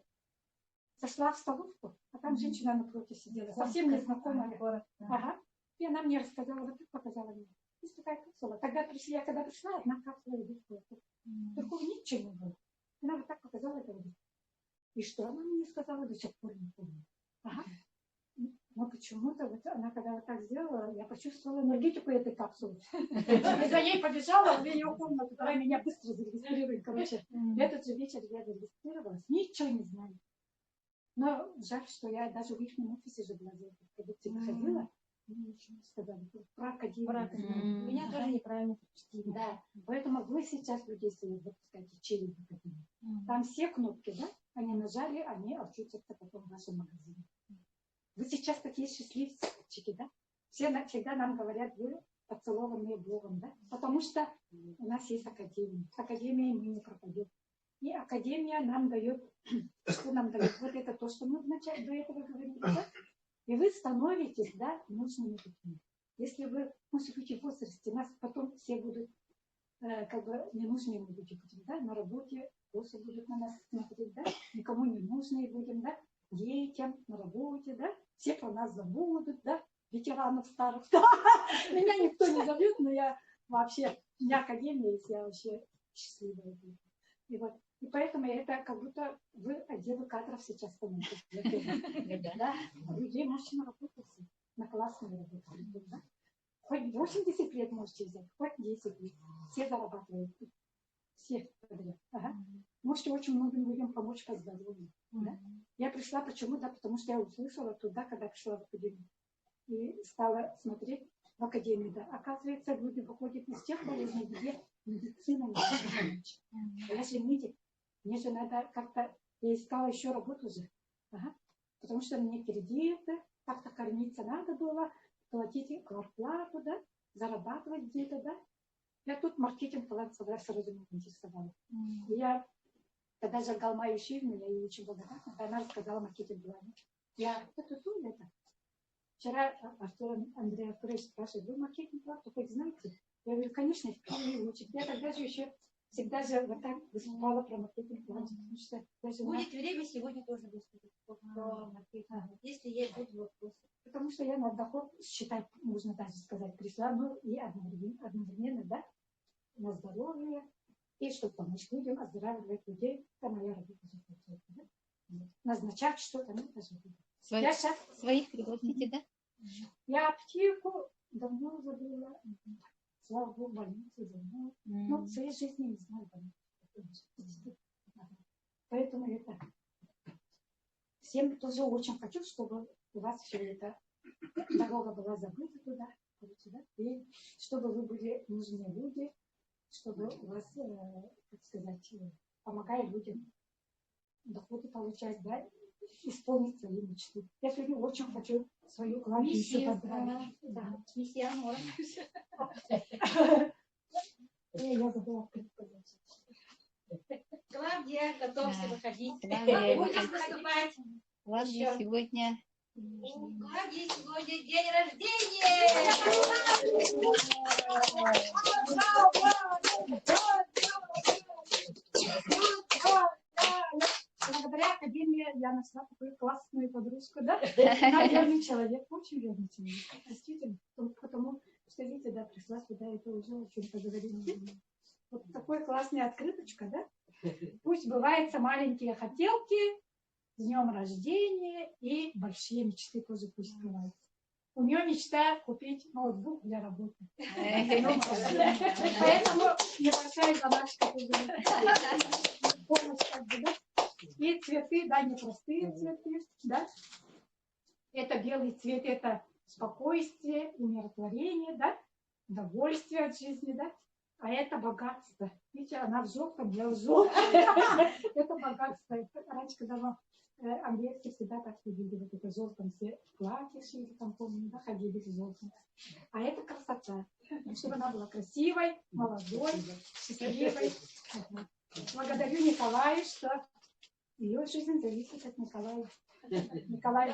Зашла в столовку, а там женщина напротив сидела, совсем незнакомая. Ага. И она мне рассказала, вот так показала мне. Есть такая капсула. Тогда пришли, я когда пришла, одна капсула Элит была. Другого ничего не было. Она вот так показала это. И что она мне сказала, до сих пор не помню. Ага. Но почему-то вот она, когда вот так сделала, я почувствовала энергетику этой капсулы. И за ней побежала в ее комнату, давай меня быстро зарегистрируй. Короче, этот же вечер я зарегистрировалась, ничего не знаю. Но жаль, что я даже в их офисе же была за этой продукцией ходила. Мне ничего не сказали. Про академию. Меня тоже неправильно пропустили. Да, поэтому вы сейчас людей своих запускаете через академию. Там все кнопки, да? Они нажали, они очутятся потом в вашем магазине. Вы сейчас такие счастливчики, да? Все всегда нам говорят, вы поцелованные Богом, да? Потому что у нас есть академия. С академией мы не пропадем. И академия нам дает, что нам дает? Вот это то, что мы вначале до этого говорили, да? И вы становитесь, да, нужными людьми. Если вы, может быть, в возрасте, нас потом все будут, как бы, ненужными люди будем, да? На работе тоже будут на нас смотреть, да? Никому не нужные будем, да? детям на работе, да, все про нас забудут, да, ветеранов старых. Меня никто не зовет, но я вообще, у меня академия есть, я вообще счастливая. И вот, и поэтому это как будто вы отделы кадров сейчас становитесь. Да, людей можете на работу взять, на классную работу. Да? Хоть 80 лет можете взять, хоть 10 лет. Все зарабатывают. Все подряд. Ага. Можете очень многим людям помочь по здоровью. Да? Я пришла почему? Да, потому что я услышала туда, когда пришла в академию. И стала смотреть в академию. Да. Оказывается, люди выходят из тех болезней, где медицина не может помочь. Я же медик. Мне же надо как-то... Я искала еще работу же. Ага. Потому что мне кредиты, как-то кормиться надо было, платить квартплату, да, зарабатывать где-то, да. Я тут маркетинг сразу меня интересовала. Я, когда зажигал мою фирму, я ей очень благодарна, она рассказала маркетинг-плане. Я это. Вчера Артур Андрей Артурович спрашивает, вы маркетинг-план хоть знаете? Я говорю, конечно, впервые учить. Я тогда же еще всегда же вот так выступала про маркетинг-план. Будет время, сегодня тоже выступить про маркетинг. Если есть будут вопросы. Потому что я на доход считать, можно даже сказать, пришла, ну и одновременно, да, на здоровье, и чтобы помочь людям, оздоравливать людей. Это моя работа. Да? Назначать что-то, ну, даже. Я сейчас... Своих пригласите, да? Я аптеку давно забыла. Слава Богу, больницу давно. Но в своей жизни не знаю больницу. Поэтому это... Всем тоже очень хочу, чтобы у вас все это дорога была забыта туда, и чтобы вы были нужные люди, чтобы у вас, как сказать, помогая людям доходы получать, да, исполнить свои мечты. Я сегодня очень хочу свою Клавдию поздравить. Да. Миссионер. Я забыла открыть. Клавдия, готовься выходить. Клавдия, Будешь выступать. Клавдия сегодня... У Клавдии сегодня день рождения! Благодаря академии я нашла такую классную подружку, да? Она верный человек, очень верный человек. Действительно. Потому что, видите, да, пришла сюда, это уже о чем поговорила. Вот такой классная открыточка, да? Пусть бываются маленькие хотелки, с днем рождения, и большие мечты тоже пусть бывают. У нее мечта купить ноутбук для работы. Поэтому небольшая заначка помощь, как бы, да? И цветы, да, непростые цветы, да? Это белый цвет, это спокойствие, умиротворение, да? Удовольствие от жизни, да? А это богатство. Видите, она в желтом, я в желтом. Это богатство. Раньше, когда английские всегда так ходили, вот это в желтом все платье шили, там, помню, да, ходили в желтом. А это красота. Чтобы она была красивой, молодой, счастливой. Благодарю Николаю, что ее жизнь зависит от Николая. Николай,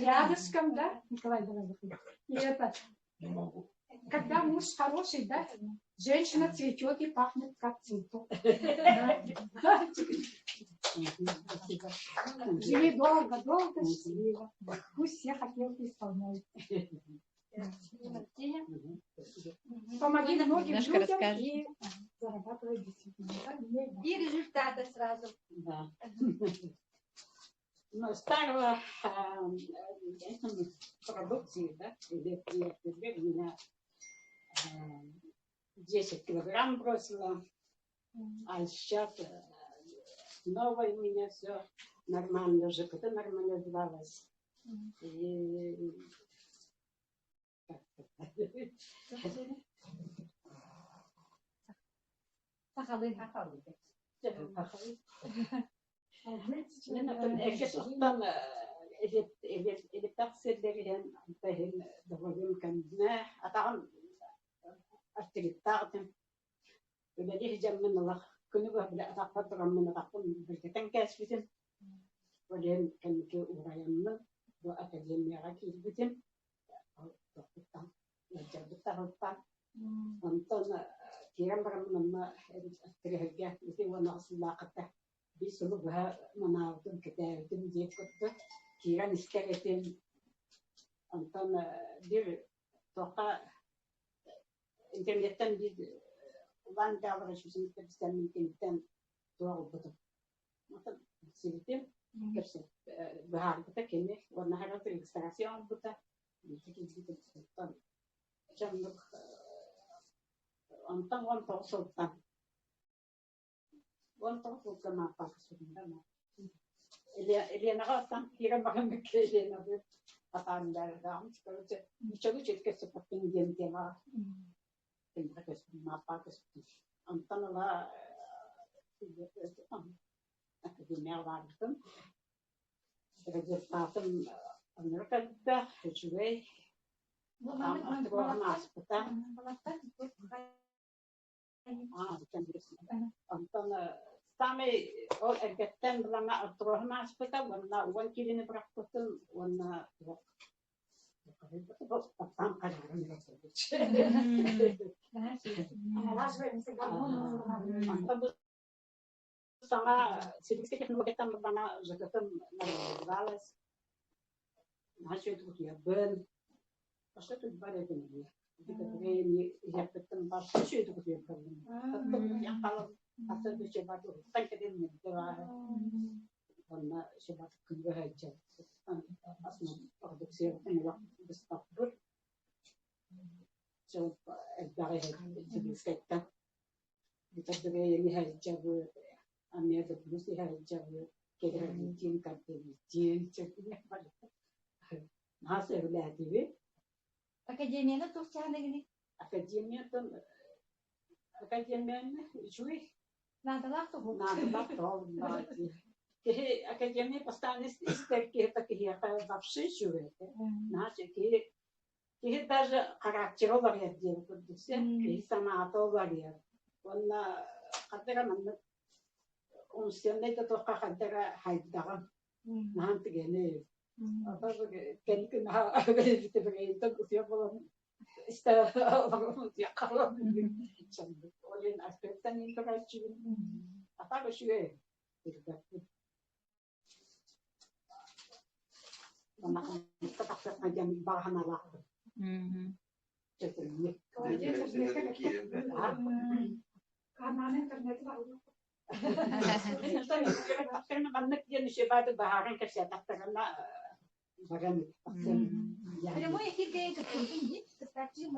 рядышком, да? Николай, давай выходи. И это, когда муж хороший, да, женщина цветет и пахнет, как цветок. Живи долго-долго, счастливо. Пусть все хотелки исполняют. Помоги многим людям и зарабатывай действительно. И результаты сразу. Да. Но старого продукции, да, лет у меня 10 килограмм бросила, а сейчас новое у меня все нормально, ЖКТ нормализовалось. И... اللي بتغسل لهم فهم ضروري كنا أطعم أشتريتهم ولا ليه جم من الله كنا بلا أتقطر من أتقطر بالكتان كاس بتن ولين كان كي ورايمنا وأكاديمية عكيز بتن وقتها وجبتها وقتها أنتنا كيرم برم لما أشتريها جاه بتن وأنا أصل لاقته بيسلوبها مناطق كتاب видеть как-то киран истеретен антон бир тока интернеттен бид ван давра шусин кепстен минтен туа буту мата сибитем кепсе bahar kita kene warna harus registrasi buta gitu gitu jam antang wan to sultan wan to sultan apa sebenarnya ele nakatan kira makan mekele na atan dalam kalau coba cerita seperti yang tema tentang apa antang lah akademia warten rezultaten Amerika dah juga mas petang antang kami oh erketten lama terus mas petang warna uang kiri ni beraktual warna sama sedikit kita berbana jatuh balas masih itu dia ben pasti itu pada ini kita ini ya tempat pasti itu dia ben yang kalau asal itu coba tuh kan kita ini karena coba kedua aja asal produksi ini waktu besar ber coba dari sedikit kita ini aja Ame ada mesti harus jauh kira mungkin kata mungkin ceknya pada masa udah tiba Академия tuh cara gini. akademia cuy Надо lah tuh. надо лаптоп ke akademia постоянно истер kita kayak вообще cuy наши ke даже характер вариант делать продукция ke sama atau вариант он катера нам Unsturnya itu tuh kakak haidam, nanti gini, apa kan kena itu begitu, usia belum istilah usia kalau oleh aspeknya interaksi, apa sih itu kan, karena kita aja bahan alat, jadi karena internet baru. karena banyak dia nisbah itu baharan kesehatan karena bagan Ada mau yang kita ketinggi, tetapi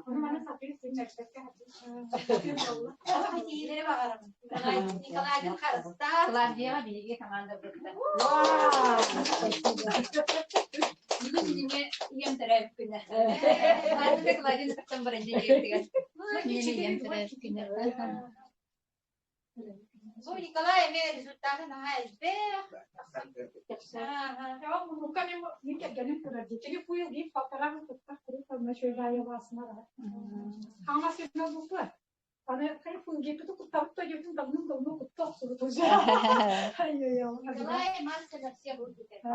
Mana sampai sini kan? kalau masih ada baharan. Kalau ada kasta, kelar dia di kamar berita. wah Itu jadinya yang terapnya. Nanti kalau ada September aja gitu kan. Ini yang terapnya. Oh, Николай имеет результаты на АСБ. Я ну kan ini jadi kerja. Jadi punya di faktornya tetap terus masih daya wasmara. Kamu masih nunggu apa? Karena kayak punya itu tuh tahu tuh jadi nunggu tuh suruh tuh. Ayo ya. Николай masih ada siap untuk kita.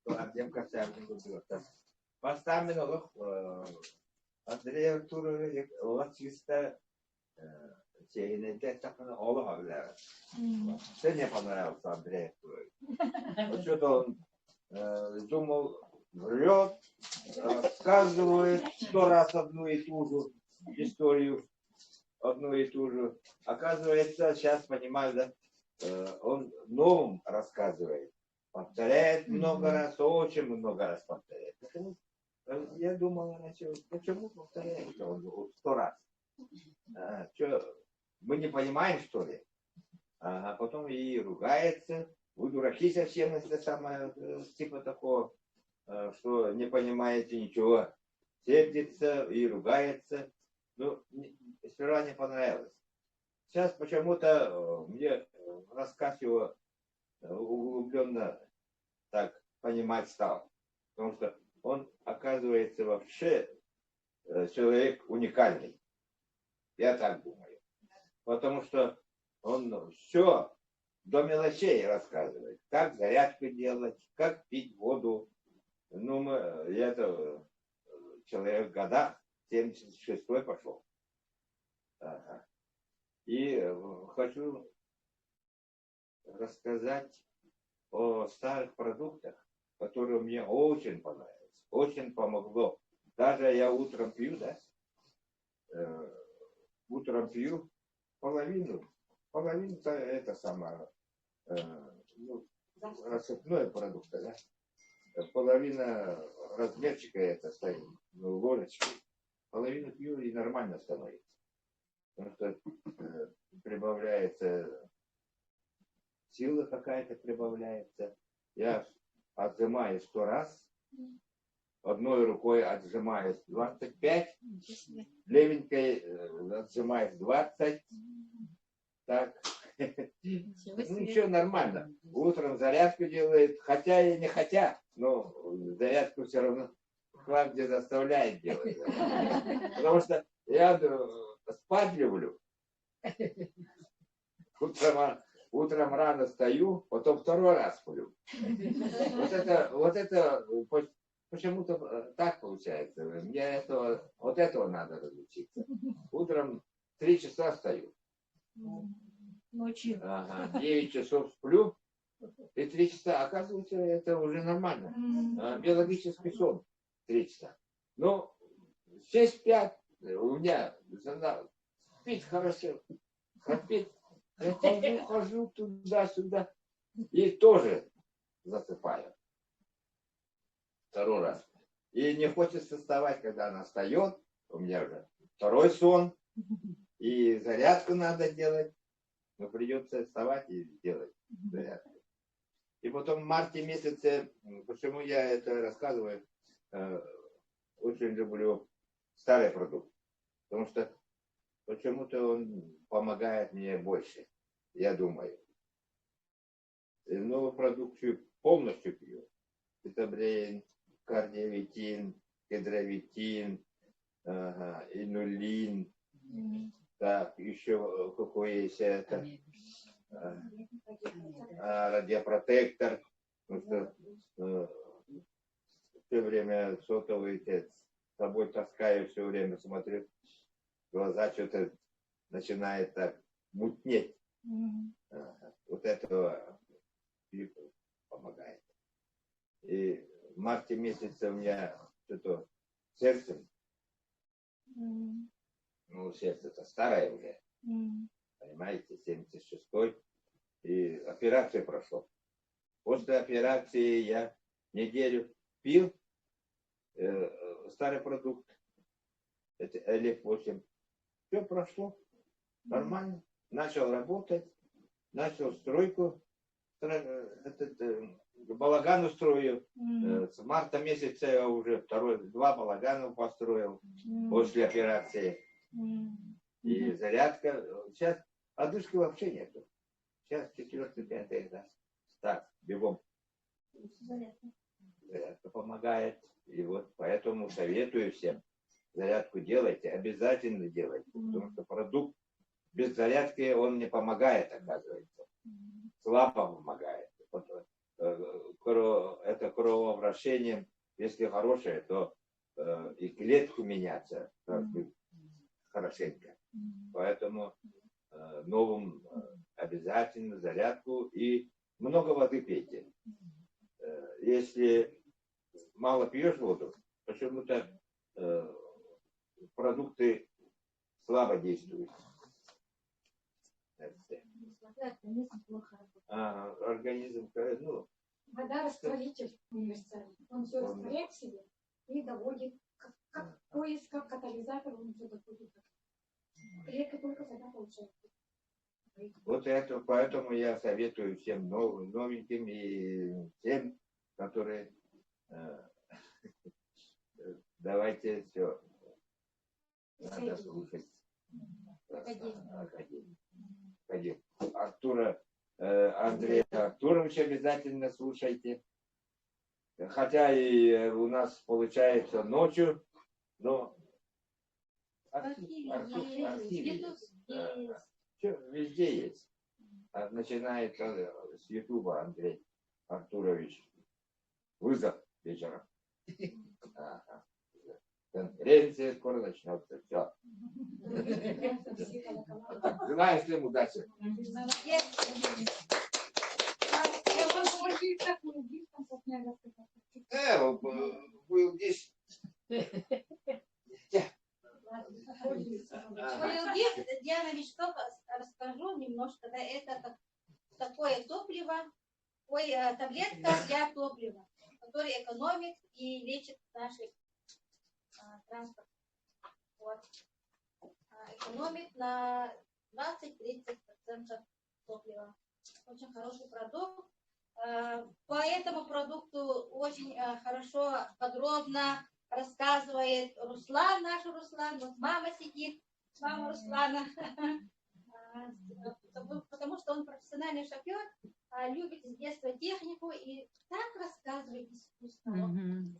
Артем Косяркин поставлено Андрей Артурович Латвийста так Олы Хавлер. Все мне понравился Андрей Артурович. Что-то он думал, врет, рассказывает 100 раз одну и ту же историю, одну и ту же. Оказывается, сейчас понимаю, да, он новым рассказывает. Повторяет много раз, очень много раз повторяет. Я думал, почему повторяет он 100 раз? Мы не понимаем, что ли? А потом и ругается. Вы дураки совсем, если самое, типа такого, что не понимаете ничего. Сердится и ругается. Ну, сперва не понравилось. Сейчас почему-то мне рассказ его углубленно так понимать стал. Потому что он, оказывается, вообще человек уникальный. Я так думаю. Потому что он все до мелочей рассказывает. Как зарядку делать, как пить воду. Ну, я-то человек в годах, 76-й пошел. Ага. И хочу рассказать о старых продуктах, которые мне очень понравились, очень помогло. Даже я утром пью, да? Утром пью половину это самое, рассыпное продукта, да? Половина размерчика это стоит, ложечки. Половину пью и нормально становится. Потому что прибавляется сила какая-то прибавляется. Я отжимаюсь 100 раз. Одной рукой отжимаюсь 25. Левенькой отжимаюсь 20. Так. Ну ничего, нормально. Утром зарядку делает, хотя и не хотя, но зарядку все равно Клавдия заставляет делать. Потому что я спать люблю. Утром рано встаю, потом второй раз сплю. Вот это почему-то так получается. Мне вот этого надо разучиться. Утром 3 часа встаю. Ночью. Ага, 9 часов сплю, и 3 часа. Оказывается, это уже нормально. Биологический сон 3 часа. Но все спят. У меня жена спит хорошо. Спит. Я хожу туда-сюда. И тоже засыпаю. Второй раз. И не хочется вставать, когда она встает. У меня уже второй сон. И зарядку надо делать. Но придется вставать и делать зарядку. И потом в марте месяце, почему я это рассказываю, очень люблю старый продукт. Потому что почему-то он помогает мне больше, я думаю. И новую продукцию полностью пью. Цитабрин, кардиовитин, гидровитин, инулин. Так, еще какой есть это? Радиопротектор. Потому что все время сотовый с собой таскаю, все время смотрю. Глаза что-то начинает так мутнеть. Вот этого помогает. И в марте месяце у меня что-то сердце. Ну, сердце-то старое уже. Понимаете, 76-й. И операцию прошел. После операции я неделю пил старый продукт. Это LF8. Все прошло. Нормально. Начал работать. Начал стройку. Балаган устрою. С марта месяца я уже 2 балагана построил после операции. И зарядка. Сейчас одышки вообще нету. Сейчас 4-5 да. Так, бегом. Зарядка помогает. И вот поэтому советую всем. Зарядку делайте, обязательно делайте. Потому что продукт без зарядки он не помогает, оказывается. Слабо помогает. Это кровообращение, если хорошее, то и клетку меняться хорошенько. Поэтому новым обязательно зарядку и много воды пейте. Если мало пьешь воду, почему-то продукты слабо действуют. Организм, ну... Вода растворитель универсальный. Он все растворяет в себе и доводит, как поиск, как катализатор, он все доходит. Клетка только вода получается. Вот это, поэтому я советую всем новеньким и всем, которые давайте все. Надо слушать. Академию. Андрея Артуровича обязательно слушайте. Хотя и у нас получается ночью, но архив есть. Все, везде есть. Начинает с Ютуба Андрей Артурович. Вызов вечером. Ага. Конференция скоро начнется. Все. Желаю всем удачи. да, был здесь. Фуэлгиф, Диана Вичков, расскажу немножко, да, это такое топливо, таблетка для топлива, которая экономит и лечит наши транспорт. Вот. Экономит на 20-30% топлива. Очень хороший продукт. По этому продукту очень хорошо, подробно рассказывает Руслан, наш Руслан. Вот мама сидит, мама Руслана. Потому что он профессиональный шофер, любит с детства технику и так рассказывает искусство.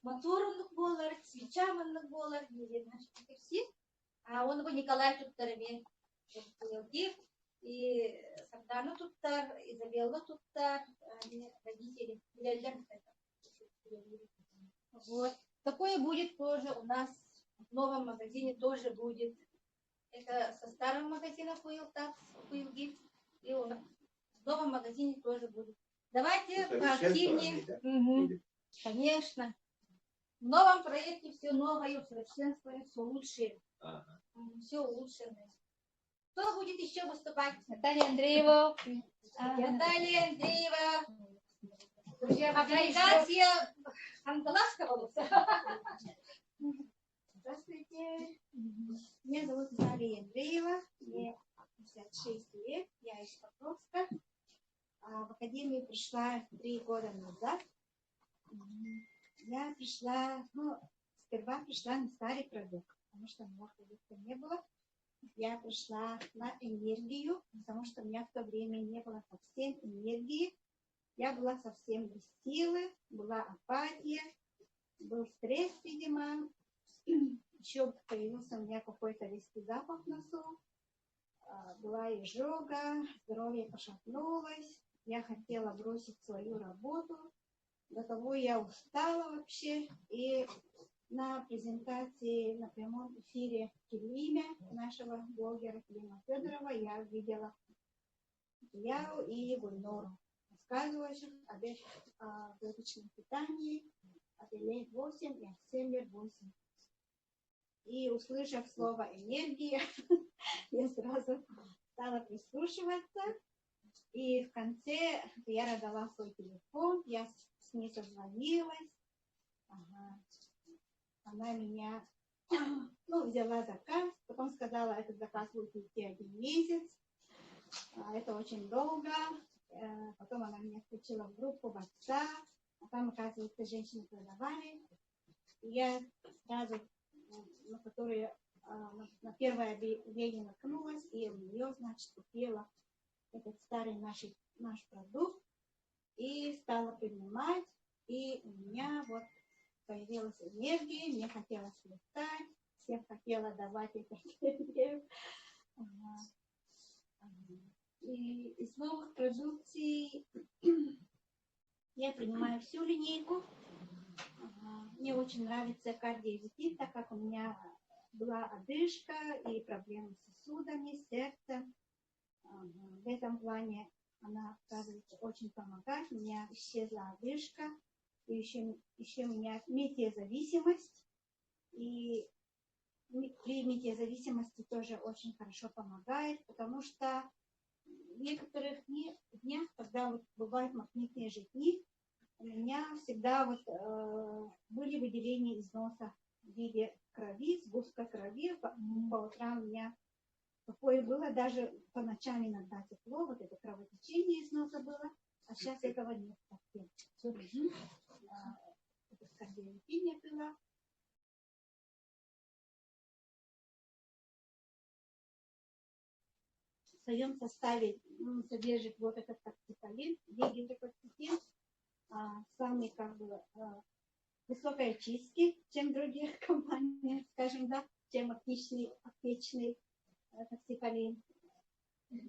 Моторунлuk болар, свечаманлuk болар, все. А он его Николай Туттарами и Сардану Туттар, Изабелла Туттар, родители. Вот. Такое будет тоже у нас в новом магазине тоже будет. Это со старого магазина Фуэлгиф, и в новом магазине тоже будет. Давайте поактивнее. Конечно. В новом проекте все новое, усовершенствуем, все лучшее. Все улучшенное. Кто будет еще выступать? Наталья Андреева. Наталья Андреева. Облигация Анталашкова. Здравствуйте. Меня зовут Наталья Андреева. Мне 56 лет. Я из Покровска. В академию пришла 3 года назад. Я пришла, сперва пришла на старый продукт, потому что нового продукта не было. Я пришла на энергию, потому что у меня в то время не было совсем энергии. Я была совсем без силы, была апатия, был стресс, видимо. Еще появился у меня какой-то резкий запах в носу. Была изжога, здоровье пошатнулось. Я хотела бросить свою работу. До того я устала вообще. И на презентации на прямом эфире Килиме, нашего блогера Килима Федорова, я видела Яу и Гульнору, рассказывающих о клеточном питании, от Элей 8 и от Селлер 8. И услышав слово «энергия», я сразу стала прислушиваться. И в конце я дала свой телефон, я с ней созвонилась. Она меня взяла заказ, потом сказала, этот заказ будет идти 1 месяц. Это очень долго. Потом она меня включила в группу WhatsApp. А там, оказывается, женщины продавали. И я сразу, на первое объявление наткнулась, и у нее, значит, купила этот старый наш продукт и стала принимать. И у меня вот появилась энергия, мне хотелось летать, всем хотела давать эту энергию. И из новых продукций я принимаю всю линейку. Мне очень нравится кардиовитин, так как у меня была одышка и проблемы с сосудами, сердцем. В этом плане она, оказывается, очень помогает. У меня исчезла одышка. И еще у меня метеозависимость. И при метеозависимости тоже очень хорошо помогает, потому что в некоторых днях, когда вот бывают магнитные же дни, у меня всегда были выделения из носа в виде крови, сгустка крови. По утрам у меня такое было, даже по ночам иногда тепло, вот это кровотечение из носа было, а сейчас этого нет совсем. Это кардиовитин я пила. В своем составе содержит вот этот токсиполин, дигидрокортикин, самый высокой очистки, чем других компаний, скажем, да, чем аптечный токсиполин.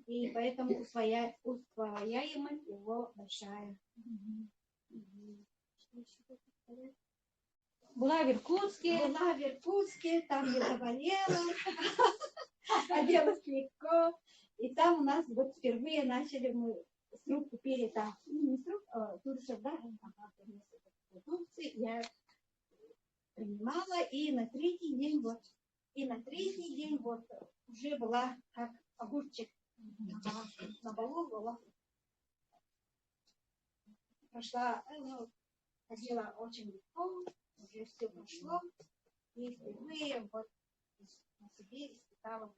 И поэтому усвояемость его большая. Была в Иркутске, там я заболела, оделась легко. И там у нас вот впервые начали, мы с рук купили там, не с рук, туршев, да, продукции я принимала, и на третий день вот уже была как огурчик на балу была. Прошла, ходила очень легко, уже все прошло, и впервые вот на себе испытала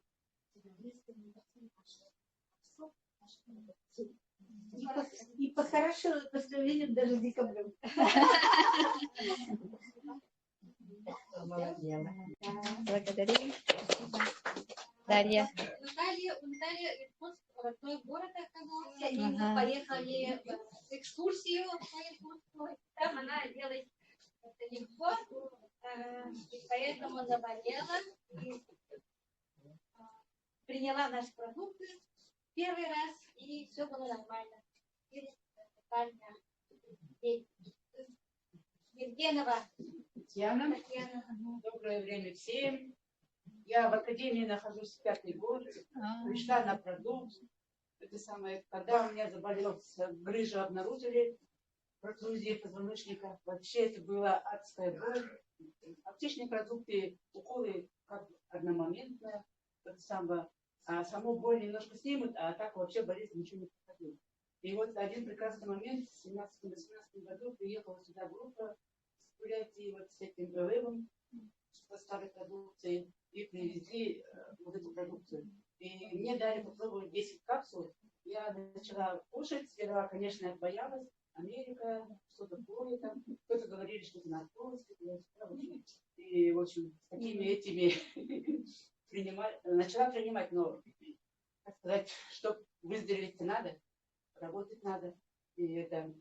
и похорошела по сравнению даже с декабрем. Благодарю. Дарья. У Натальи Иркутск, родной город оказался, и мы поехали в экскурсию на Иркутскую. Там она делает это легко, и поэтому заболела, и приняла наши продукты первый раз, и все было нормально. Евгенова Татьяна. Татьяна. Доброе время всем. Я в академии нахожусь 5-й год. Пришла на продукт. Это самое, когда у меня заболела грыжа, обнаружили протрузии позвоночника. Вообще это была адская боль. Аптечные продукты, уколы как одномоментно. Это самое. А саму боль немножко снимут, а так вообще болезнь ничего не проходила. И вот один прекрасный момент, в 17-18 году приехала сюда группа гулять и вот с этим БВМом по старой продукции и привезли вот эту продукцию. И мне дали попробовать 10 капсул. Я начала кушать, сперва, конечно, я боялась. Америка, что такое там. Кто-то говорили, что это наркотики. И, в общем, с такими этими начала принимать, но, так сказать, чтобы выздороветь надо, работать надо. И это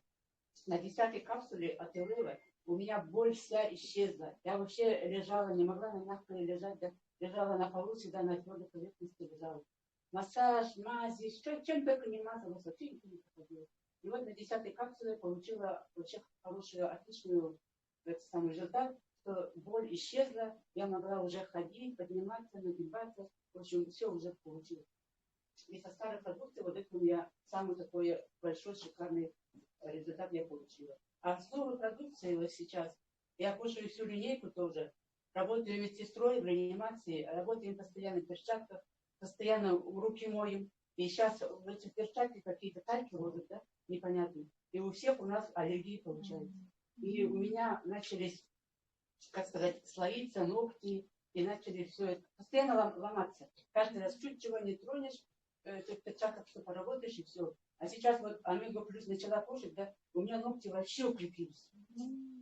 на 10-й капсуле от Илыва у меня боль вся исчезла. Я вообще лежала, не могла на мягко лежать, да, лежала на полу, всегда на твердой поверхности лежала. Массаж, мази, чем только не мазалась, вообще ничего не проходило. И вот на 10-й капсуле получила вообще хорошую, отличную самый результат, что боль исчезла, я могла уже ходить, подниматься, нагибаться. В общем, все уже получилось. И со старой продукции вот это у меня самый такой большой, шикарный результат я получила. А с новой продукцией вот сейчас я кушаю всю линейку тоже. Работаю медсестрой в реанимации, работаем постоянно в перчатках, постоянно руки моем. И сейчас в эти перчатки какие-то кальки ложат, да, непонятно. И у всех у нас аллергии получается. И у меня начались, как сказать, слоиться ногти, и начали все это постоянно ломаться. Каждый раз чуть чего не тронешь, в перчатках что поработаешь, и все. А сейчас вот омега плюс начала кушать, да, у меня ногти вообще укрепились.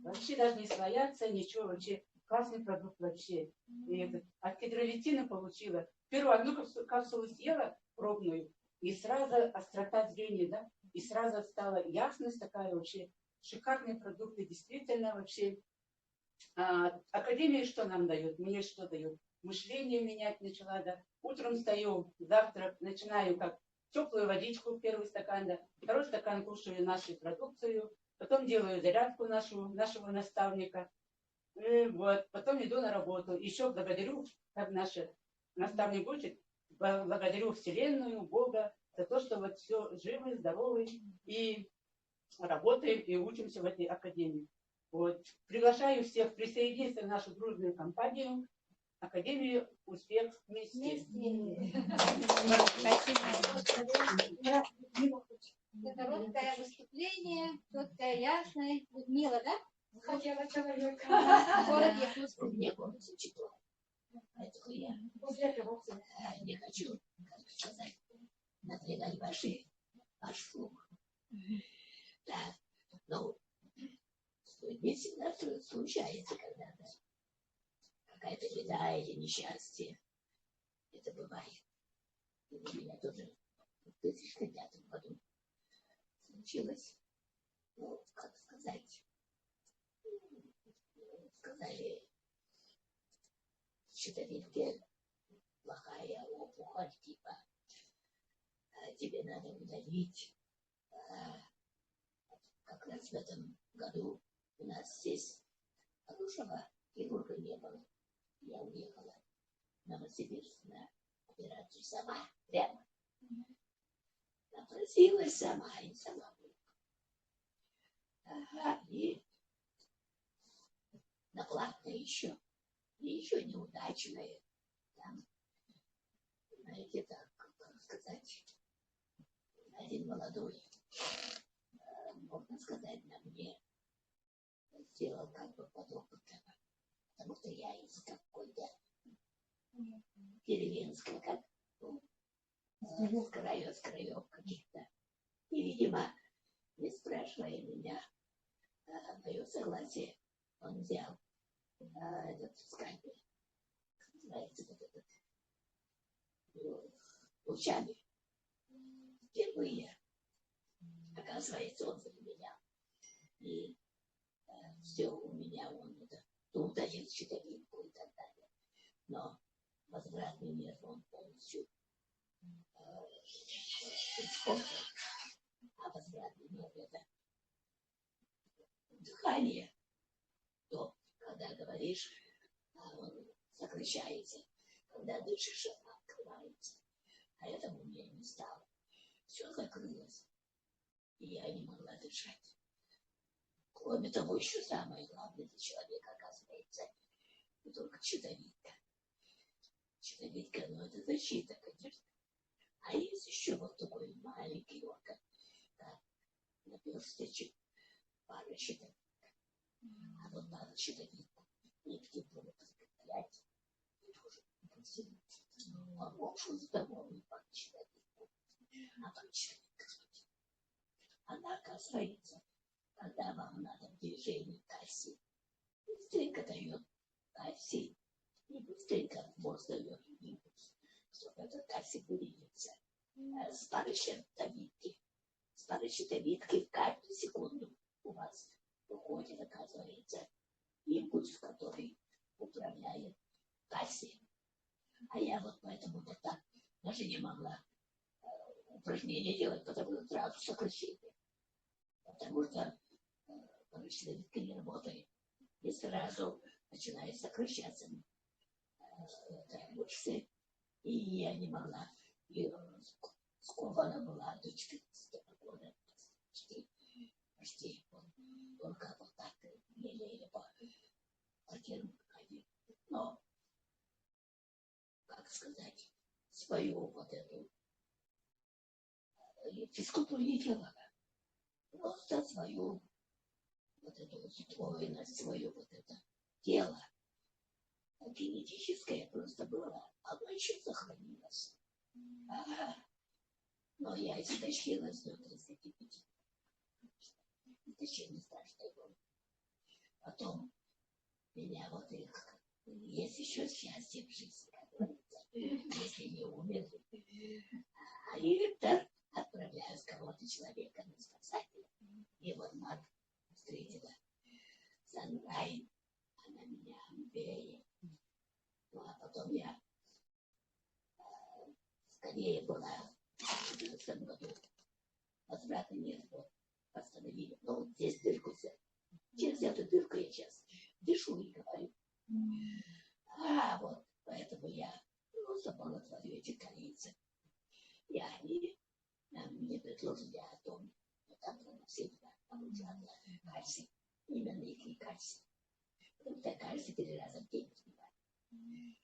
Вообще даже не слоятся, ничего, вообще классный продукт вообще. И этот, от гидролитина получила. Первую одну капсулу съела пробную, и сразу острота зрения, да, и сразу стала ясность такая вообще. Шикарные продукты, действительно вообще. Академия что нам дает? Мне что дает? Мышление менять начала, да. Утром встаю, завтрак, начинаю как теплую водичку, первый стакан, да. Второй стакан кушаю нашу продукцию, потом делаю зарядку нашего наставника. И вот, потом иду на работу. Еще благодарю, как наш наставник учит, благодарю Вселенную, Бога за то, что вот все живы, здоровы и работаем и учимся в этой академии. Вот. Приглашаю всех присоединиться в нашу дружную компанию Академию «Успех вместе». Короткое выступление, четкое, ясное. Людмила, да? Хотела человека. Город Якутск. Мне гордится тепло. Поэтому я не хочу, как сказать, напрягать ваш слух. Да, ну, с людьми всегда случается когда-то. Какая-то беда или несчастье. Это бывает. И у меня тоже в 2005 году случилось, ну, как сказать, сказали, в щитовидке плохая опухоль, типа, тебе надо удалить. Как раз в этом году у нас здесь хорошего хирурга не было. Я уехала в Новосибирск на операцию сама, прямо. Напросилась сама и сама. Ага, и на платное еще. И еще неудачное. Там, знаете, так, как сказать, один молодой, можно сказать, на мне сделал как бы подопытного. Потому что я из какой-то деревенской, как, ну, с краев каких-то. И, видимо, не спрашивая меня мое согласие, он взял этот скальпель, называется вот этот, лучами. Впервые, оказывается, он заменял. И все у меня он это, тут один щитовидку и так далее. Но возвратный нерв он полностью испортил. А возвратный нерв это дыхание. То, когда говоришь, он сокращается. Когда дышишь, она открывается. А этого у меня не стало. Все закрылось. И я не могла дышать. Кроме того, еще самое главное для человека, оказывается, не только щитовидка. Щитовидка, ну это защита, конечно. А есть еще вот такой маленький орган, как наперсточек, пара щитовидка. А вот пара щитовидку нигде было закреплять. Он лучше здоровый пара щитовидку. А пара щитовидка, она, оказывается, когда вам надо в движении кальций, быстренько дает кальций, и быстренько мозг дает импульс, чтобы этот кальций выделился с пары щитовидки. С пары щитовидки в каждую секунду у вас выходит, оказывается, импульс, который управляет кальцием. А я вот поэтому вот так даже не могла упражнения делать, потому что сразу сокращение. Потому что щитовидка не работает. И сразу начинает сокращаться мышцы. И я не могла. И скована была до 14 года. Почти. Только вот так еле-еле по квартирам ходил. Но, как сказать, свою вот эту физкультуру не делала. Просто свою вот эту устроенность, свое вот это тело генетическое просто было, оно еще сохранилось. Но я истощилась до 35. Истощение страшное было. Потом меня вот их, есть еще счастье в жизни, как говорится, если не умерли. А Виктор отправляет кого-то человека на спасателя. И вот мать встретила Санрай, она меня беет. Ну, а потом я скорее была в 2014 году. Возврата нет, вот, остановили. Но вот здесь дырку взяли. Через эту дырку я сейчас дышу и говорю. Вот, поэтому я просто благотворю эти корицы. И они мне предложили о том, что там всегда получала кальций. Именно их кальций. Потому что кальций 3 раза в день принимаю.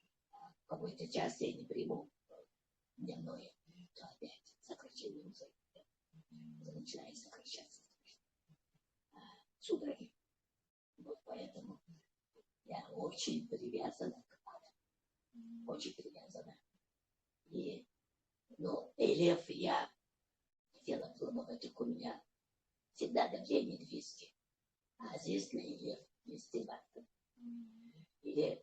Какой-то час я не приму дневное, то опять сокращение уже начинает сокращаться. Судороги. Вот поэтому я очень привязана к падам. Очень привязана. И, ну, Элев я хотела пробовать, только у меня всегда давление 200. А здесь на Элев 220. Или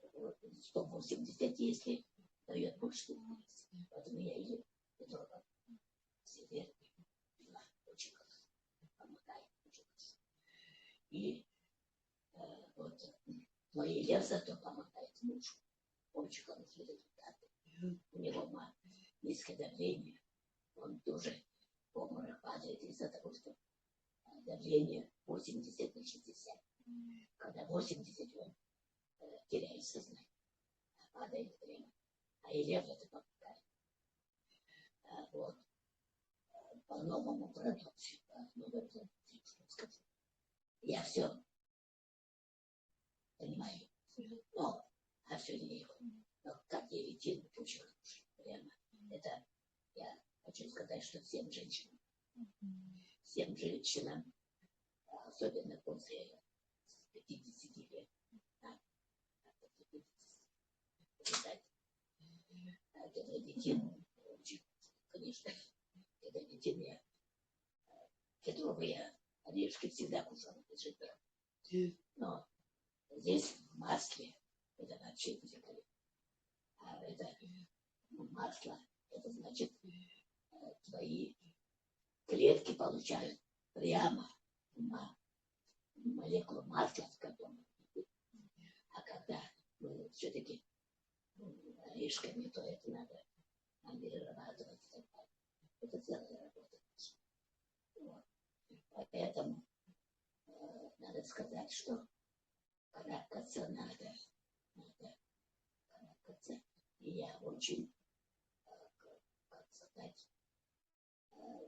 180, если дает больше. Поэтому я Элев не трогала. Себе пила очень хорошо. Помогает очень хорошо. И вот мой Элев зато помогает мужу. Очень хорошие результаты. У него низкое давление. Он тоже в обморок падает из-за того, что давление 80 на 60. Когда 80, он теряет сознание. Падает прямо. А Элев это помогает. Вот. По новому продукции. Я все понимаю. сегодня не его. Но как Евитин, очень хороший. Прямо. Это я хочу сказать, что всем женщинам, особенно после 50 лет, это Евитин, конечно, это Евитин, кедровые орешки всегда кушала. Но здесь в масле это вообще великолепно. А это масло, это значит, твои клетки получают прямо молекулу масла, в котором. А когда мы все-таки орешками, то это надо перерабатывать. Это целая работа. Вот. Поэтому надо сказать, что карабкаться надо карабкаться. И я очень, как сказать,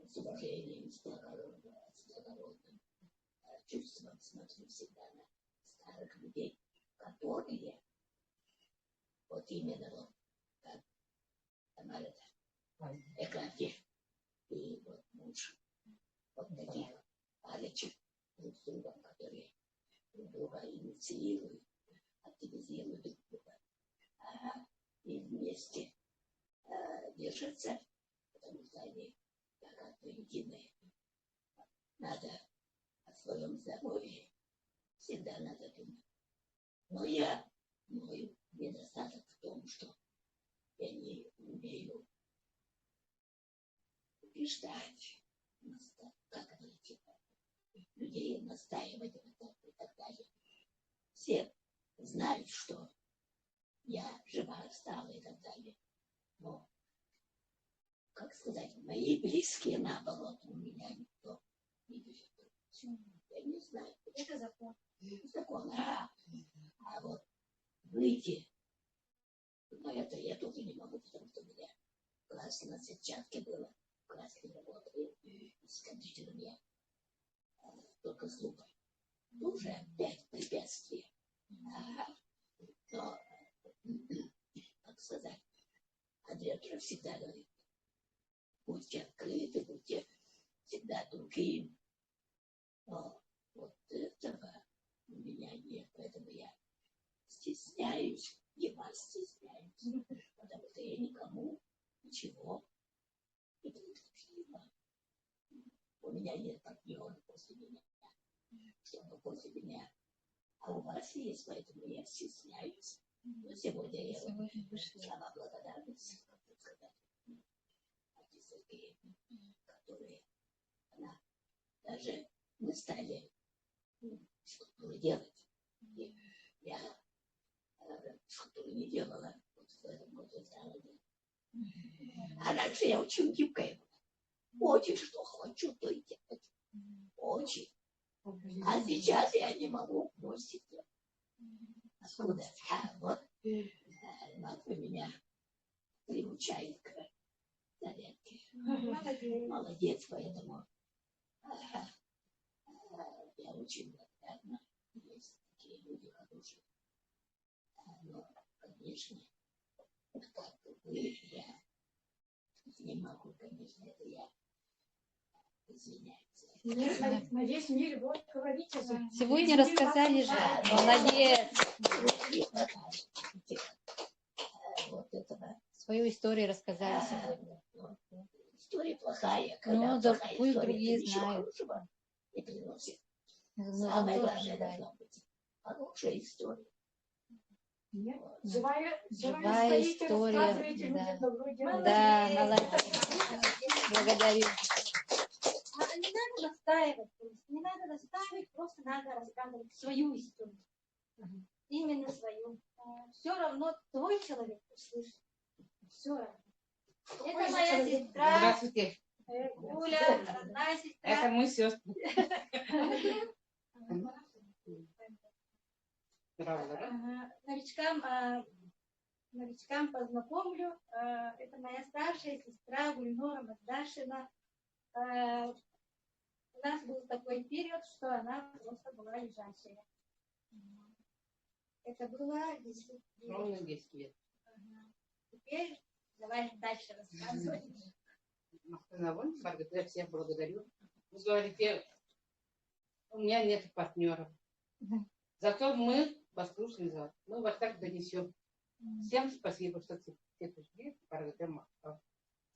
с уважением, с благородным чувством смотрю всегда на старых людей, которые вот именно вот как Тамара Экрати и вот муж вот таких палечек друг с другом, которые друг друга инициируют, активизируют друг друга, и вместе держатся, потому что они как-то единые. Надо о своем здоровье всегда надо думать. Но мой недостаток в том, что я не умею убеждать, как говорите, людей настаивать и так далее. Все знают, что я жива, стала и так далее. Но, как сказать, мои близкие, наоборот, у меня никто не берет. Я не знаю. Это закон. Закон, а вот выйти, но это я тоже не могу, потому что у меня класс на сетчатке было, в классе работали, с компьютером я только с лупой. Уже опять препятствия. Но, как сказать, Андрей всегда говорит, будьте открыты, будьте всегда другим. Но вот этого у меня нет, поэтому я стесняюсь, и вас стесняюсь, потому что я никому ничего не предложила. У меня нет партнера после меня, чтобы после меня. А у вас есть, поэтому я стесняюсь. Но сегодня я сама благодарность, как сказать, Сергею, которые она даже мы стали скульптуры делать. И я скульптуры не делала, вот в этом году стала делать. А раньше я очень гибкая была. Очень что хочу, то и делать. Очень. А сейчас я не могу бросить. Откуда? Вот вы меня приучаете к зарядке. Молодец, поэтому я очень благодарна. Есть такие люди хорошие. Но, конечно, как вы, я не могу, конечно, это я извиняюсь. На весь мир Горького Витязя. Сегодня рассказали же. Молодец. Вот этого. Свою историю рассказали сегодня. История плохая. Ну, да, пусть другие знают. Хорошего не приносит. Ну, Самое тоже главное знают. должна быть хорошая история. Нет, живая история, рассказываете да. людям добро делать. Да, молодец. Благодарю. Не надо настаивать, не надо настаивать, просто надо рассказывать свою историю. Именно свою. Все равно твой человек услышит. Все равно. Это моя сестра. Здравствуйте. Юля, родная сестра. Это мой сестра. Новичкам познакомлю. Это моя старшая сестра Гульнора Магдашина. У нас был такой период, что она просто была лежачая. Это было 10 лет. Ровно 10 лет. Ага. Теперь давай дальше рассказывай. Махтанавон, я всех благодарю. Вы говорите, у меня нет партнеров. Зато мы послушали вас. Мы вас так донесем. Всем спасибо, что все пришли.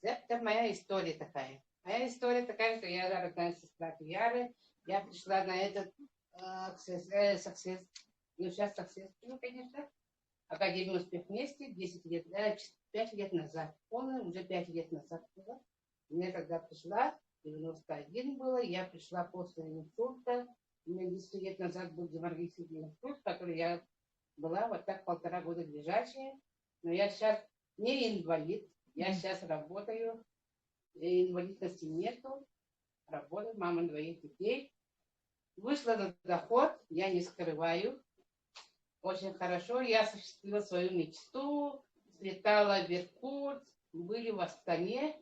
Это моя история такая. Моя история такая, что я родная сестра Яры. Я пришла на этот success, ну сейчас success, ну, конечно, Академию успех вместе 5 лет назад. Он уже 5 лет назад было. Я когда пришла, 91 было, я пришла после инсульта. У меня 10 лет назад был геморрагический инсульт, который я была вот так 1,5 года лежачая. Но я сейчас не инвалид, я сейчас работаю, инвалидности нету, работаю, мама 2 детей. Вышла на доход, я не скрываю. Очень хорошо, я осуществила свою мечту, слетала в Иркутск, были в Астане.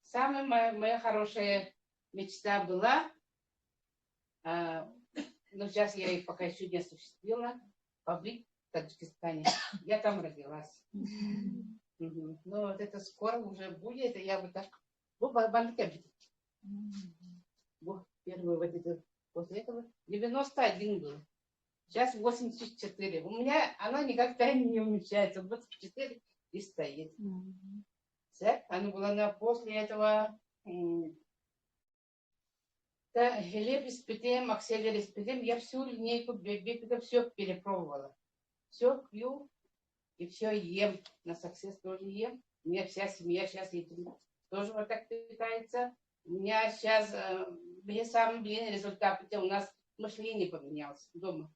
Самая моя хорошая мечта была, но сейчас я их пока еще не осуществила, побыть в Таджикистане. Я там родилась. Но вот это скоро уже будет, и я вот так... Первый вот это, после этого 91 был. Сейчас 84. У меня она никогда не уменьшается. 84 и стоит. Она была после этого Гелеписпитем, Акселериспитем. Я всю линейку бипида все перепробовала. Все пью и все ем. На Success тоже ем. У меня вся семья сейчас тоже вот так питается. У меня сейчас самый длинный результат, у нас мышление поменялось дома.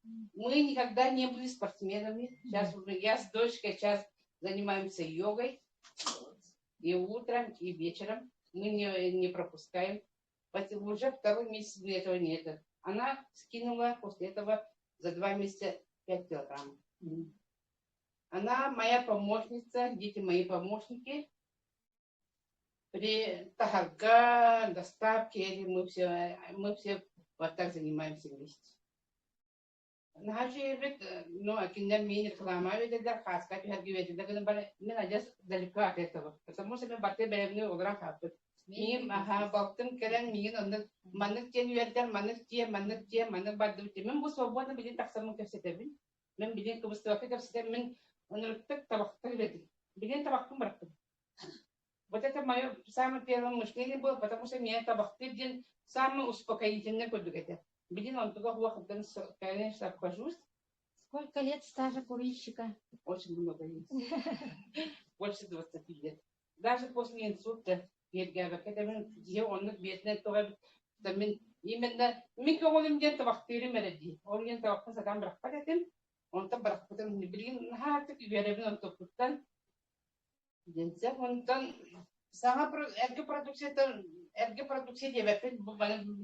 Мы никогда не были спортсменами. Сейчас уже я с дочкой сейчас занимаемся йогой. И утром, и вечером. Мы не пропускаем. Уже 2-й месяц для этого нет. Она скинула после этого за 2 месяца 5 килограмм. Она моя помощница, дети мои помощники. При тахага, доставке, мы все вот так занимаемся вместе. Ну, а когда мне реклама, ведь это хаска, я далеко от этого. Потому что мы баты берем угром хапут. Мим, балтым керен, мигин, манных тен юрден, манных бадым. Мы свободно будем так само кевсетебин. Мы будем кевстовать кевсетебин. Он рыктык табахтык ведь. Будем табахтым рыктык. Вот это мое самое первое мышление было, потому что мне табахтык день самый успокоительный кодугете. Блин, он только плохо, конечно, обхожусь. Сколько лет стажа курильщика? Очень много лет. Больше 20 лет. Даже после инсульта, он именно микроолим ден табахтыри мереди. Он ден табахтын сатан брахпатетин. Он там брахпатен блин, хатык веребин он топуттан. Денсек он там сама эрге продукция дебепин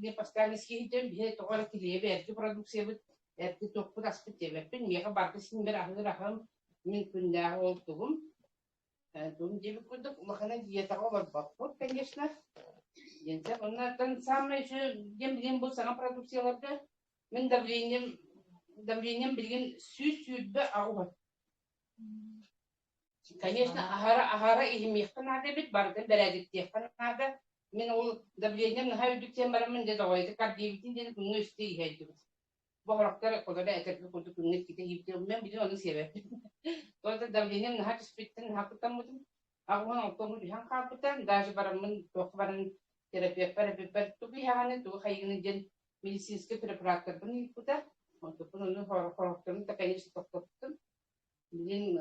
не постоянно схитем бе тоғар тилебе эрге продукция бит эрге топпут аспыт дебепин мега баркысын бер ахырахам мен күндә олтугум дум дебе күдүк махана диетага барбак вот конечно денсек оннан самый еще дем бу саңа продукцияларда мен давлением билген сүйбе агы. Конечно, ахара ихмехтен надо бит барды берәдиттехтен надо. Мен ол давлением нахайдыктен барамын деді ойды кардиевитин деді күнгі үсте ихайды. Бұғырақтар қолада әкерді күнді күнгі кете ебтел. Мен білген оның себепі. Тоғыда давлением нахай түспеттен хақыттан мұдым. Ағуан алтоңы дүйхан қапыттан. Даже барамын тоқы барын терапевт бар. Тұғы яғаны тұғы қайғыны ден медицинский препараттар бұны епуда. Оны қорықтырын да, конечно, тоқтаттым. Блин,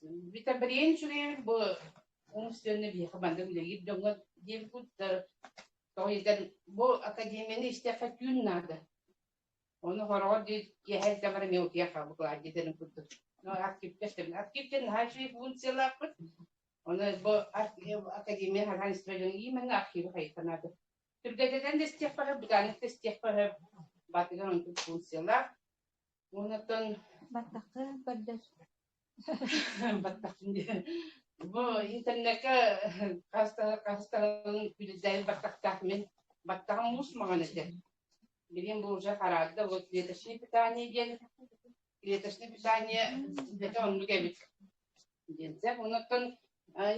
витабрен чуревик был умственный веха бандам легит дома девку то есть был академия истефать юн надо. Он городит ехать там ремел ехал буклади ден куда. Но активен хачи функция лапот. Он был академия хранительства именно архив хайта надо. Только ден истефать бган истефать батиган он функция лап. Он это Баттакы көрдөр. Баттакын. Бу интернетке кастарын күлдәй баттактак мен баттаған мус маған ете. Билин бұл уже харады, вот клеточное питание ден. Клеточное питание, это он мүгебит. Денсек, онықтан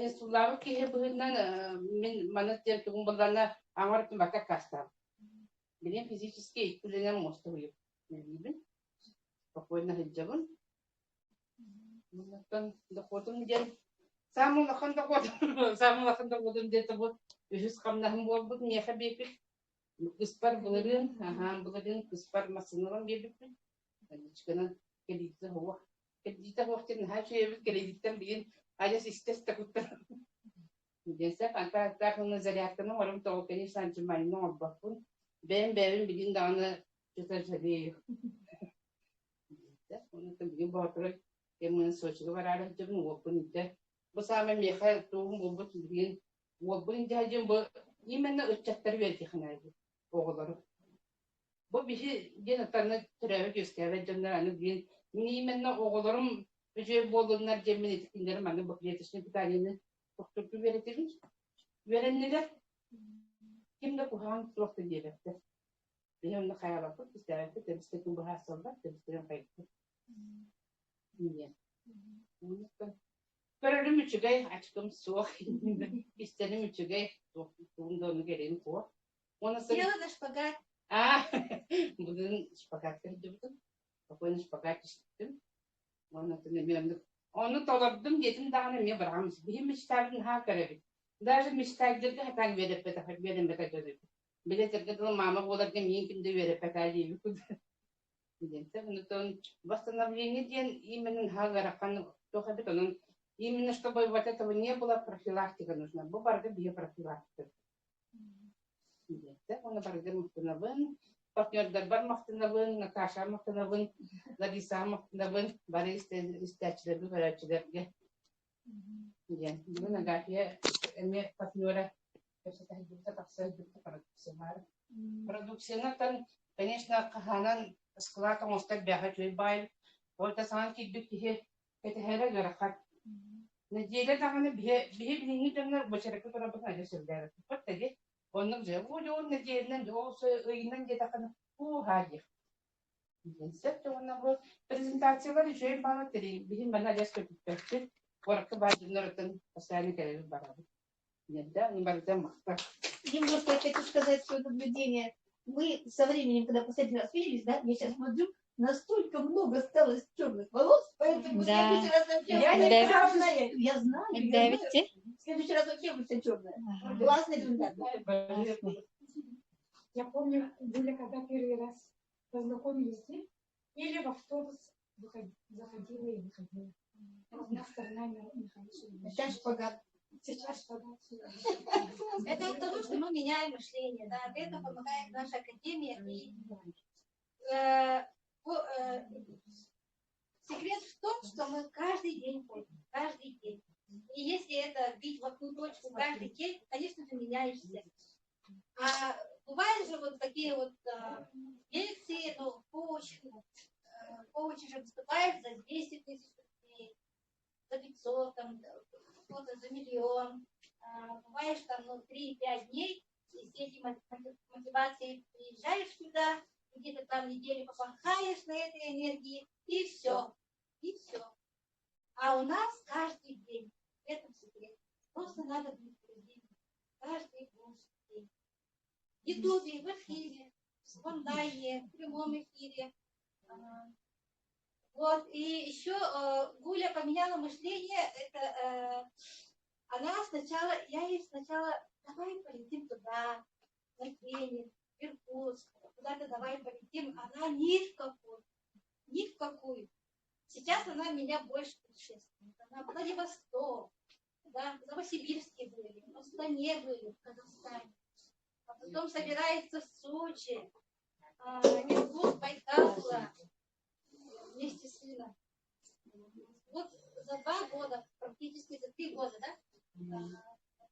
инсулавы кейі бұғынан мен манаттер туғын болғана аңыртын бата кастам. Билин физически иккүленен мосты бұйып. Не білбін? Спокойно хиджабын. Онықтан доходым ден. Самый лахан доходым ден табы. Үжіз қамнағым болбыд, неха бекіп. Кыспар бұлырын, кыспар масынығын бебіппін. Чықынан келейді хуақ. Келейді хуақтен хашуебіз келейдіктен білген ажас істес тақыттыр. Денсек, антақтағыны зарядканың орым тоғы кені санчымайының орбақпын. Бәйін білген дағаны жүтір жадейі. Денсек, оны білген бағытыры кемінің сочығы бар арық жығын опын үйді. Бұл саме меха туғын болбыт білген опын үйді әжен бұл именно өтчаттар верді қынайды. Оғылары. Бұл біші ден атарына түрәві көскәві жондар аны білген. Мен именно оғыларым өже болуынар жеммен етіккендерім аны бұл клеточный питаниені тоқтырды веретелін. Вереннелер кемді құған тұрақты дебекті. Мен оны қаялапы, кестәвәті, тәбістетін бұға асылдар, тәбістеген қайықты. Мен. Көрілім үчігай ачқым соқ. Кестенім үчігай туғында оны керейін қоқ. Села на шпагат. Будем шпагат кірдірдім. Спокойно шпагат іштім. Оны толырдым, детім дағаны мен бірғамыз. Бейім мечтардың ха көребі. Даже мечтагдырды хатан веріп бәті, верім бәті жөдіп. Білетерге дұлы мама оларға мен кімді веріп бәті әлейбі күді. Восстановление ден именно ха ғараққан тоқа бет, оның именно чтобы вот этого не было, профилактика нужна. Бұл барды бие профилактика. Оны барды мұқтынавын, партнердар бар мұқтынавын, Наташа мұқтынавын, Лариса мұқтынавын, бары істәчілерді көрәчілерге. Бүгін Агафия, әме партнера, продукцияны, конечно, қағанан склад оңыстар бәға жөй байыл, ойта саған кейбік кеге әтіхәрі ғарақат. Неделе дағаны бейі дөнер бөшеректі тұрабын әлі сөйлері. Көттәге, оның жөй, он неделенен, осы өйінен дедақаны, хадих. Денсеп, оның бұл презентациялар жөй бағы тірейін. Бейін бана лес көтіппәкті, орақы бәдінер өтін постоянно кәрелі барады. Неді, не барды мақтар. Немножко я хочу сказать свое наблюдение. Мы со временем, когда последний раз виделись, да, я сейчас смотрю, настолько много осталось черных волос, поэтому в следующий раз вообще я не красная. Я знаю. В следующий раз вообще будет все черное. Классный результат. Я помню, Гуля, когда первый раз познакомились с ним, или в автобус заходила и выходила. Одна сторона Михаила. Сейчас шпагат. Сейчас шпагат. Это от того, что мы меняем мышление. Да? Это помогает наша академия. И, секрет в том, что мы каждый день ходим. Каждый день. И если это бить в одну точку каждый день, конечно же, меняешься. А бывают же вот такие вот лекции, ну, коучи же выступают за 200 тысяч рублей, за 500, там, кто-то за 1 миллион. Бываешь там, ну, 3-5 дней, и с этим мотивацией приезжаешь сюда, где-то там неделю попахаешь на этой энергии, и все. И все. А у нас каждый день. В этом секрет. Просто надо быть президентом. Каждый божий день. В Ютубе, в эфире, в онлайне, в прямом эфире. Вот. И еще Гуля поменяла мышление. Это она сначала, я ей сначала, давай полетим туда, на тренинг, в Иркутск, куда-то давай полетим. Она ни в какую. Ни в какую. Сейчас она меня больше путешествует. Она в Владивосток, да, в Новосибирске были, в Астане были, в Казахстане. А потом собирается в Сочи, Иркутск, Байкал, вместе с сыном. Вот за 2 года, практически за 3 года, да?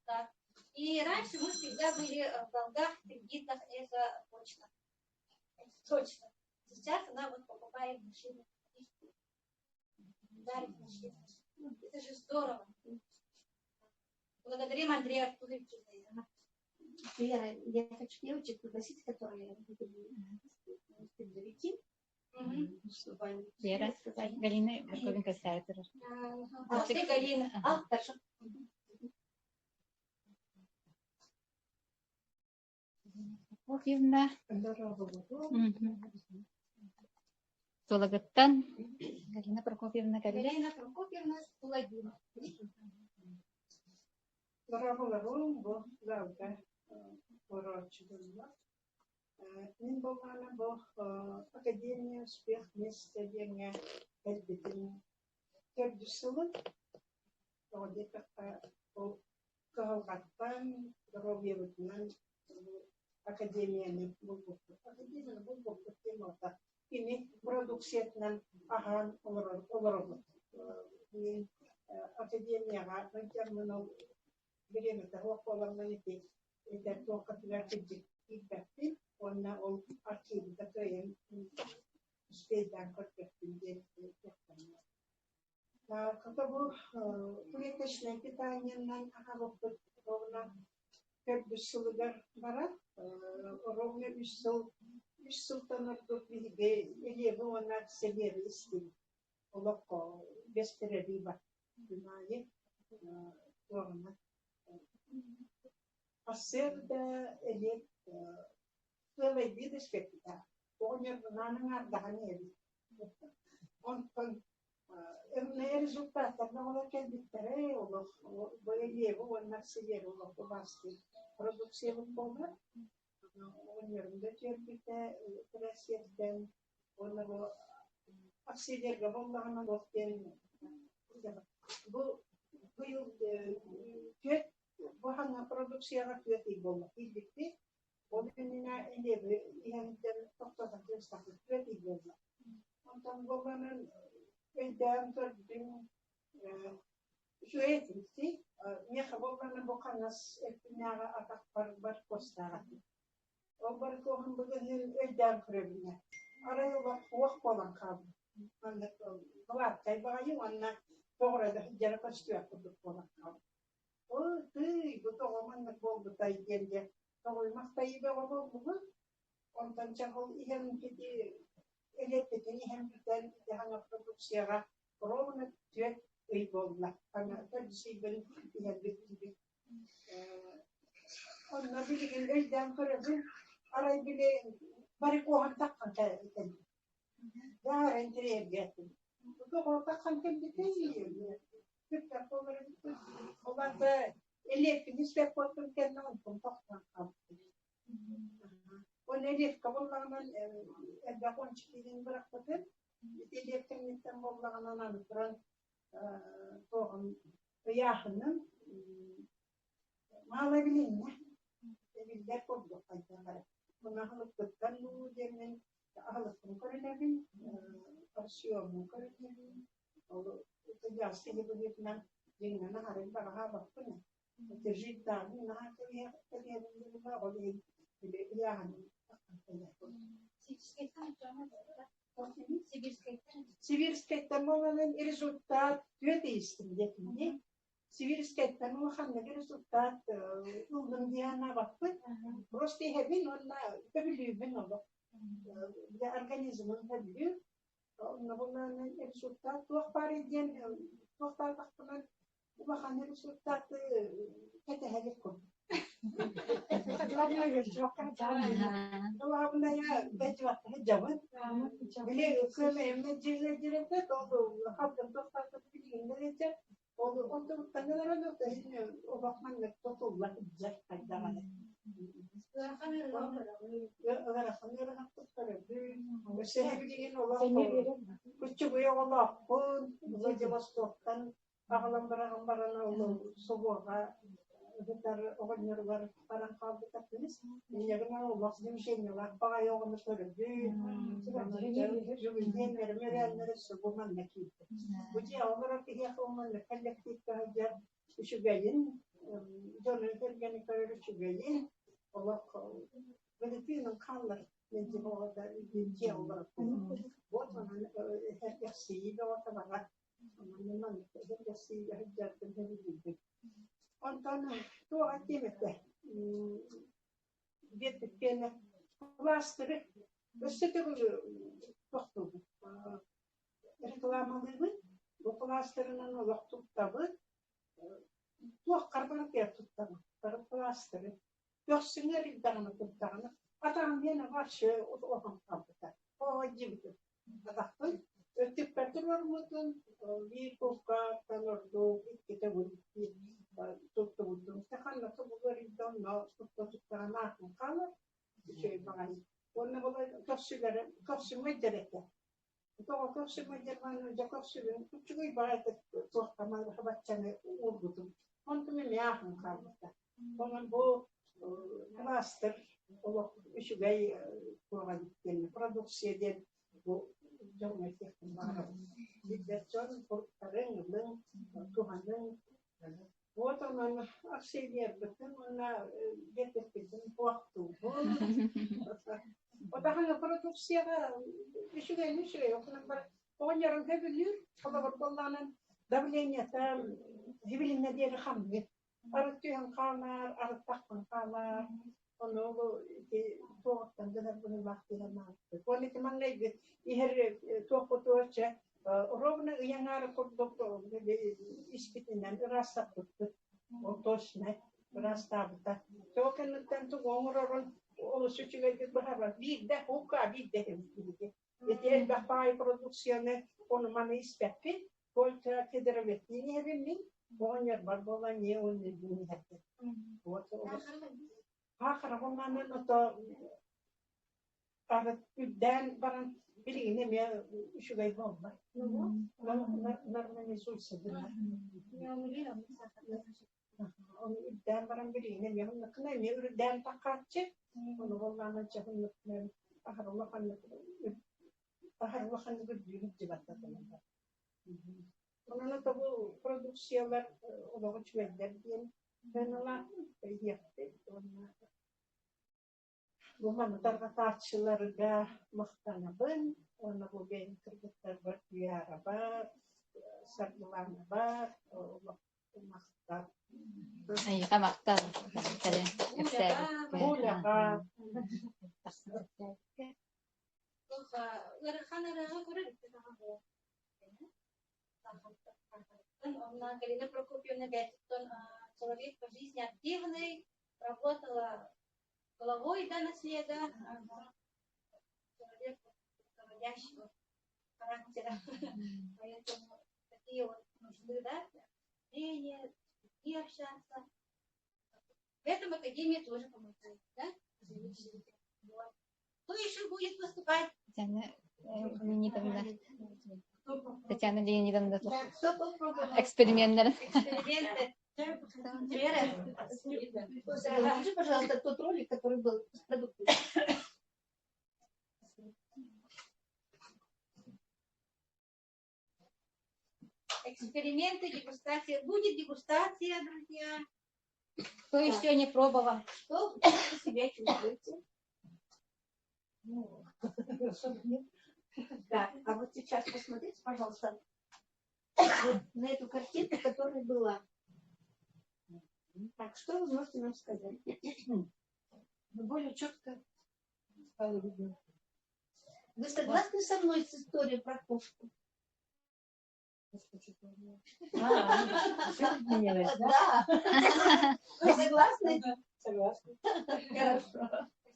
Да. И раньше мы всегда были в долгах, кредитах, это точно. Это точно. Сейчас она вот покупает машину. Дарит машину. Это же здорово. Благодарим Андрея Артуровича за это. Я хочу девочек пригласить, которые были с 9, чтобы они Вера, сказали. Галина Барковенко-Сайтер. А ты, Галина? А, хорошо. Прокофьевна. Сулагаттан. Галина Прокофьевна. Галина Прокопьевна Сулагина. Дорогой Бог, завтра урочила. Мин болғаны бұл академия успех вместе деньги әлбетін көрдісілі. Оғыды бұл қағылғаттан дұровебітінен академияны бұл бұқты. Академияны бұл бұқты темата. Кені продукциятынан аған олырылы. Мен академияға өтермін ол беремеді. Оқуаларынан еті. Это только для кредитов, он на архиве, который успеет там как-то когда был клеточное питание на ровно 5 сылыгар барат, ровно 3 сылтанар тут виде, или его на себе вести, локо без перерыва, понимаете, ровно. Acerda ele pela vida espectacular. Onde não há dano onde é resultado não é que ele terá o ele o nascer o bastante produção boa onde ele ter que crescer bem onde o aceder gabon da na boten bu que Вахана продукция ракеты была. И дикти, он меня не ihan tohtosan työstä reti была. On tam govanan edään todin syötiksi. Mikä govanan bokanas etnära atak parbar kostara. On barkohan bokanan edään krebina. Ara jo wahkolan kabu. Anda kawat kai bayu anna pora da jara kastyä kolan kabu. Ты готова на Богу тайгенде. Кого махтай бего Богу. Он танчал иген кити электик иген битен хана продукцияга ровно тет ой болла. Ана таджибен иген битти. Он набилген элден көрөбү арай биле барикохан таккан кайын. Да рентерге. Кого таккан кайын. Kyllä ovat elettimispe potun kennon kun tohtan kautta. On eletkavullanan edda konçkidin bırakmadım. Elettimisten bollaganan anıtıran toğun yahının malabilinne. Eviller kodlu kaytanlar. Buna halık tuttan bu demin halıkın körünebin, arşiyomun körünebin. Я сегодня будет на день на гарем бараха бакуна. Это жить там, на гарем я говорю, я Сибирская тамовый результат две Сибирская тамовый результат Лундиана бакун. Просто я вин он на певлюбен он. Я организм он певлю. Набуна результат вахпариден вахпариден ваханы результат кетехеликом. Главное я бежать хеджаван. Биле кеме меджире todo хабдан тохтат билиндерече. Он то танелерно тахин вахман тотулла хеджак кайдаган. Күчү буя Allah kun Владивостокдан агылам баран соборга өтөр огоннор бар баран калды таппыз. Менегена Allah демшенелар бага йогыны көрдү. Жүгүнден мермеренер собоман накит. Бути алар тиге коман коллектив каҗар үшүгәйин. Жонын кергени көрү үшүгәйин. Allah belediyenin kanlar mecbuada bilgi olarak bu zaman her yasıyı da ortada ondan her yasıyı haccatten bilgi ondan to akimete где-то пена, пластыры. Өстеті бұл тоқтығы. Рекламалы бұл, бұл пластырынан олық тұқтабы, тоқ қарбан кер тұқтабы, пластыры. Тоқсыңер иддағаны тұқтағаны, атағын мені баршы оған қабыта. Оға жібді. Адақтың, өттік бәтір бар мұдың, бір тоққа танырды, кете бұлды, тұқты бұлды. Стақанлықы бұлар иддағын, тұқты тұқтағын ақын қалыр, үшей бағайын. Оны бұлай көксімей дәректі. Тоға көксімей дәрманы, көксімей күтчігей байды тоқтамайды қабатчаны ұлғыдым. Онды мен яқын қалыпты. Оның бұл пластыр, үшігей қорған еткені, продукцияден бұл жоңай тектің бары. Бетчон, қорттарың, туғанның. Вот он аксельер бітін, оны жетіркіздің қуақты бұл. Отағаны продукцияға үшігей, оған ярым көбілер, қолабыр болғанын давлениятан, жібіліннәдері қамды. Арық түйін қалар, арық тақпын қалар, оны олы тоғыттан ғыдар бұны вақтыға мағықты. Оны кемаңлайды, егер тоқы тоғырча, ровно ұяңары құрдық іспетінен ұрастап тұтты. Ол точно, ұрастабыта. Тоқынлықтан тұғын ұрын, ол сүтігейді бұхаба, бейді, хуқа бейді хемділігі. Ете бақпай продукцияны, оны маны іспәппен, көлті кедіріветіне хеммен, оған ер бар болған не оны дүні хәтті. Ақыры ғылманын ұта арыт үддән баран білігіне мен үшігей болма. Нормализуйся дына. Onu üdden baran birine mi? Onu kına mi? Üdden takatçı. Onu vallahi çabuk ne? Ahar Allah hanı güdüğünü civatta tamamlar. Onun da bu prodüksiyalar olarak çöller diye ben Allah yaptı. Bu mantarda tartışıları da muhtanabın. Onu bu benim kırgıtlar var, diyara var, sargılarına var, mahtar. أيوة مختار Галина Прокопьевна Бятитон, человек по жизни активный, работала головой до наследа, человек руководящего характера. Поэтому такие вот нужны, да, мнения, и общаться. В этом академия тоже помогает, да? Вот. Кто еще будет выступать? Татьяна Леонидовна. Да, кто попробует? Эксперименты. Эксперименты. Вера, скажи, пожалуйста, тот ролик, который был с продуктами. Эксперименты, дегустация. Будет дегустация, друзья. Кто еще не пробовал? Что вы себя чувствуете? Да, а вот сейчас посмотрите, пожалуйста, вот на эту картинку, которая была. Так, что вы можете нам сказать? Более четко стало видно. Вы согласны со мной с историей про кошку? Да. Вы согласны? Согласна. Хорошо.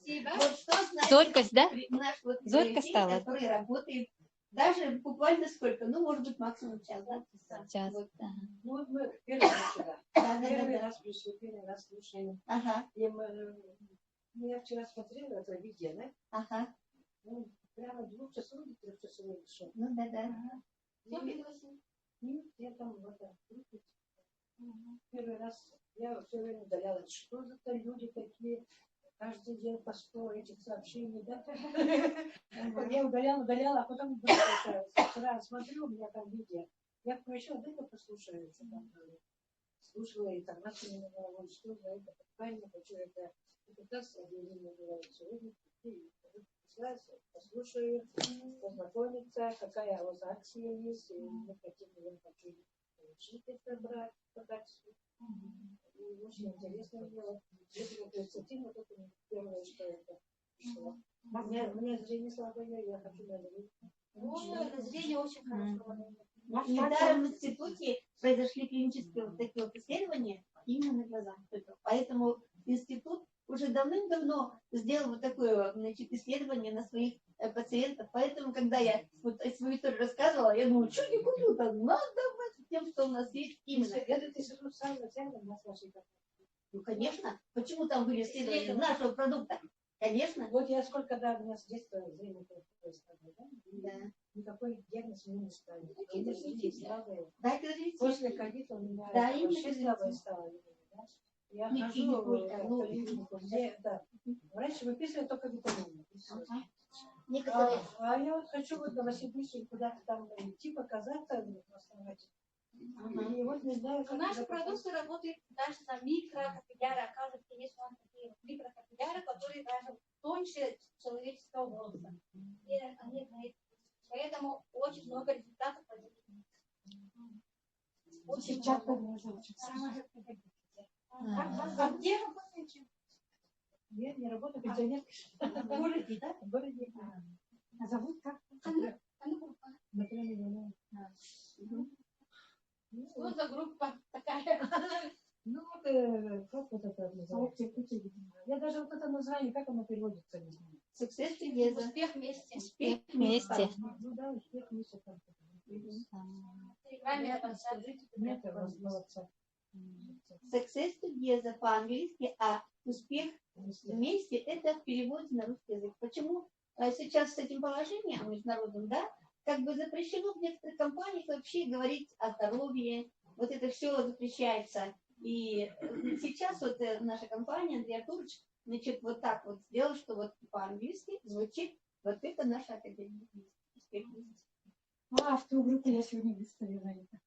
Спасибо. Вот что значит Зоркость, да? наш вот Зорко день, стала. который работает даже буквально сколько? Ну, может быть, максимум час, да? Час. Вот. Ну, мы первый раз сюда. Первый раз пришли, первый раз слушаем. Ага. И я вчера смотрела это видео, да? Ага. Ну, прямо 2-часовой, 3-часовой шоу. Ну, да. Я там вот так. Первый раз я все время удаляла, что за то люди такие, каждый день по 100 этих сообщений, да? Я удаляла, а потом вчера смотрю, у меня там видео. Я включила, дай-ка послушаю, что там слушала, и там начали говорить, что за это питание, хочу это. И как раз объявление говорит, сегодня послушаю, познакомиться, какая у вас акция есть, и мы хотим, я хочу получить это брать, подать. И очень интересно мне. Вот, если вот инициативно, то первое, что это. Что? Мне зрение слабое, я хочу на зрение. Зрение очень хорошо. Недаром в институте произошли клинические вот такие вот исследования именно на глазах. Поэтому институт уже давным-давно сделал вот такое, значит, исследование на своих пациентов. Поэтому, когда я вот свою историю рассказывала, я думаю, что не буду-то, надо быть тем, что у нас есть именно. Этот институт сам затянет на вашей. Ну, конечно. Почему там были исследования нашего продукта? Конечно. Вот я сколько, да, у нас с детства зрение да? Да. Никакой диагноз мне не ставили. Да, это же После ковида у меня да, вообще слабое стало. Да? Я хожу в клинику, где, да. Раньше выписывали только витамины. А я вот хочу вот в Новосибирске куда-то там идти, показаться, восстановить. И вот не знаю, как Наши продукты работают даже на микрокапилляры. Оказывается, есть у нас такие микрокапилляры, которые даже тоньше человеческого волоса. И они, поэтому очень много результатов. Очень часто А где работаете? Нет, не работаю, пенсионерка. В городе, да? В городе. А зовут как? Что за группа такая? Ну вот, как вот это называется? Я даже вот это название, как оно переводится, не знаю. Success together. Успех вместе. Успех Вместе. Ну да, успех вместе там. Нет, Success together по-английски, а успех вместе это в переводе на русский язык. Почему сейчас с этим положением международным, да, как бы запрещено в некоторых компаниях вообще говорить о здоровье, вот это все запрещается. И сейчас вот наша компания, Андрей Артурович, значит, вот так вот сделал, что вот по-английски звучит вот это наша академия. А в ту группу я сегодня выставила это.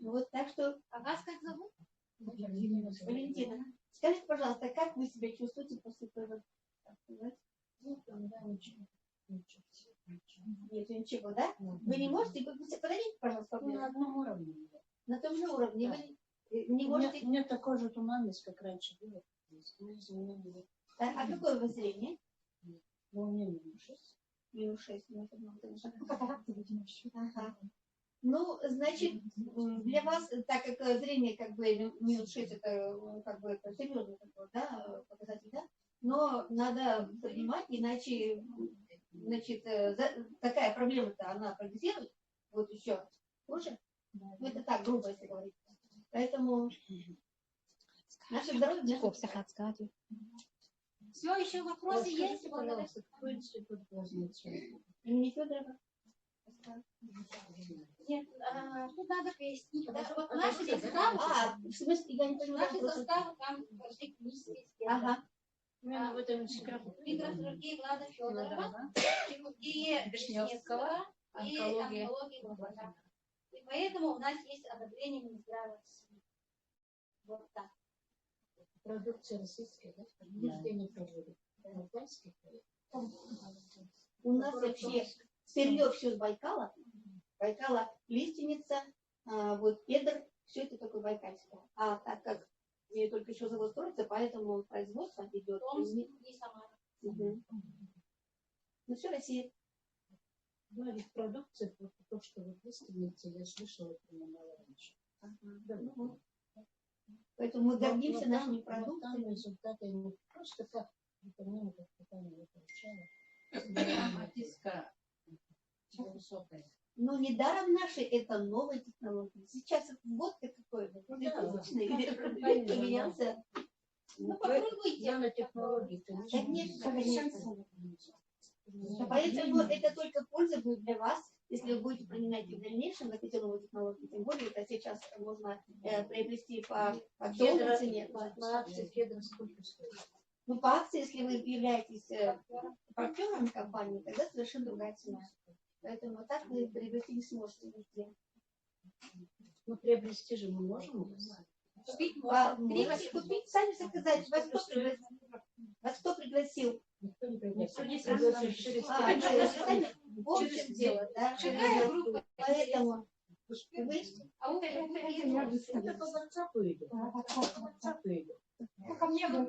Вот так что... А вас как зовут? Валентина. Скажите, пожалуйста, как вы себя чувствуете после того? Нет, ничего, да? Вы не можете? Подойдите, пожалуйста, на одном уровне. На том же уровне. Да. Вы не можете... У меня такой же туманность, как раньше было. А какое у вас зрение? Но у меня минус 6. Минус 6. Ага. Ну, значит, для вас, так как зрение как бы минус 6, это как бы это серьезный такой, да, показатель, да? Но надо понимать, иначе, значит, такая проблема-то, она прогрессирует, вот еще хуже. Ну, это так, грубо, если говорить. Поэтому наше здоровье... Все, еще вопросы есть? Пожалуйста, какой институт возьмете? Имени Федорова. Нет, тут надо пояснить. Да, вот наши составы, в смысле, я не понимаю. наши составы там пошли клинические исследования. Ага. Именно в этом институте. Микрохирургия Влада Федорова, хирургия Вишневского и онкология Глобака. И поэтому у нас есть одобрение Минздрава России. Вот так. Продукция российская, да? Нигде не проводят. У нас вообще сырье все с Байкала. Байкала лиственница, вот кедр, все это только байкальское. А так как мне только еще завод строится, поэтому производство идет. И Самара. Угу. Ну все, Россия. Ну, ведь продукция, то, что вы выставите, я слышала, это мало раньше. Да, ну, поэтому мы гордимся нашими продуктами. Там результаты не просто как витамины, как питание я получала. Отиска высокая. Но недаром наши это новые технологии. Сейчас вот какой поменялся. Ну, попробуйте. Нанотехнологии. Конечно, конечно. Поэтому это только польза будет для вас, если вы будете применять в дальнейшем эти новые технологии. Тем более, это сейчас можно приобрести по акционной цене. По акции кедра сколько стоит? Ну, по акции, если вы являетесь партнером компании, тогда совершенно другая цена. Поэтому так вы приобрести не сможете нигде. Ну, приобрести же мы можем. Купить Можете купить, сами заказать. Вас кто пригласил? Никто не пригласил. В общем дело, да. Поэтому А вот это Я Это по WhatsApp идет. Ну, ко мне был.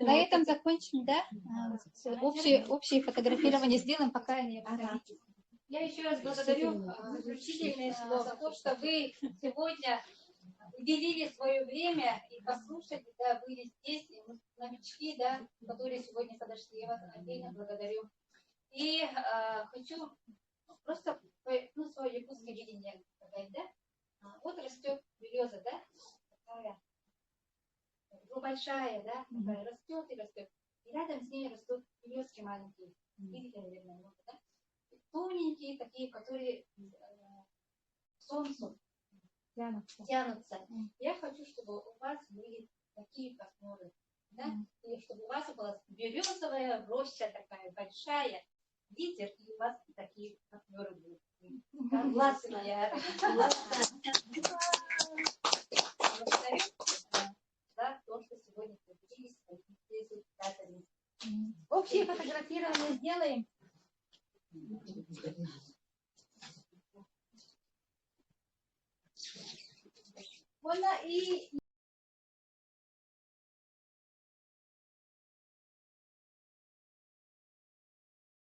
На этом закончим, да? Общее фотографирование сделаем, пока они обсудят. Я еще раз благодарю заключительные слова за то, что вы сегодня уделили свое время и послушали, да, были здесь, и новички, да, которые сегодня подошли. Я вас отдельно благодарю. И хочу просто свое якутское видение сказать, да? Вот растет береза, да? Такая большая, да? Такая растет и растет. И рядом с ней растут березки маленькие. Видите, наверное, много, да? Тоненькие такие, которые к солнцу тянутся. Я хочу, чтобы у вас были такие партнеры, да? И чтобы у вас была березовая роща такая большая, ветер, и у вас такие партнеры будут. Классно. Благодарю за то, что сегодня поделились с результатами. Общее фотографирование сделаем. Bueno, y